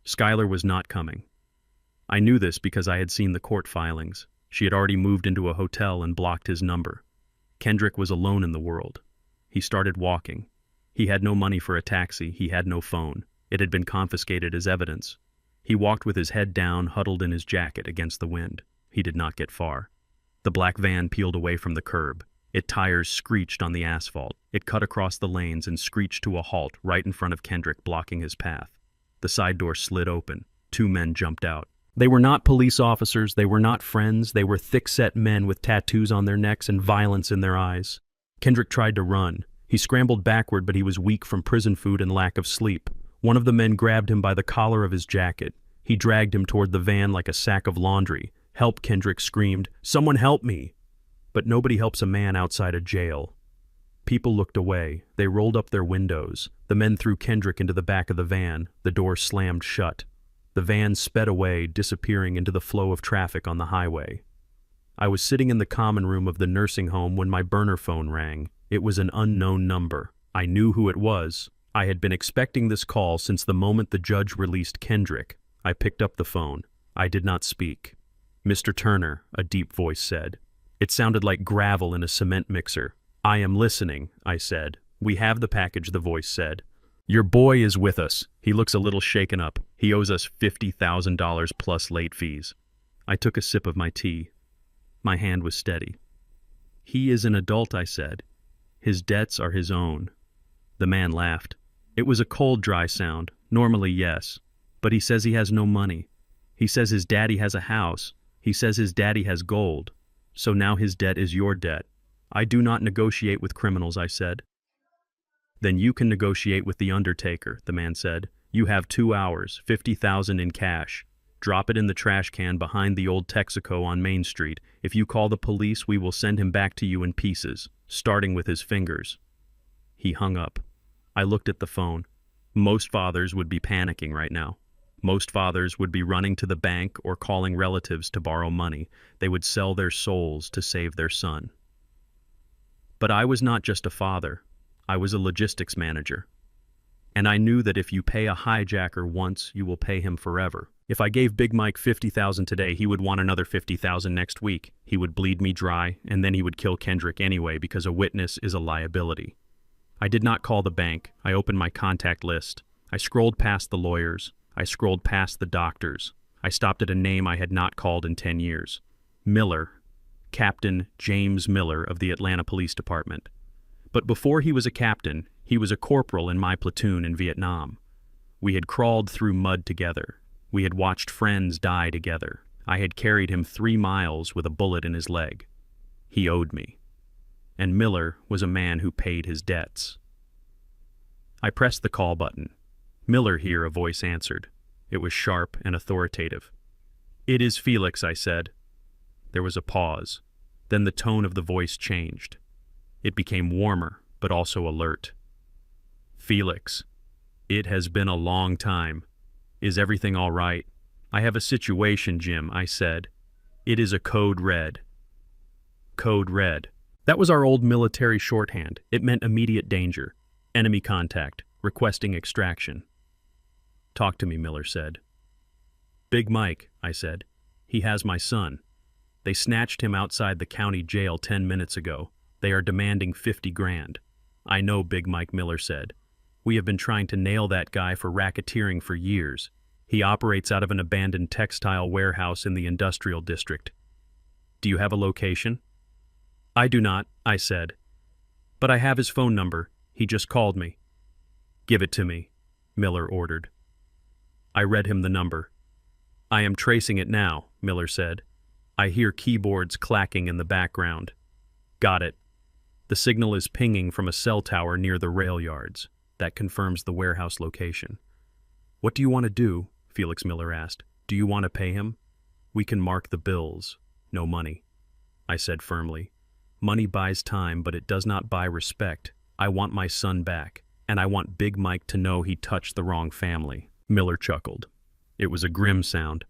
Skylar was not coming. I knew this because I had seen the court filings. She had already moved into a hotel and blocked his number. Kendrick was alone in the world. He started walking. He had no money for a taxi. He had no phone. It had been confiscated as evidence. He walked with his head down, huddled in his jacket against the wind. He did not get far. The black van peeled away from the curb. Its tires screeched on the asphalt. It cut across the lanes and screeched to a halt right in front of Kendrick, blocking his path. The side door slid open. 2 men jumped out. They were not police officers, they were not friends, they were thick-set men with tattoos on their necks and violence in their eyes. Kendrick tried to run. He scrambled backward, but he was weak from prison food and lack of sleep. One of the men grabbed him by the collar of his jacket. He dragged him toward the van like a sack of laundry. "Help!" Kendrick screamed. "Someone help me!" But nobody helps a man outside a jail. People looked away. They rolled up their windows. The men threw Kendrick into the back of the van. The door slammed shut. The van sped away, disappearing into the flow of traffic on the highway. I was sitting in the common room of the nursing home when my burner phone rang. It was an unknown number. I knew who it was. I had been expecting this call since the moment the judge released Kendrick. I picked up the phone. I did not speak. "Mr. Turner," a deep voice said. It sounded like gravel in a cement mixer. "I am listening," I said. "We have the package," the voice said. "Your boy is with us. He looks a little shaken up. He owes us $50,000 plus late fees." I took a sip of my tea. My hand was steady. "He is an adult," I said. "His debts are his own." The man laughed. It was a cold, dry sound. Normally, yes. But he says he has no money. He says his daddy has a house. He says his daddy has gold. So now his debt is your debt. "I do not negotiate with criminals," I said. "Then you can negotiate with the undertaker," the man said. "You have 2 hours, $50,000 in cash. Drop it in the trash can behind the old Texaco on Main Street. If you call the police, we will send him back to you in pieces, starting with his fingers." He hung up. I looked at the phone. Most fathers would be panicking right now. Most fathers would be running to the bank or calling relatives to borrow money. They would sell their souls to save their son. But I was not just a father. I was a logistics manager. And I knew that if you pay a hijacker once, you will pay him forever. If I gave Big Mike $50,000 today, he would want another $50,000 next week. He would bleed me dry, and then he would kill Kendrick anyway because a witness is a liability. I did not call the bank. I opened my contact list. I scrolled past the lawyers. I scrolled past the doctors. I stopped at a name I had not called in 10 years. Miller. Captain James Miller of the Atlanta Police Department. But before he was a captain, he was a corporal in my platoon in Vietnam. We had crawled through mud together. We had watched friends die together. I had carried him 3 miles with a bullet in his leg. He owed me. And Miller was a man who paid his debts. I pressed the call button. "Miller here," a voice answered. It was sharp and authoritative. "It is Felix," I said. There was a pause. Then the tone of the voice changed. It became warmer, but also alert. "Felix, it has been a long time. Is everything all right?" "I have a situation, Jim," I said. "It is a code red." Code red. That was our old military shorthand. It meant immediate danger. Enemy contact. Requesting extraction. "Talk to me," Miller said. "Big Mike," I said. "He has my son. They snatched him outside the county jail 10 minutes ago. They are demanding 50 grand. "I know, Big Mike," Miller said. "We have been trying to nail that guy for racketeering for years. He operates out of an abandoned textile warehouse in the industrial district. Do you have a location?" "I do not," I said. "But I have his phone number. He just called me." "Give it to me," Miller ordered. I read him the number. "I am tracing it now," Miller said. "I hear keyboards clacking in the background." "Got it. The signal is pinging from a cell tower near the rail yards. That confirms the warehouse location." "What do you want to do?" Felix Miller asked. "Do you want to pay him?" "We can mark the bills. No money," I said firmly. "Money buys time, but it does not buy respect. I want my son back, and I want Big Mike to know he touched the wrong family." Miller chuckled. It was a grim sound.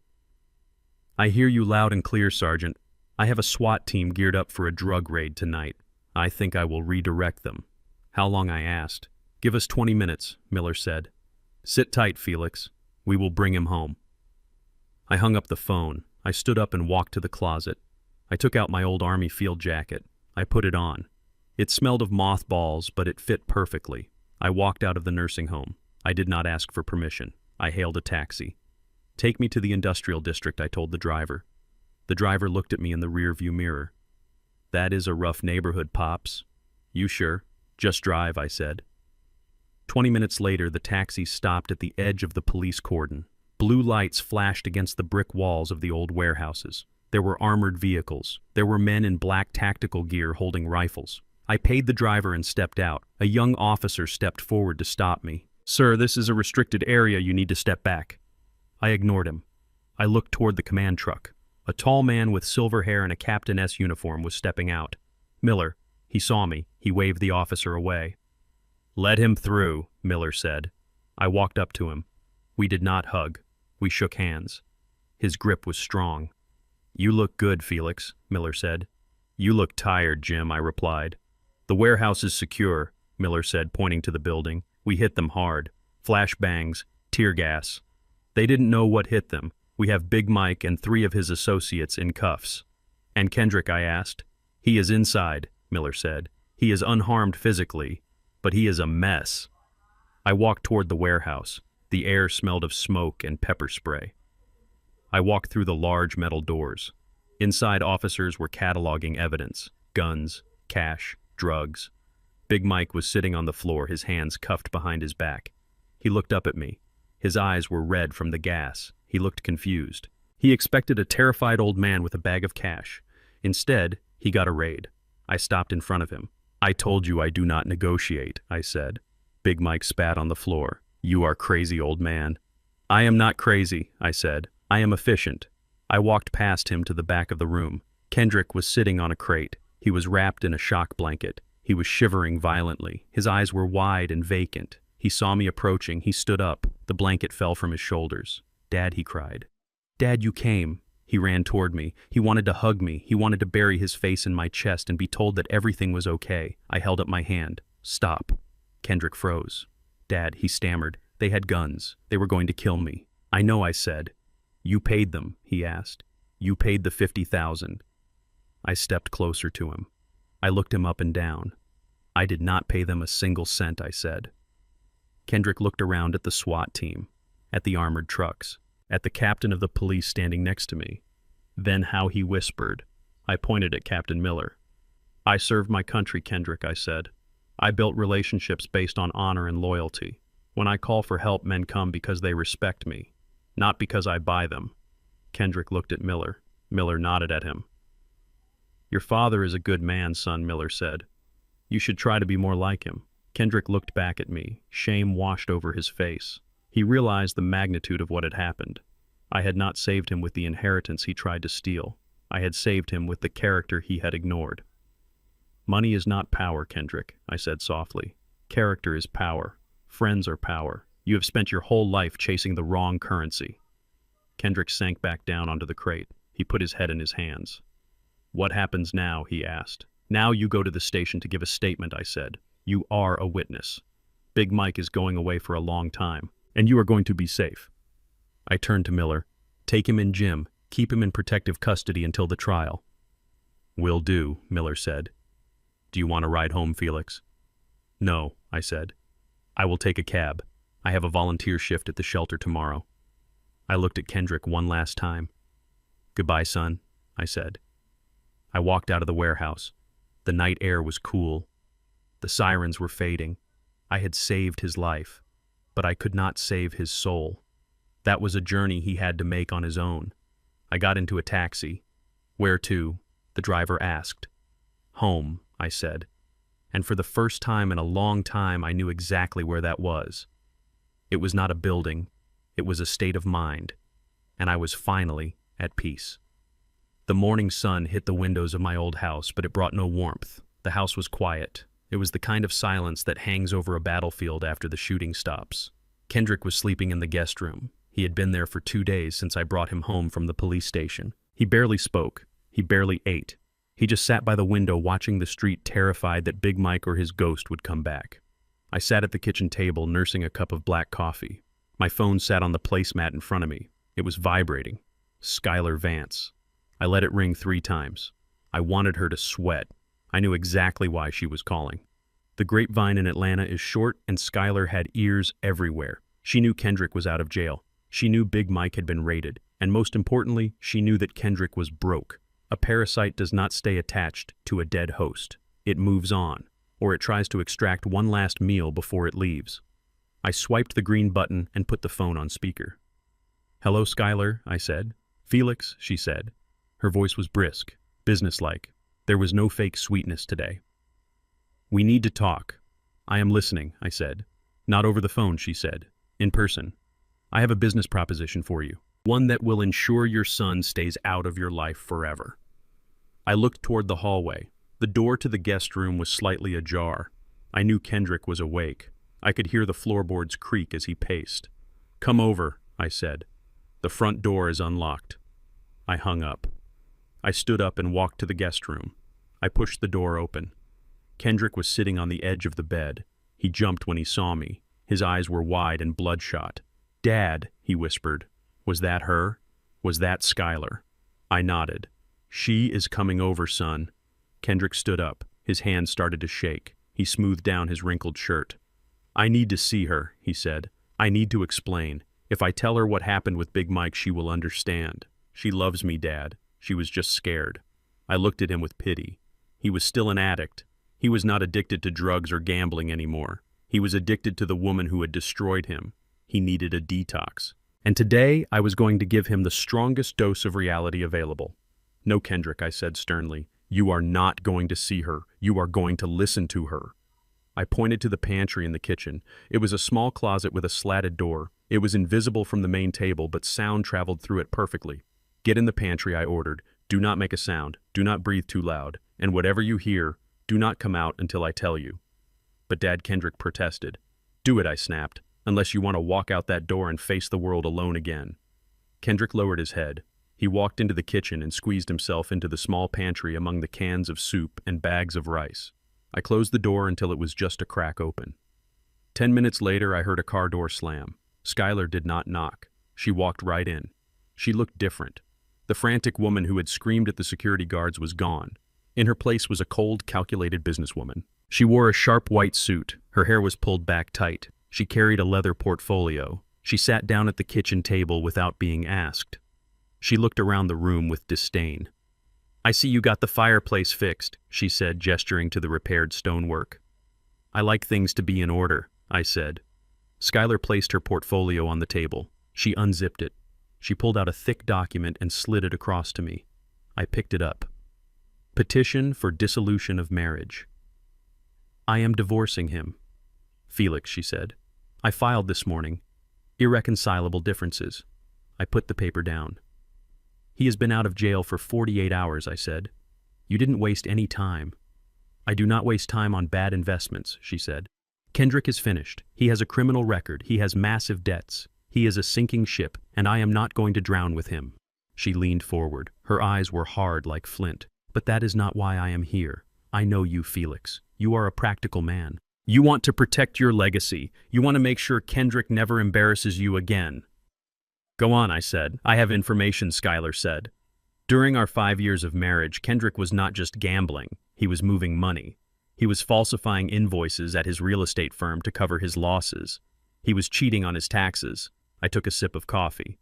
"I hear you loud and clear, Sergeant. I have a SWAT team geared up for a drug raid tonight. I think I will redirect them." "How long?" I asked. "Give us 20 minutes, Miller said. "Sit tight, Felix. We will bring him home." I hung up the phone. I stood up and walked to the closet. I took out my old Army field jacket. I put it on. It smelled of mothballs, but it fit perfectly. I walked out of the nursing home. I did not ask for permission. I hailed a taxi. "Take me to the industrial district," I told the driver. The driver looked at me in the rear-view mirror. That is a rough neighborhood, Pops. You sure? Just drive, I said. 20 minutes later, the taxi stopped at the edge of the police cordon. Blue lights flashed against the brick walls of the old warehouses. There were armored vehicles. There were men in black tactical gear holding rifles. I paid the driver and stepped out. A young officer stepped forward to stop me. Sir, this is a restricted area. You need to step back. I ignored him. I looked toward the command truck. A tall man with silver hair and a Captain S uniform was stepping out. Miller. He saw me. He waved the officer away. Let him through, Miller said. I walked up to him. We did not hug. We shook hands. His grip was strong. You look good, Felix, Miller said. You look tired, Jim, I replied. The warehouse is secure, Miller said, pointing to the building. We hit them hard. Flashbangs, tear gas. They didn't know what hit them. We have Big Mike and 3 of his associates in cuffs. And Kendrick, I asked. He is inside, Miller said. He is unharmed physically, but he is a mess. I walked toward the warehouse. The air smelled of smoke and pepper spray. I walked through the large metal doors. Inside, officers were cataloging evidence: guns, cash, drugs. Big Mike was sitting on the floor, his hands cuffed behind his back. He looked up at me. His eyes were red from the gas. He looked confused. He expected a terrified old man with a bag of cash. Instead, he got a raid. I stopped in front of him. I told you I do not negotiate, I said. Big Mike spat on the floor. You are crazy, old man. I am not crazy, I said. I am efficient. I walked past him to the back of the room. Kendrick was sitting on a crate. He was wrapped in a shock blanket. He was shivering violently. His eyes were wide and vacant. He saw me approaching. He stood up. The blanket fell from his shoulders. Dad, he cried. Dad, you came. He ran toward me. He wanted to hug me. He wanted to bury his face in my chest and be told that everything was okay. I held up my hand. Stop. Kendrick froze. Dad, he stammered. They had guns. They were going to kill me. I know, I said. You paid them, he asked. You paid the $50,000. I stepped closer to him. I looked him up and down. I did not pay them a single cent, I said. Kendrick looked around at the SWAT team, at the armored trucks, at the captain of the police standing next to me. Then how he whispered. I pointed at Captain Miller. I served my country, Kendrick, I said. I built relationships based on honor and loyalty. When I call for help, men come because they respect me, not because I buy them. Kendrick looked at Miller. Miller nodded at him. Your father is a good man, son, Miller said. You should try to be more like him. Kendrick looked back at me. Shame washed over his face. He realized the magnitude of what had happened. I had not saved him with the inheritance he tried to steal. I had saved him with the character he had ignored. Money is not power, Kendrick, I said softly. Character is power. Friends are power. You have spent your whole life chasing the wrong currency. Kendrick sank back down onto the crate. He put his head in his hands. What happens now? He asked. Now you go to the station to give a statement, I said. You are a witness. Big Mike is going away for a long time, and you are going to be safe. I turned to Miller. Take him in, Jim. Keep him in protective custody until the trial. Will do, Miller said. Do you want to ride home, Felix? No, I said. I will take a cab. I have a volunteer shift at the shelter tomorrow. I looked at Kendrick one last time. Goodbye, son, I said. I walked out of the warehouse. The night air was cool. The sirens were fading. I had saved his life, but I could not save his soul. That was a journey he had to make on his own. I got into a taxi. Where to? The driver asked. Home, I said. And for the first time in a long time, I knew exactly where that was. It was not a building. It was a state of mind. And I was finally at peace. The morning sun hit the windows of my old house, but it brought no warmth. The house was quiet. It was the kind of silence that hangs over a battlefield after the shooting stops. Kendrick was sleeping in the guest room. He had been there for 2 days since I brought him home from the police station. He barely spoke. He barely ate. He just sat by the window watching the street, terrified that Big Mike or his ghost would come back. I sat at the kitchen table, nursing a cup of black coffee. My phone sat on the placemat in front of me. It was vibrating. Skylar Vance. I let it ring 3 times. I wanted her to sweat. I knew exactly why she was calling. The grapevine in Atlanta is short, and Skylar had ears everywhere. She knew Kendrick was out of jail. She knew Big Mike had been raided. And most importantly, she knew that Kendrick was broke. A parasite does not stay attached to a dead host. It moves on, or it tries to extract one last meal before it leaves. I swiped the green button and put the phone on speaker. "Hello, Skylar," I said. "Felix," she said. Her voice was brisk, businesslike. There was no fake sweetness today. "We need to talk." "I am listening," I said. "Not over the phone," she said. "In person. I have a business proposition for you. One that will ensure your son stays out of your life forever." I looked toward the hallway. The door to the guest room was slightly ajar. I knew Kendrick was awake. I could hear the floorboards creak as he paced. "Come over," I said. "The front door is unlocked." I hung up. I stood up and walked to the guest room. I pushed the door open. Kendrick was sitting on the edge of the bed. He jumped when he saw me. His eyes were wide and bloodshot. "Dad," he whispered. "Was that her? Was that Skylar?" I nodded. "She is coming over, son." Kendrick stood up. His hands started to shake. He smoothed down his wrinkled shirt. "I need to see her," he said. "I need to explain. If I tell her what happened with Big Mike, she will understand. She loves me, Dad. She was just scared." I looked at him with pity. He was still an addict. He was not addicted to drugs or gambling anymore. He was addicted to the woman who had destroyed him. He needed a detox. And today, I was going to give him the strongest dose of reality available. "No, Kendrick," I said sternly. "You are not going to see her. You are going to listen to her." I pointed to the pantry in the kitchen. It was a small closet with a slatted door. It was invisible from the main table, but sound traveled through it perfectly. "Get in the pantry," I ordered. "Do not make a sound. Do not breathe too loud. And whatever you hear, do not come out until I tell you." But Dad, Kendrick protested. "Do it," I snapped, "unless you want to walk out that door and face the world alone again." Kendrick lowered his head. He walked into the kitchen and squeezed himself into the small pantry among the cans of soup and bags of rice. I closed the door until it was just a crack open. 10 minutes later, I heard a car door slam. Skylar did not knock. She walked right in. She looked different. The frantic woman who had screamed at the security guards was gone. In her place was a cold, calculated businesswoman. She wore a sharp white suit. Her hair was pulled back tight. She carried a leather portfolio. She sat down at the kitchen table without being asked. She looked around the room with disdain. "I see you got the fireplace fixed," she said, gesturing to the repaired stonework. "I like things to be in order," I said. Skylar placed her portfolio on the table. She unzipped it. She pulled out a thick document and slid it across to me. I picked it up. "Petition for dissolution of marriage." "I am divorcing him." "Felix," she said. "I filed this morning. Irreconcilable differences." I put the paper down. "He has been out of jail for 48 hours, I said. "You didn't waste any time." "I do not waste time on bad investments," she said. "Kendrick is finished. He has a criminal record. He has massive debts. He is a sinking ship, and I am not going to drown with him." She leaned forward. Her eyes were hard like flint. "But that is not why I am here. I know you, Felix. You are a practical man. You want to protect your legacy. You want to make sure Kendrick never embarrasses you again." "Go on," I said. "I have information," Skylar said. During our 5 years of marriage, Kendrick was not just gambling. He was moving money. He was falsifying invoices at his real estate firm to cover his losses. He was cheating on his taxes. I took a sip of coffee.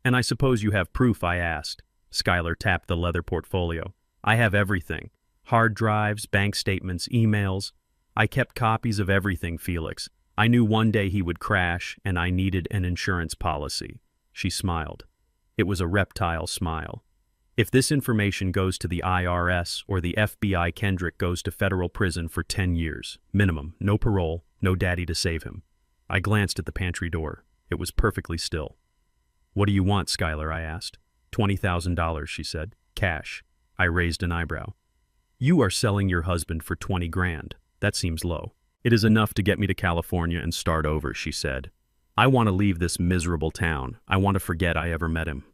"And I suppose you have proof?" I asked. Skylar tapped the leather portfolio. "I have everything. Hard drives, bank statements, emails. I kept copies of everything, Felix. I knew one day he would crash, and I needed an insurance policy." She smiled. It was a reptile smile. "If this information goes to the IRS or the FBI, Kendrick goes to federal prison for 10 years. Minimum. No parole. No daddy to save him." I glanced at the pantry door. It was perfectly still. "What do you want, Skylar?" I asked. $20,000, she said. "Cash." I raised an eyebrow. "You are selling your husband for 20 grand. That seems low." "It is enough to get me to California and start over," she said. "I want to leave this miserable town. I want to forget I ever met him."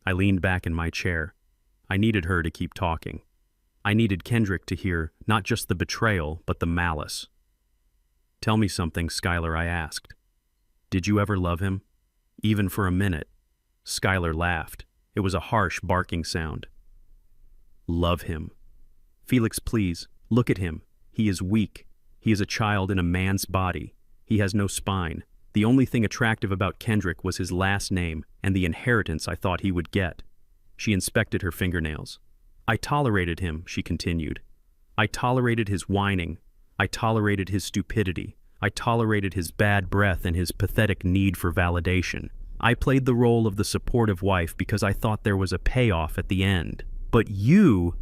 I leaned back in my chair. I needed her to keep talking. I needed Kendrick to hear not just the betrayal, but the malice. "Tell me something, Skylar," I asked. "Did you ever love him? Even for a minute?" Skylar laughed. It was a harsh, barking sound. "Love him. Felix, please, look at him. He is weak. He is a child in a man's body. He has no spine. The only thing attractive about Kendrick was his last name and the inheritance I thought he would get." She inspected her fingernails. I tolerated him, she continued. I tolerated his whining. I tolerated his stupidity. I tolerated his bad breath and his pathetic need for validation. I played the role of the supportive wife because I thought there was a payoff at the end. But you,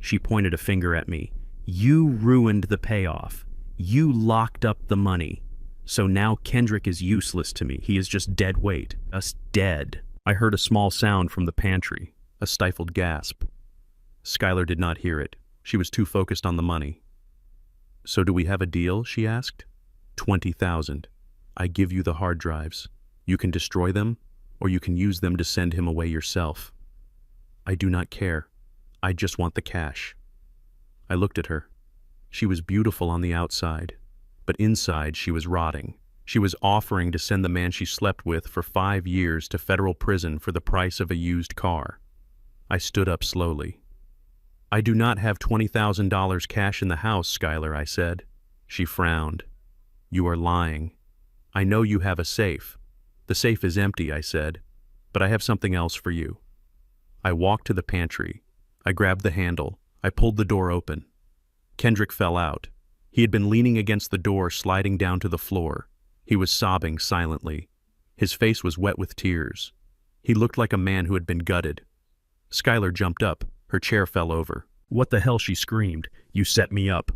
she pointed a finger at me, you ruined the payoff. You locked up the money. So now Kendrick is useless to me. He is just dead weight. Us dead. I heard a small sound from the pantry, a stifled gasp. Skylar did not hear it. She was too focused on the money. So do we have a deal? She asked. 20,000. I give you the hard drives. You can destroy them, or you can use them to send him away yourself. I do not care. I just want the cash. I looked at her. She was beautiful on the outside, but inside she was rotting. She was offering to send the man she slept with for 5 years to federal prison for the price of a used car. I stood up slowly. I do not have $20,000 cash in the house, Skylar, I said. She frowned. You are lying. I know you have a safe. The safe is empty, I said, but I have something else for you. I walked to the pantry. I grabbed the handle. I pulled the door open. Kendrick fell out. He had been leaning against the door, sliding down to the floor. He was sobbing silently. His face was wet with tears. He looked like a man who had been gutted. Skylar jumped up. Her chair fell over. What the hell, she screamed. You set me up.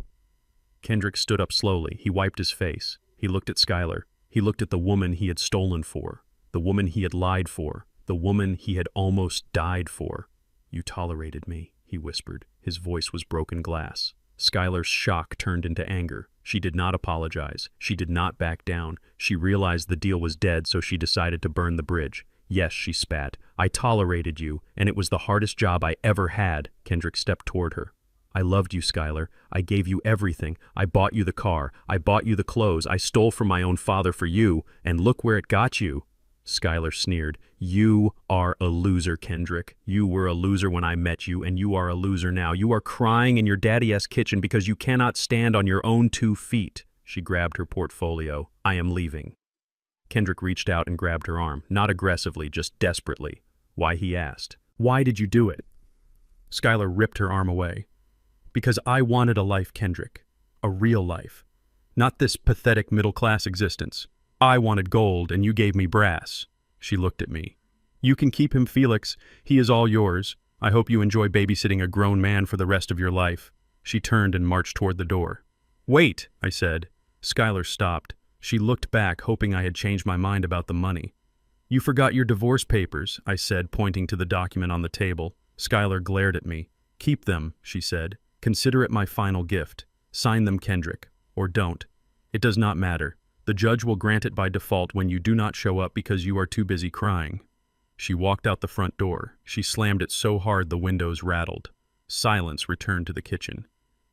Kendrick stood up slowly. He wiped his face. He looked at Skylar. He looked at the woman he had stolen for, the woman he had lied for, the woman he had almost died for. You tolerated me, he whispered. His voice was broken glass. Skylar's shock turned into anger. She did not apologize. She did not back down. She realized the deal was dead, so she decided to burn the bridge. Yes, she spat. I tolerated you, and it was the hardest job I ever had. Kendrick stepped toward her. I loved you, Skylar. I gave you everything. I bought you the car. I bought you the clothes. I stole from my own father for you, and look where it got you. Skylar sneered. You are a loser, Kendrick. You were a loser when I met you, and you are a loser now. You are crying in your daddy-ass kitchen because you cannot stand on your own 2 feet. She grabbed her portfolio. I am leaving. Kendrick reached out and grabbed her arm, not aggressively, just desperately. Why, he asked. Why did you do it? Skylar ripped her arm away. Because I wanted a life, Kendrick. A real life. Not this pathetic middle-class existence. I wanted gold, and you gave me brass. She looked at me. You can keep him, Felix. He is all yours. I hope you enjoy babysitting a grown man for the rest of your life. She turned and marched toward the door. Wait, I said. Skylar stopped. She looked back, hoping I had changed my mind about the money. You forgot your divorce papers, I said, pointing to the document on the table. Skylar glared at me. Keep them, she said. Consider it my final gift. Sign them, Kendrick. Or don't. It does not matter. The judge will grant it by default when you do not show up because you are too busy crying. She walked out the front door. She slammed it so hard the windows rattled. Silence returned to the kitchen.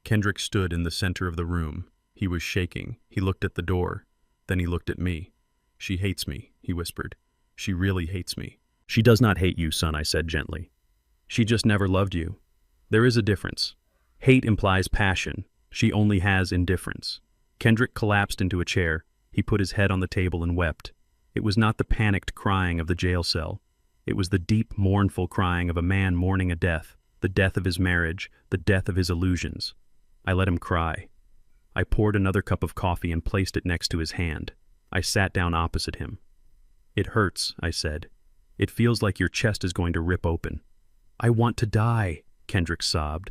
Kendrick stood in the center of the room. He was shaking. He looked at the door. Then he looked at me. She hates me, he whispered. She really hates me. She does not hate you, son, I said gently. She just never loved you. There is a difference. Hate implies passion. She only has indifference. Kendrick collapsed into a chair. He put his head on the table and wept. It was not the panicked crying of the jail cell. It was the deep, mournful crying of a man mourning a death, the death of his marriage, the death of his illusions. I let him cry. I poured another cup of coffee and placed it next to his hand. I sat down opposite him. It hurts, I said. It feels like your chest is going to rip open. I want to die, Kendrick sobbed.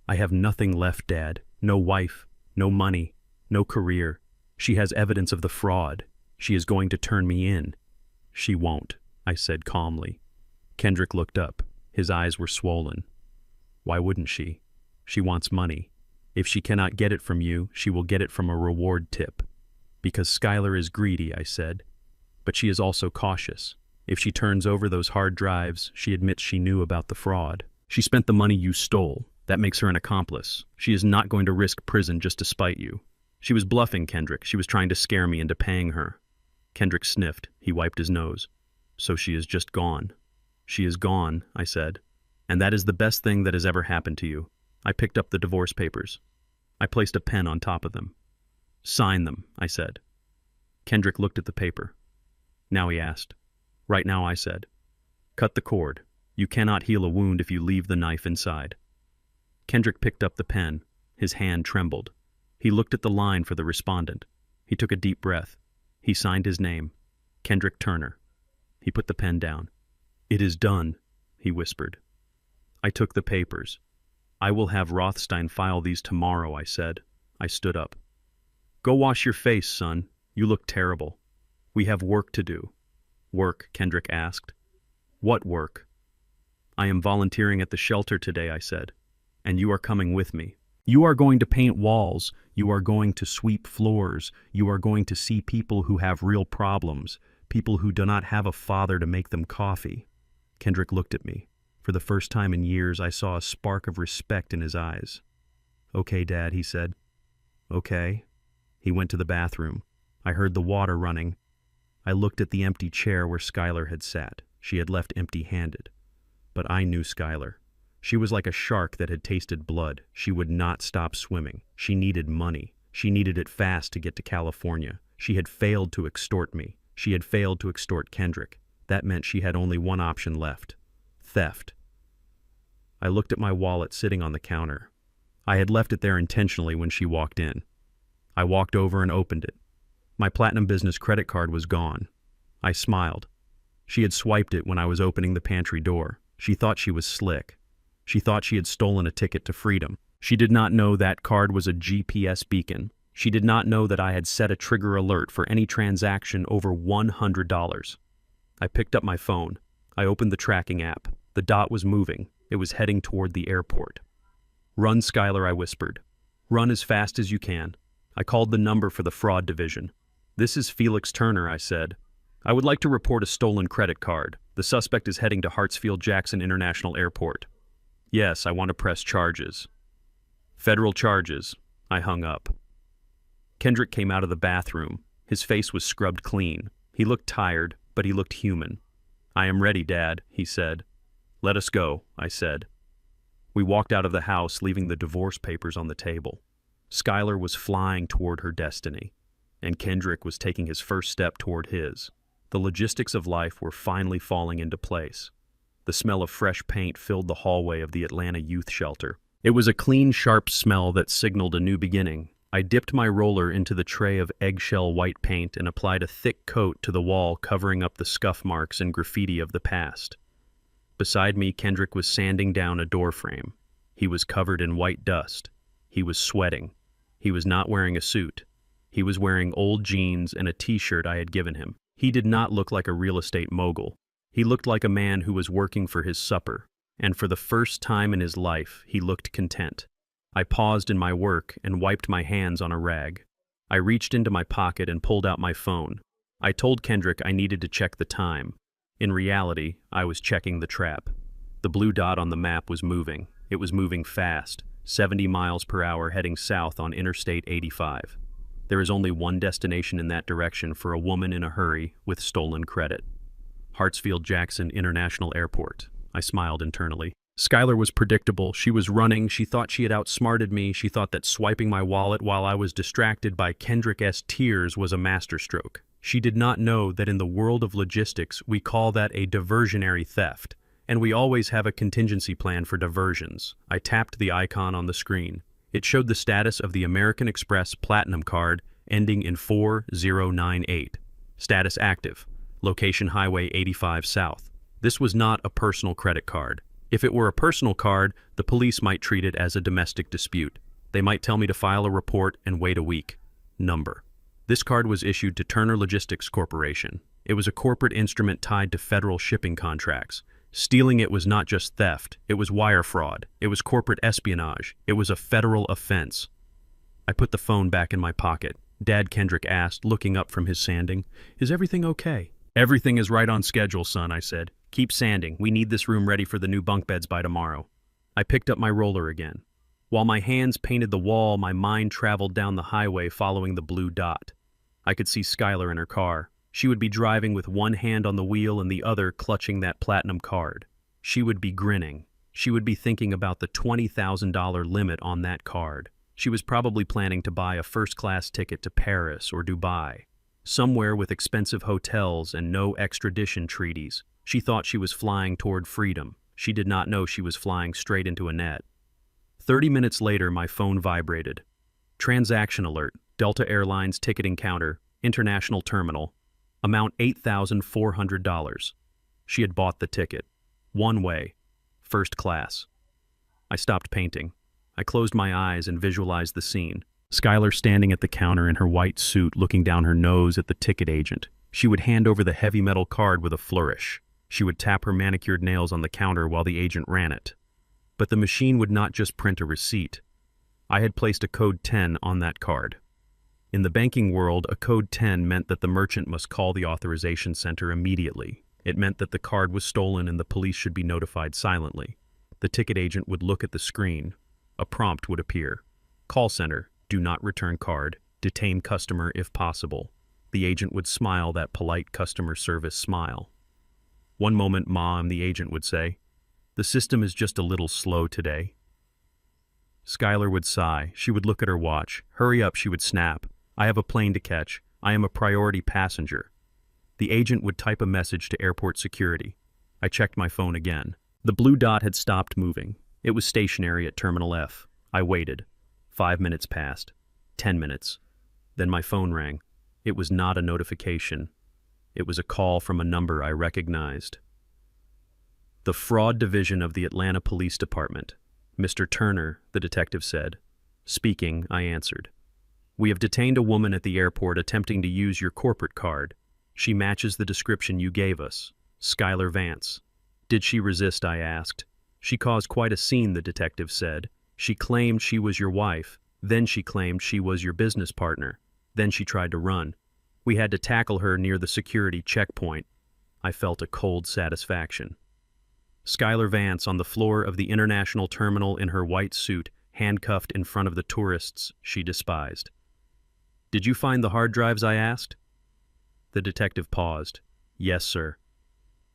I have nothing left, Dad. No wife, no money, no career. She has evidence of the fraud. She is going to turn me in. She won't, I said calmly. Kendrick looked up. His eyes were swollen. Why wouldn't she? She wants money. If she cannot get it from you, she will get it from a reward tip. Because Skylar is greedy, I said. But she is also cautious. If she turns over those hard drives, she admits she knew about the fraud. She spent the money you stole. That makes her an accomplice. She is not going to risk prison just to spite you. She was bluffing, Kendrick. She was trying to scare me into paying her. Kendrick sniffed. He wiped his nose. So she is just gone. She is gone, I said. And that is the best thing that has ever happened to you. I picked up the divorce papers. I placed a pen on top of them. Sign them, I said. Kendrick looked at the paper. Now he asked. Right now, I said. Cut the cord. You cannot heal a wound if you leave the knife inside. Kendrick picked up the pen. His hand trembled. He looked at the line for the respondent. He took a deep breath. He signed his name, Kendrick Turner. He put the pen down. "It is done," he whispered. I took the papers. "I will have Rothstein file these tomorrow," I said. I stood up. "Go wash your face, son. You look terrible. We have work to do." "Work?" Kendrick asked. "What work?" "I am volunteering at the shelter today," I said. "And you are coming with me. You are going to paint walls. You are going to sweep floors. You are going to see people who have real problems, people who do not have a father to make them coffee." Kendrick looked at me. For the first time in years, I saw a spark of respect in his eyes. "Okay, Dad," he said. "Okay." He went to the bathroom. I heard the water running. I looked at the empty chair where Skylar had sat. She had left empty-handed. But I knew Skylar. She was like a shark that had tasted blood. She would not stop swimming. She needed money. She needed it fast to get to California. She had failed to extort me. She had failed to extort Kendrick. That meant she had only one option left: theft. I looked at my wallet sitting on the counter. I had left it there intentionally when she walked in. I walked over and opened it. My Platinum Business credit card was gone. I smiled. She had swiped it when I was opening the pantry door. She thought she was slick. She thought she had stolen a ticket to freedom. She did not know that card was a GPS beacon. She did not know that I had set a trigger alert for any transaction over $100. I picked up my phone. I opened the tracking app. The dot was moving. It was heading toward the airport. "Run, Skylar," I whispered. "Run as fast as you can." I called the number for the fraud division. "This is Felix Turner," I said. "I would like to report a stolen credit card. The suspect is heading to Hartsfield-Jackson International Airport." "Yes, I want to press charges." "Federal charges." I hung up. Kendrick came out of the bathroom. His face was scrubbed clean. He looked tired, but he looked human. "I am ready, Dad," he said. "Let us go," I said. We walked out of the house, leaving the divorce papers on the table. Skylar was flying toward her destiny, and Kendrick was taking his first step toward his. The logistics of life were finally falling into place. The smell of fresh paint filled the hallway of the Atlanta youth shelter. It was a clean, sharp smell that signaled a new beginning. I dipped my roller into the tray of eggshell white paint and applied a thick coat to the wall, covering up the scuff marks and graffiti of the past. Beside me, Kendrick was sanding down a doorframe. He was covered in white dust. He was sweating. He was not wearing a suit. He was wearing old jeans and a t-shirt I had given him. He did not look like a real estate mogul. He looked like a man who was working for his supper, and for the first time in his life, he looked content. I paused in my work and wiped my hands on a rag. I reached into my pocket and pulled out my phone. I told Kendrick I needed to check the time. In reality, I was checking the trap. The blue dot on the map was moving. It was moving fast, 70 miles per hour heading south on Interstate 85. There is only one destination in that direction for a woman in a hurry with stolen credit: Hartsfield-Jackson International Airport. I smiled internally. Skylar was predictable. She was running. She thought she had outsmarted me. She thought that swiping my wallet while I was distracted by Kendrick's tears was a masterstroke. She did not know that in the world of logistics, we call that a diversionary theft, and we always have a contingency plan for diversions. I tapped the icon on the screen. It showed the status of the American Express Platinum card ending in 4098. Status active. Location Highway 85 South. This was not a personal credit card. If it were a personal card, the police might treat it as a domestic dispute. They might tell me to file a report and wait a week. Number. This card was issued to Turner Logistics Corporation. It was a corporate instrument tied to federal shipping contracts. Stealing it was not just theft, it was wire fraud, it was corporate espionage, it was a federal offense. I put the phone back in my pocket. Dad, Kendrick asked, looking up from his sanding. "Is everything okay?" "Everything is right on schedule, son," I said. "Keep sanding. We need this room ready for the new bunk beds by tomorrow." I picked up my roller again. While my hands painted the wall, my mind traveled down the highway following the blue dot. I could see Skylar in her car. She would be driving with one hand on the wheel and the other clutching that platinum card. She would be grinning. She would be thinking about the $20,000 limit on that card. She was probably planning to buy a first-class ticket to Paris or Dubai, somewhere with expensive hotels and no extradition treaties. She thought she was flying toward freedom. She did not know she was flying straight into a net. 30 minutes later, my phone vibrated. Transaction alert, Delta Airlines ticketing counter, international terminal. Amount $8,400. She had bought the ticket. One way. First class. I stopped painting. I closed my eyes and visualized the scene. Skylar standing at the counter in her white suit, looking down her nose at the ticket agent. She would hand over the heavy metal card with a flourish. She would tap her manicured nails on the counter while the agent ran it. But the machine would not just print a receipt. I had placed a code 10 on that card. In the banking world, a code 10 meant that the merchant must call the authorization center immediately. It meant that the card was stolen and the police should be notified silently. The ticket agent would look at the screen. A prompt would appear. Call center, do not return card, detain customer if possible. The agent would smile that polite customer service smile. One moment, Mom, the agent would say, "The system is just a little slow today." Skylar would sigh. She would look at her watch. "Hurry up," she would snap. "I have a plane to catch. I am a priority passenger." The agent would type a message to airport security. I checked my phone again. The blue dot had stopped moving. It was stationary at Terminal F. I waited. 5 minutes passed. 10 minutes. Then my phone rang. It was not a notification. It was a call from a number I recognized. The fraud division of the Atlanta Police Department. "Mr. Turner," the detective said. "Speaking," I answered. "We have detained a woman at the airport attempting to use your corporate card. She matches the description you gave us. Skylar Vance." "Did she resist?" I asked. "She caused quite a scene," the detective said. "She claimed she was your wife. Then she claimed she was your business partner. Then she tried to run. We had to tackle her near the security checkpoint." I felt a cold satisfaction. Skylar Vance on the floor of the international terminal in her white suit, handcuffed in front of the tourists she despised. "Did you find the hard drives?" I asked. The detective paused. "Yes, sir."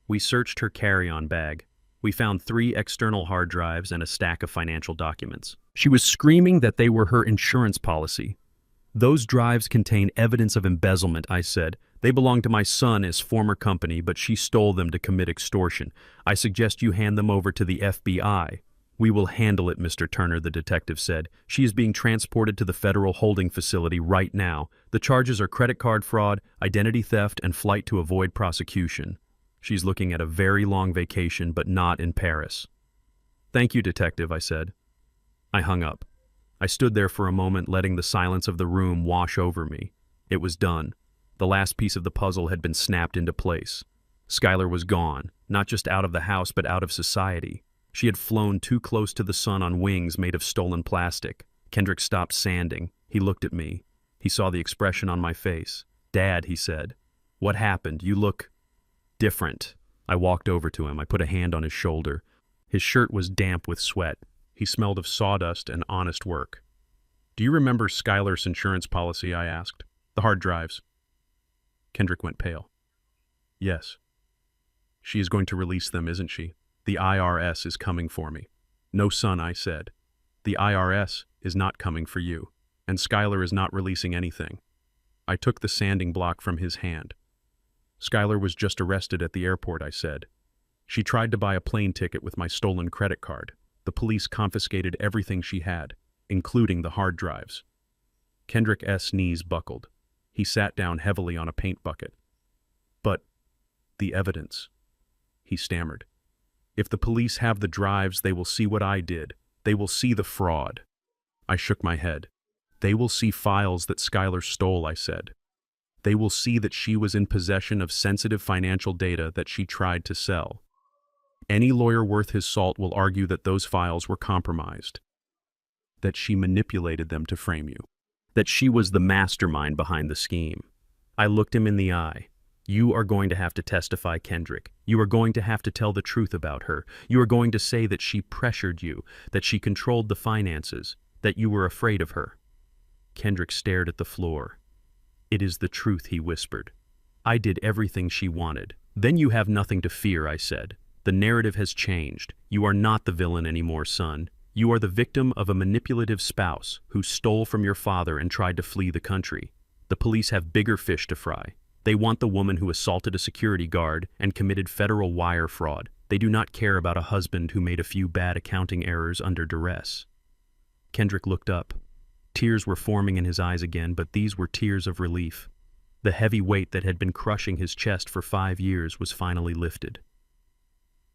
We searched her carry-on bag. We found 3 external hard drives and a stack of financial documents. She was screaming that they were her insurance policy. "Those drives contain evidence of embezzlement," I said. "They belong to my son, his former company, but she stole them to commit extortion. I suggest you hand them over to the FBI." "We will handle it, Mr. Turner," the detective said. "She is being transported to the federal holding facility right now. The charges are credit card fraud, identity theft, and flight to avoid prosecution. She's looking at a very long vacation, but not in Paris." "Thank you, detective," I said. I hung up. I stood there for a moment, letting the silence of the room wash over me. It was done. The last piece of the puzzle had been snapped into place. Skylar was gone, not just out of the house, but out of society. She had flown too close to the sun on wings made of stolen plastic. Kendrick stopped sanding. He looked at me. He saw the expression on my face. "Dad," he said, "what happened? You look different." I walked over to him. I put a hand on his shoulder. His shirt was damp with sweat. He smelled of sawdust and honest work. "Do you remember Skylar's insurance policy?" I asked. "The hard drives." Kendrick went pale. "Yes." "She is going to release them, isn't she? The IRS is coming for me." "No, son," I said. "The IRS is not coming for you, and Skylar is not releasing anything." I took the sanding block from his hand. "Skylar was just arrested at the airport," I said. "She tried to buy a plane ticket with my stolen credit card. The police confiscated everything she had, including the hard drives." Kendrick's knees buckled. He sat down heavily on a paint bucket. "But the evidence," he stammered. "If the police have the drives, they will see what I did. They will see the fraud." I shook my head. "They will see files that Skylar stole," I said. "They will see that she was in possession of sensitive financial data that she tried to sell. Any lawyer worth his salt will argue that those files were compromised, that she manipulated them to frame you, that she was the mastermind behind the scheme." I looked him in the eye. "You are going to have to testify, Kendrick. You are going to have to tell the truth about her. You are going to say that she pressured you, that she controlled the finances, that you were afraid of her." Kendrick stared at the floor. "It is the truth," he whispered. "I did everything she wanted." "Then you have nothing to fear," I said. "The narrative has changed. You are not the villain anymore, son. You are the victim of a manipulative spouse who stole from your father and tried to flee the country. The police have bigger fish to fry. They want the woman who assaulted a security guard and committed federal wire fraud. They do not care about a husband who made a few bad accounting errors under duress." Kendrick looked up. Tears were forming in his eyes again, but these were tears of relief. The heavy weight that had been crushing his chest for 5 years was finally lifted.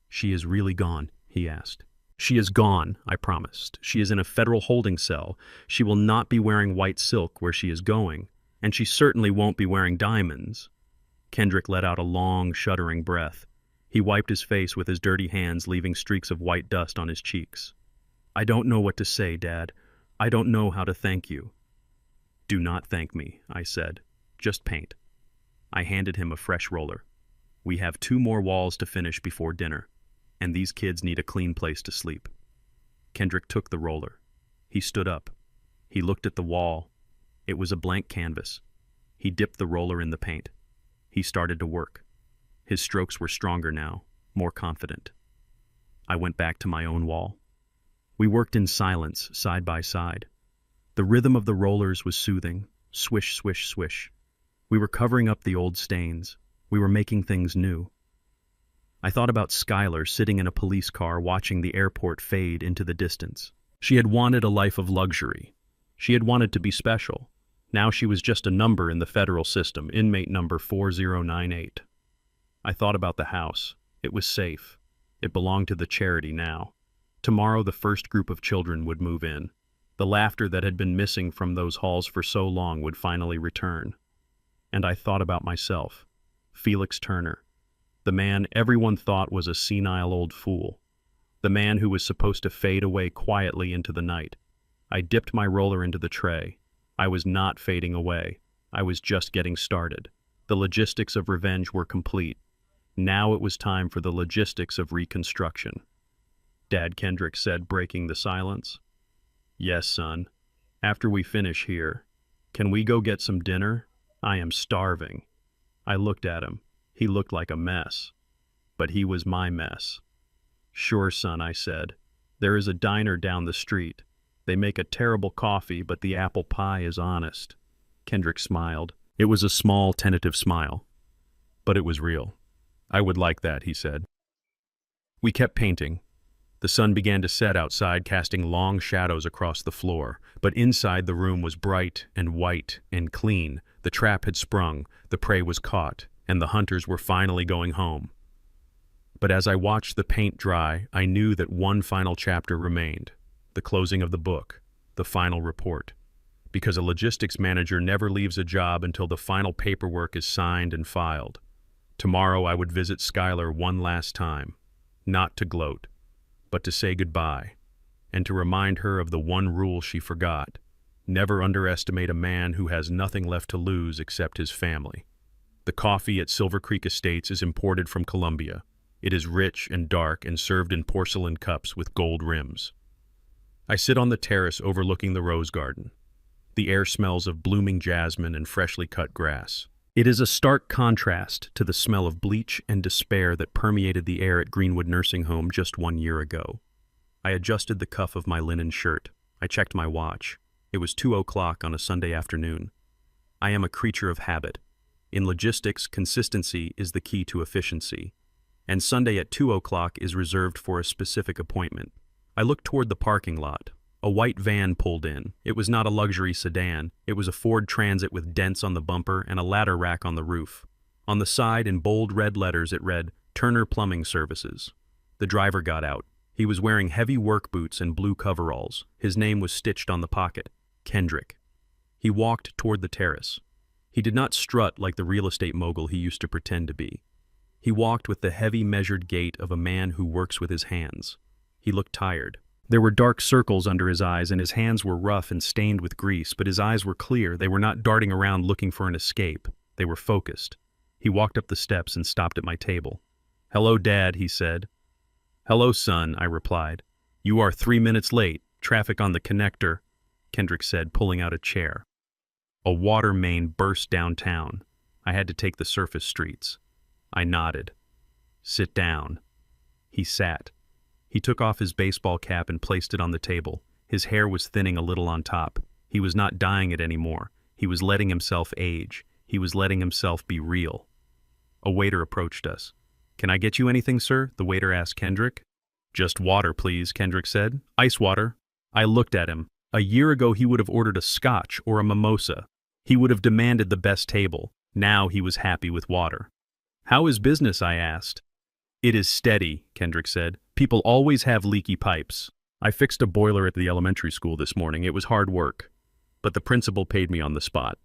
"She is really gone?" he asked. "She is gone," I promised. "She is in a federal holding cell. She will not be wearing white silk where she is going, and she certainly won't be wearing diamonds." Kendrick let out a long, shuddering breath. He wiped his face with his dirty hands, leaving streaks of white dust on his cheeks. "I don't know what to say, Dad. I don't know how to thank you." "Do not thank me," I said. "Just paint." I handed him a fresh roller. "We have 2 more walls to finish before dinner, and these kids need a clean place to sleep." Kendrick took the roller. He stood up. He looked at the wall. It was a blank canvas. He dipped the roller in the paint. He started to work. His strokes were stronger now, more confident. I went back to my own wall. We worked in silence, side by side. The rhythm of the rollers was soothing. Swish, swish, swish. We were covering up the old stains. We were making things new. I thought about Skylar sitting in a police car watching the airport fade into the distance. She had wanted a life of luxury. She had wanted to be special. Now she was just a number in the federal system, inmate number 4098. I thought about the house. It was safe. It belonged to the charity now. Tomorrow the first group of children would move in. The laughter that had been missing from those halls for so long would finally return. And I thought about myself, Felix Turner, the man everyone thought was a senile old fool, the man who was supposed to fade away quietly into the night. I dipped my roller into the tray. I was not fading away. I was just getting started. The logistics of revenge were complete. Now it was time for the logistics of reconstruction. Dad, Kendrick said, breaking the silence. "Yes, son. After we finish here, can we go get some dinner? I am starving." I looked at him. He looked like a mess. But he was my mess. "Sure, son," I said. "There is a diner down the street. They make a terrible coffee, but the apple pie is honest." Kendrick smiled. It was a small, tentative smile. But it was real. "I would like that," he said. We kept painting. The sun began to set outside, casting long shadows across the floor. But inside the room was bright and white and clean. The trap had sprung, the prey was caught, and the hunters were finally going home. But as I watched the paint dry, I knew that one final chapter remained. The closing of the book, the final report. Because a logistics manager never leaves a job until the final paperwork is signed and filed. Tomorrow I would visit Skylar one last time, not to gloat, but to say goodbye, and to remind her of the one rule she forgot: never underestimate a man who has nothing left to lose except his family. The coffee at Silver Creek Estates is imported from Colombia. It is rich and dark and served in porcelain cups with gold rims. I sit on the terrace overlooking the rose garden. The air smells of blooming jasmine and freshly cut grass. It is a stark contrast to the smell of bleach and despair that permeated the air at Greenwood Nursing Home just 1 year ago. I adjusted the cuff of my linen shirt. I checked my watch. It was 2:00 on a Sunday afternoon. I am a creature of habit. In logistics, consistency is the key to efficiency. And Sunday at 2:00 is reserved for a specific appointment. I looked toward the parking lot. A white van pulled in. It was not a luxury sedan. It was a Ford Transit with dents on the bumper and a ladder rack on the roof. On the side, in bold red letters, it read, "Turner Plumbing Services." The driver got out. He was wearing heavy work boots and blue coveralls. His name was stitched on the pocket, Kendrick. He walked toward the terrace. He did not strut like the real estate mogul he used to pretend to be. He walked with the heavy, measured gait of a man who works with his hands. He looked tired. There were dark circles under his eyes, and his hands were rough and stained with grease, but his eyes were clear. They were not darting around looking for an escape. They were focused. He walked up the steps and stopped at my table. "Hello, Dad," he said. "Hello, son," I replied. "You are 3 minutes late. Traffic on the connector," Kendrick said, pulling out a chair. A water main burst downtown. I had to take the surface streets. I nodded. "Sit down." He sat. He took off his baseball cap and placed it on the table. His hair was thinning a little on top. He was not dyeing it anymore. He was letting himself age. He was letting himself be real. A waiter approached us. "Can I get you anything, sir?" the waiter asked Kendrick. "Just water, please," Kendrick said. "Ice water." I looked at him. A year ago he would have ordered a scotch or a mimosa. He would have demanded the best table. Now he was happy with water. "How is business?" I asked. "It is steady," Kendrick said. "People always have leaky pipes. I fixed a boiler at the elementary school this morning. It was hard work, but the principal paid me on the spot."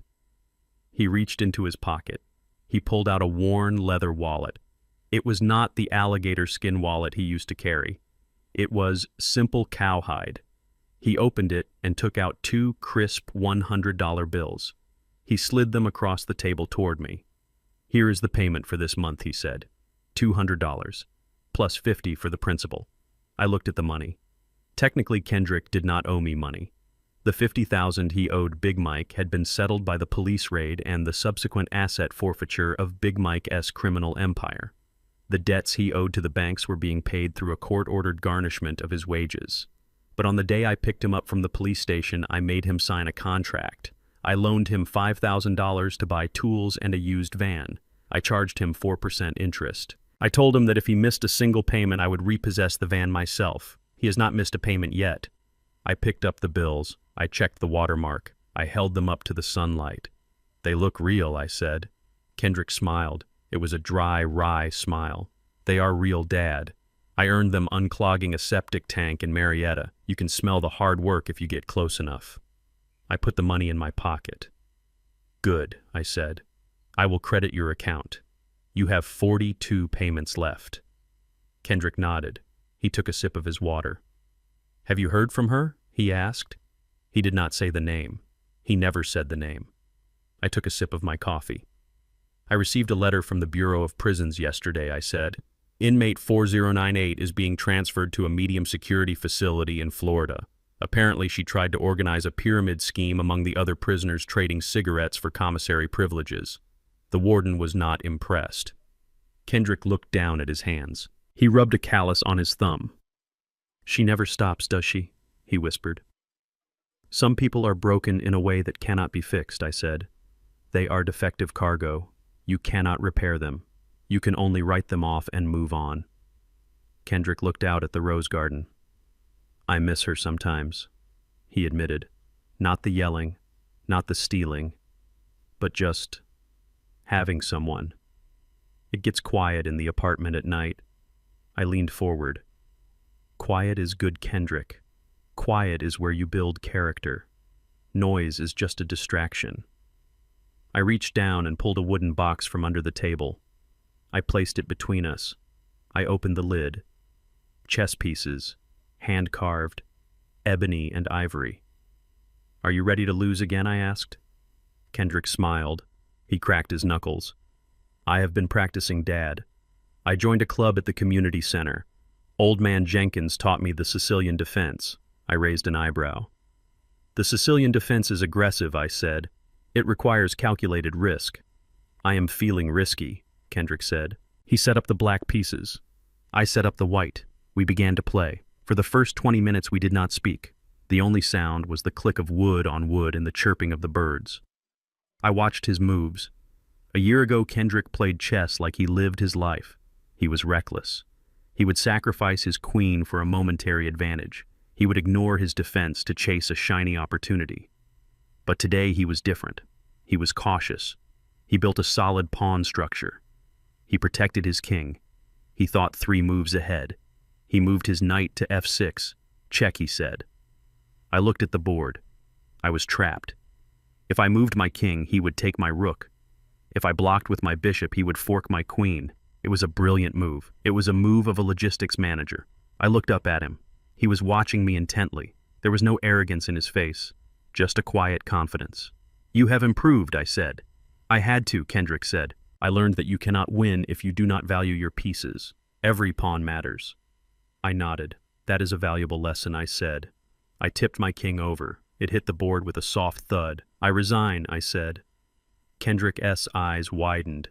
He reached into his pocket. He pulled out a worn leather wallet. It was not the alligator skin wallet he used to carry. It was simple cowhide. He opened it and took out 2 crisp $100 bills. He slid them across the table toward me. "Here is the payment for this month," he said. $200, plus $50 for the principal. I looked at the money. Technically, Kendrick did not owe me money. The $50,000 he owed Big Mike had been settled by the police raid and the subsequent asset forfeiture of Big Mike's criminal empire. The debts he owed to the banks were being paid through a court-ordered garnishment of his wages. But on the day I picked him up from the police station, I made him sign a contract. I loaned him $5,000 to buy tools and a used van. I charged him 4% interest. I told him that if he missed a single payment, I would repossess the van myself. He has not missed a payment yet. I picked up the bills. I checked the watermark. I held them up to the sunlight. "They look real," I said. Kendrick smiled. It was a dry, wry smile. "They are real, Dad. I earned them unclogging a septic tank in Marietta. You can smell the hard work if you get close enough." I put the money in my pocket. "Good," I said. "I will credit your account. You have 42 payments left." Kendrick nodded. He took a sip of his water. "Have you heard from her?" he asked. He did not say the name. He never said the name. I took a sip of my coffee. "I received a letter from the Bureau of Prisons yesterday," I said. "Inmate 4098 is being transferred to a medium security facility in Florida. Apparently she tried to organize a pyramid scheme among the other prisoners trading cigarettes for commissary privileges. The warden was not impressed." Kendrick looked down at his hands. He rubbed a callus on his thumb. "She never stops, does she?" he whispered. "Some people are broken in a way that cannot be fixed," I said. "They are defective cargo. You cannot repair them. You can only write them off and move on." Kendrick looked out at the rose garden. "I miss her sometimes," he admitted. "Not the yelling, not the stealing, but just having someone. It gets quiet in the apartment at night." I leaned forward. "Quiet is good, Kendrick. Quiet is where you build character. Noise is just a distraction." I reached down and pulled a wooden box from under the table. I placed it between us. I opened the lid. Chess pieces, hand-carved, ebony and ivory. "Are you ready to lose again?" I asked. Kendrick smiled. He cracked his knuckles. "I have been practicing, Dad. I joined a club at the community center. Old man Jenkins taught me the Sicilian defense." I raised an eyebrow. "The Sicilian defense is aggressive," I said. "It requires calculated risk." "I am feeling risky," Kendrick said. He set up the black pieces. I set up the white. We began to play. For the first 20 minutes we did not speak. The only sound was the click of wood on wood and the chirping of the birds. I watched his moves. A year ago, Kendrick played chess like he lived his life. He was reckless. He would sacrifice his queen for a momentary advantage. He would ignore his defense to chase a shiny opportunity. But today he was different. He was cautious. He built a solid pawn structure. He protected his king. He thought 3 moves ahead. He moved his knight to f6. "Check," he said. I looked at the board. I was trapped. If I moved my king, he would take my rook. If I blocked with my bishop, he would fork my queen. It was a brilliant move. It was a move of a logistics manager. I looked up at him. He was watching me intently. There was no arrogance in his face, just a quiet confidence. "You have improved," I said. "I had to," Kendrick said. "I learned that you cannot win if you do not value your pieces. Every pawn matters." I nodded. "That is a valuable lesson," I said. I tipped my king over. It hit the board with a soft thud. "I resign," I said. Kendrick's eyes widened.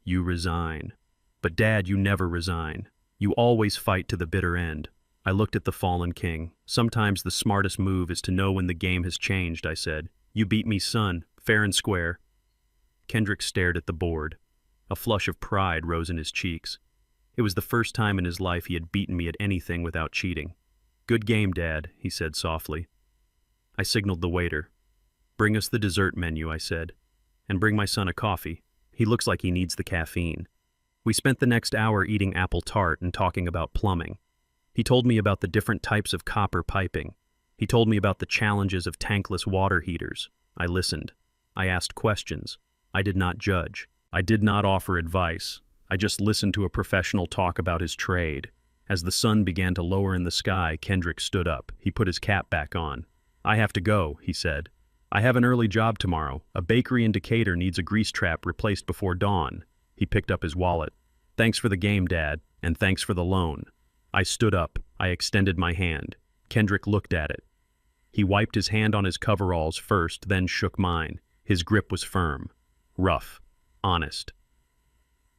"You resign. But Dad, you never resign. You always fight to the bitter end." I looked at the fallen king. "Sometimes the smartest move is to know when the game has changed," I said. "You beat me, son, fair and square." Kendrick stared at the board. A flush of pride rose in his cheeks. It was the first time in his life he had beaten me at anything without cheating. "Good game, Dad," he said softly. I signaled the waiter. "Bring us the dessert menu," I said. "And bring my son a coffee. He looks like he needs the caffeine." We spent the next hour eating apple tart and talking about plumbing. He told me about the different types of copper piping. He told me about the challenges of tankless water heaters. I listened. I asked questions. I did not judge. I did not offer advice. I just listened to a professional talk about his trade. As the sun began to lower in the sky, Kendrick stood up. He put his cap back on. "I have to go," he said. "I have an early job tomorrow. A bakery in Decatur needs a grease trap replaced before dawn." He picked up his wallet. "Thanks for the game, Dad, and thanks for the loan." I stood up. I extended my hand. Kendrick looked at it. He wiped his hand on his coveralls first, then shook mine. His grip was firm, rough, honest.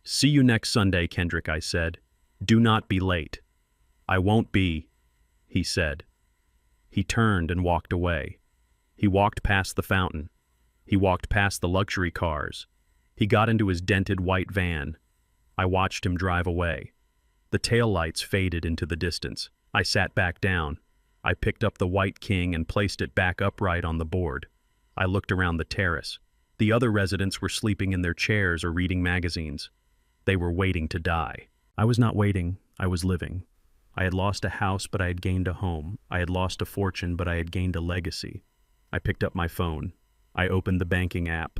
"See you next Sunday, Kendrick," I said. "Do not be late." "I won't be," he said. He turned and walked away. He walked past the fountain. He walked past the luxury cars. He got into his dented white van. I watched him drive away. The taillights faded into the distance. I sat back down. I picked up the White King and placed it back upright on the board. I looked around the terrace. The other residents were sleeping in their chairs or reading magazines. They were waiting to die. I was not waiting. I was living. I had lost a house, but I had gained a home. I had lost a fortune, but I had gained a legacy. I picked up my phone. I opened the banking app.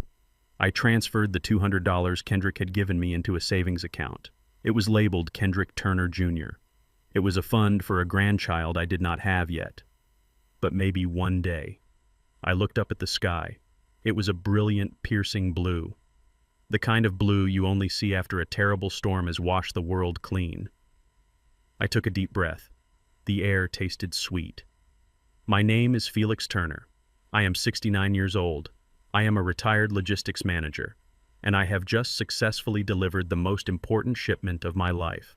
I transferred the $200 Kendrick had given me into a savings account. It was labeled Kendrick Turner Jr. It was a fund for a grandchild I did not have yet. But maybe one day. I looked up at the sky. It was a brilliant, piercing blue. The kind of blue you only see after a terrible storm has washed the world clean. I took a deep breath. The air tasted sweet. My name is Felix Turner. I am 69 years old. I am a retired logistics manager, and I have just successfully delivered the most important shipment of my life.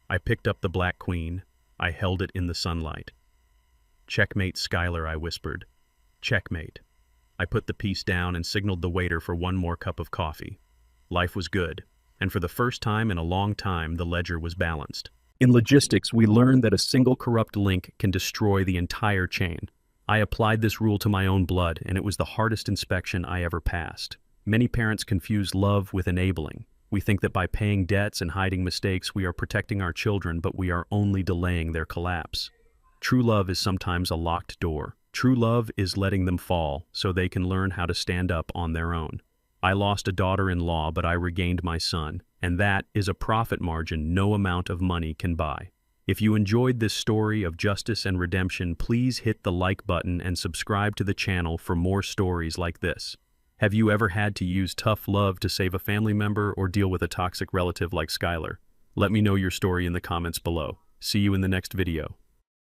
I picked up the Black Queen. I held it in the sunlight. "Checkmate, Skylar," I whispered. "Checkmate." I put the piece down and signaled the waiter for one more cup of coffee. Life was good, and for the first time in a long time, the ledger was balanced. In logistics, we learned that a single corrupt link can destroy the entire chain. I applied this rule to my own blood, and it was the hardest inspection I ever passed. Many parents confuse love with enabling. We think that by paying debts and hiding mistakes, we are protecting our children, but we are only delaying their collapse. True love is sometimes a locked door. True love is letting them fall so they can learn how to stand up on their own. I lost a daughter-in-law, but I regained my son, and that is a profit margin no amount of money can buy. If you enjoyed this story of justice and redemption, please hit the like button and subscribe to the channel for more stories like this. Have you ever had to use tough love to save a family member or deal with a toxic relative like Skylar? Let me know your story in the comments below. See you in the next video.